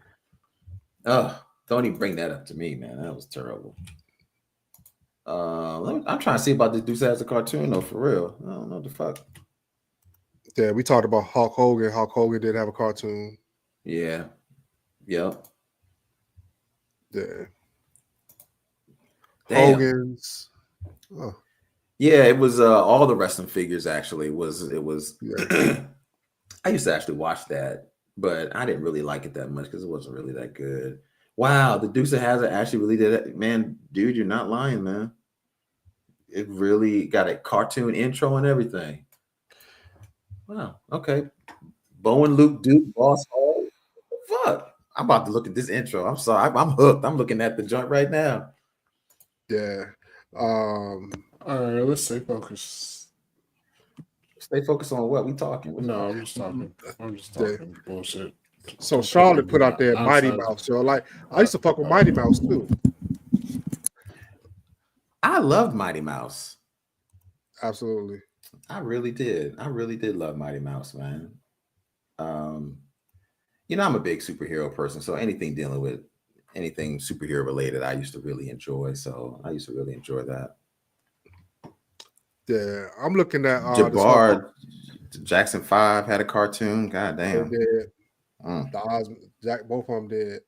Oh, don't even bring that up to me, man. That was terrible. I'm trying to see about this Dukes of Hazzard cartoon, though, for real. I don't know what the fuck. Yeah, we talked about Hulk Hogan. Hulk Hogan did have a cartoon. Yeah. Yep. Yeah. Damn. Hogan's. Oh. Yeah, it was all the wrestling figures actually. It was Yeah. I used to actually watch that, but I didn't really like it that much because it wasn't really that good. Wow, the Dukes of Hazzard actually really did it. Man, dude, you're not lying, man. It really got a cartoon intro and everything. Wow, okay. Bo and Luke Duke, Boss Hall. Fuck. I'm about to look at this intro. I'm sorry. I'm hooked. I'm looking at the joint right now. Yeah. All right, let's stay focused. Stay focused on what we talking. No, I'm just talking. Bullshit. So Charlotte put out there Mighty Mouse. So like I used to fuck with Mighty Mouse too. I loved Mighty Mouse. Absolutely. I really did. I really did love Mighty Mouse, man. You know, I'm a big superhero person, so anything dealing with anything superhero related, I used to really enjoy. So I used to really enjoy that. Yeah, I'm looking at Jabbar Jackson 5 had a cartoon. God damn. They did. The Oz, both of them did.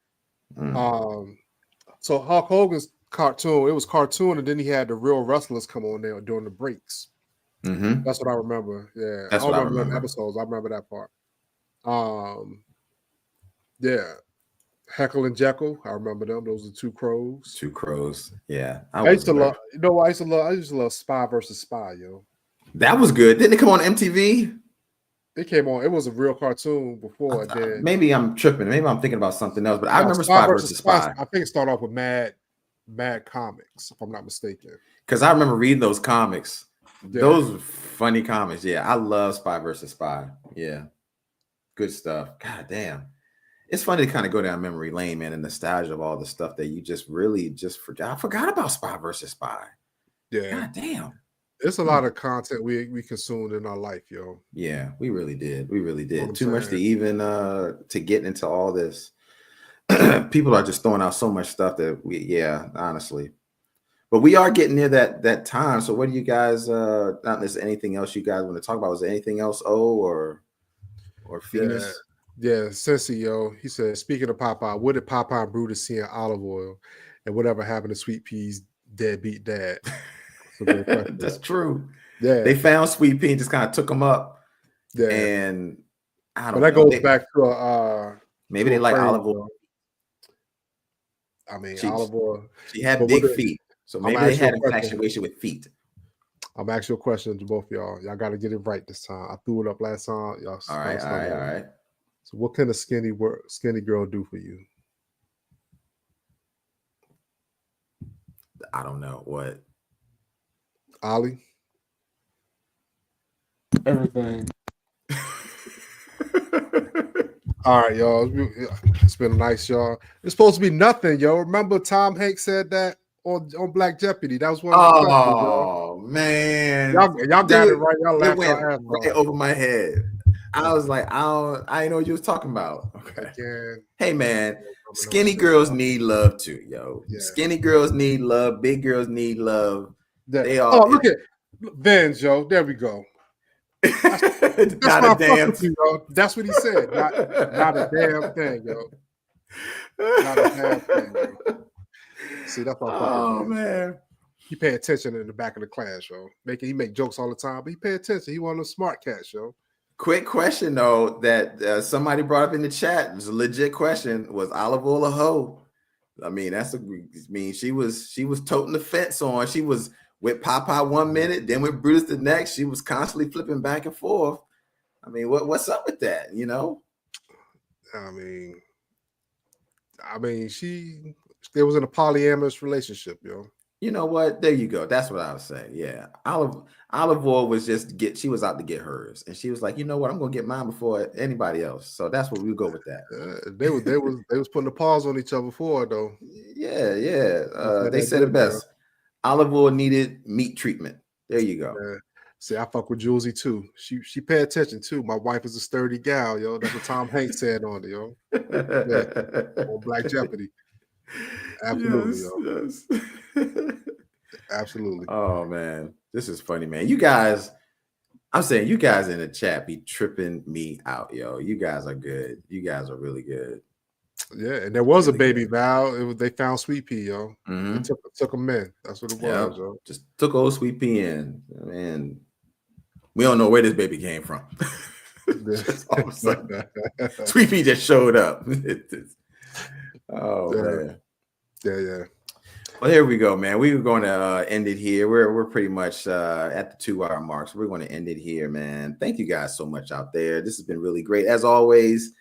So Hulk Hogan's cartoon, it was cartoon, and then he had the real wrestlers come on there during the breaks. Mm-hmm. That's what I remember. Yeah, that's I what I remember. remember. Episodes. I remember that part. Yeah, Heckle and Jekyll. I remember them. Those are two crows. Two crows. Yeah, I used to love. You know, I used to love Spy versus Spy. Yo, that was good. Didn't it come on MTV? It came on. It was a real cartoon before. Maybe I'm tripping. Maybe I'm thinking about something else. But I remember Spy versus Spy. I think it started off with Mad Comics, if I'm not mistaken. Because I remember reading those comics. Yeah. Those were funny comics. Yeah, I love Spy versus Spy. Yeah, good stuff. God damn. It's funny to kind of go down memory lane, man, and nostalgia of all the stuff that you just really just forgot. I forgot about Spy versus Spy. Yeah. God damn. It's a lot of content we consumed in our life, yo. Yeah, we really did. We really did. Too much to even to get into all this. People are just throwing out so much stuff that honestly. But we are getting near that time. So what do you guys not there's anything else you guys want to talk about? Was there anything else or Phoenix? Yeah, Cincy, yo. He said, speaking of Popeye, what did Popeye and Brutus see in olive oil? And whatever happened to Sweet Pea's deadbeat dad? That's true. Yeah. They found Sweet Pea and just kind of took him up. Yeah. And I don't know. But that goes back to maybe they like olive oil. I mean, olive oil. She had big feet. So maybe they had an infatuation with feet. I'm asking you a question to both of y'all. Y'all got to get it right this time. I threw it up last time. Y'all all right. So what can a skinny girl do for you? I don't know. What? Ollie? Everything. All right, y'all. It's been nice, y'all. It's supposed to be nothing, yo. Remember Tom Hanks said that on Black Jeopardy. That was one of the questions, y'all. Oh man, Y'all got it right. Y'all It laughed went your ass right off. over my head. I was like, I didn't know what you was talking about. Okay. Again, Hey man, no skinny shit, girls y'all. need love too, yo. Yeah. Skinny girls need love. Big girls need love. They all. Oh, look at Vince, yo. There we go. That's not why a I fuck damn. with you, yo. That's what he said. Not a damn thing, yo. Not a damn thing, yo. See, that's why I fuck Oh with Vince. man. He pay attention in the back of the class, yo. He make jokes all the time, but he pay attention. He one of those smart cats, yo. Quick question though that somebody brought up in the chat. It was a legit question. Was Olive Oil a hoe? I mean, she was toting the fence on. She was with Popeye 1 minute, then with Brutus the next. She was constantly flipping back and forth. I mean, what's up with that? You know? I mean, they was in a polyamorous relationship, yo. You know what? There you go. That's what I was saying. Yeah. Olive Oil was she was out to get hers. And she was like, you know what? I'm gonna get mine before anybody else. So that's what we'll go with that. They was putting the paws on each other before though. Yeah. They said it best. Olive Oil needed meat treatment. There you go. See, I fuck with Julesy too. She pay attention too. My wife is a sturdy gal, yo. That's what Tom Hanks said on it, yo. Yeah. On Black Jeopardy. Absolutely, yes. Absolutely. Oh man, this is funny, man. You guys, I'm saying you guys in the chat be tripping me out, yo. You guys are good. You guys are really good. Yeah, and there was really a baby Val. They found Sweet Pea, yo. Mm-hmm. They took him in. That's what it was, yo. Just took old Sweet Pea in, and we don't know where this baby came from. All of a sudden, Sweet Pea just showed up. Man. Yeah. Well, here we go, man. We were going to end it here. We're pretty much at the 2-hour mark, so we're going to end it here, man. Thank you guys so much out there. This has been really great, as always.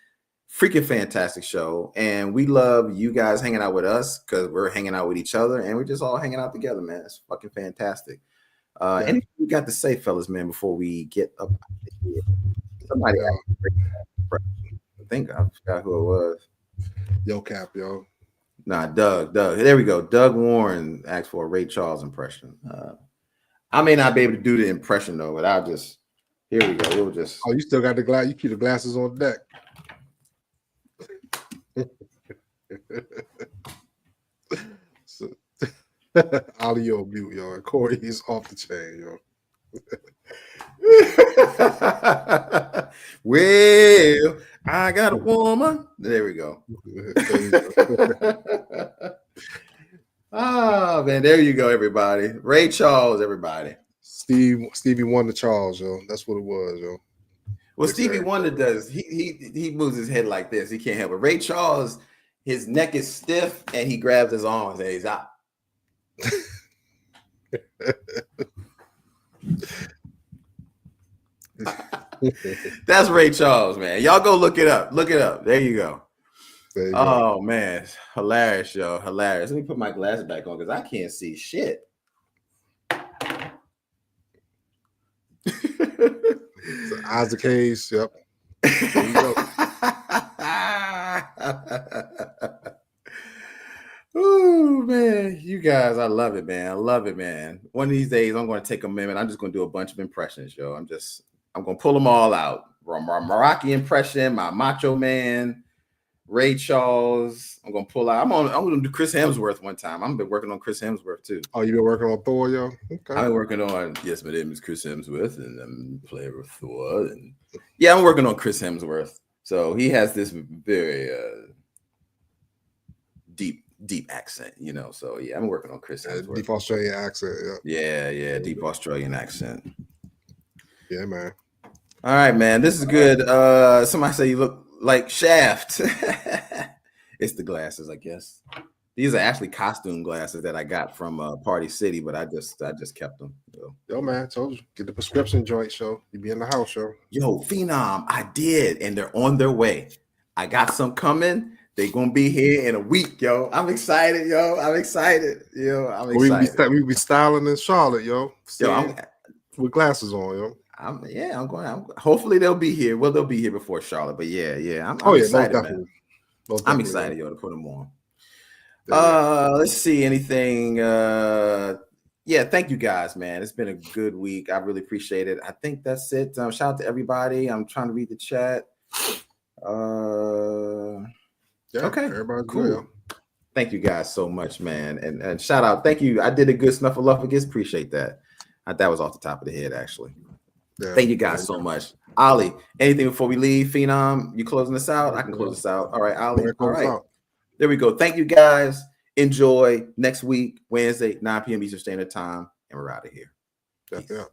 Freaking fantastic show, and we love you guys hanging out with us because we're hanging out with each other, and we're just all hanging out together, man. It's fucking fantastic. Anything you got to say, fellas, man, before we get up here? Somebody I think I forgot who it was. Yo, Cap, yo. Nah, Doug. There we go. Doug Warren asked for a Ray Charles impression. I may not be able to do the impression though, but here we go. We'll just. Oh, you still got the glass? You keep the glasses on deck. So, Audio mute, yo. And Corey is off the chain, yo. Well, I got a woman. There we go. Ah, man, there you go, everybody. Ray Charles, everybody. Stevie Wonder Charles, yo. That's what it was, yo. Well, Stevie Wonder does. He moves his head like this. He can't help it. Ray Charles, his neck is stiff, and he grabs his arms and he's out. That's Ray Charles, man. Y'all go look it up. Look it up. There you go. Oh man, hilarious, yo, hilarious. Let me put my glasses back on because I can't see shit. So Isaac Hayes, yep. There you go. Oh man, you guys, I love it, man. I love it, man. One of these days, I'm going to take a minute. I'm just going to do a bunch of impressions, yo. I'm going to pull them all out. My Meraki impression, my Macho Man, Ray Charles. I'm going to pull out. I'm going to do Chris Hemsworth one time. I've been working on Chris Hemsworth too. Oh, you've been working on Thor, yo? Okay. I've been working on, yes, my name is Chris Hemsworth, and I'm playing with Thor. And yeah, I'm working on Chris Hemsworth. So he has this very deep accent, you know. So yeah, I'm working on Chris Hemsworth. Deep Australian accent, yeah, deep Australian accent. Yeah, man. All right, man. This is good. Somebody say you look like Shaft. It's the glasses, I guess. These are actually costume glasses that I got from Party City, but I just kept them. Yo, man, told you, get the prescription joint, show. You be in the house, show. Yo, Phenom, I did, and they're on their way. I got some coming. They're gonna be here in a week, yo. I'm excited, yo. I'm excited. We be styling in Charlotte, yo. With glasses on, yo. I'm going. Hopefully they'll be here. Well, they'll be here before Charlotte. But yeah. I'm Most excited, definitely. man. Most I'm definitely, excited, yo, to put them on. Yeah. Let's see anything. Yeah, thank you guys, man. It's been a good week. I really appreciate it. I think that's it. Shout out to everybody. I'm trying to read the chat. Okay, Everybody's cool. good. Thank you guys so much, man. And shout out. Thank you. I did a good snuffleupagus. Appreciate that. That was off the top of the head, actually. Yeah. Thank you guys so much. Ollie, anything before we leave? Phenom, you closing this out? I can close this out. All right, Ollie. All right. There we go. Thank you guys. Enjoy next week, Wednesday, 9 p.m. Eastern Standard Time, and we're out of here. Peace. Yeah.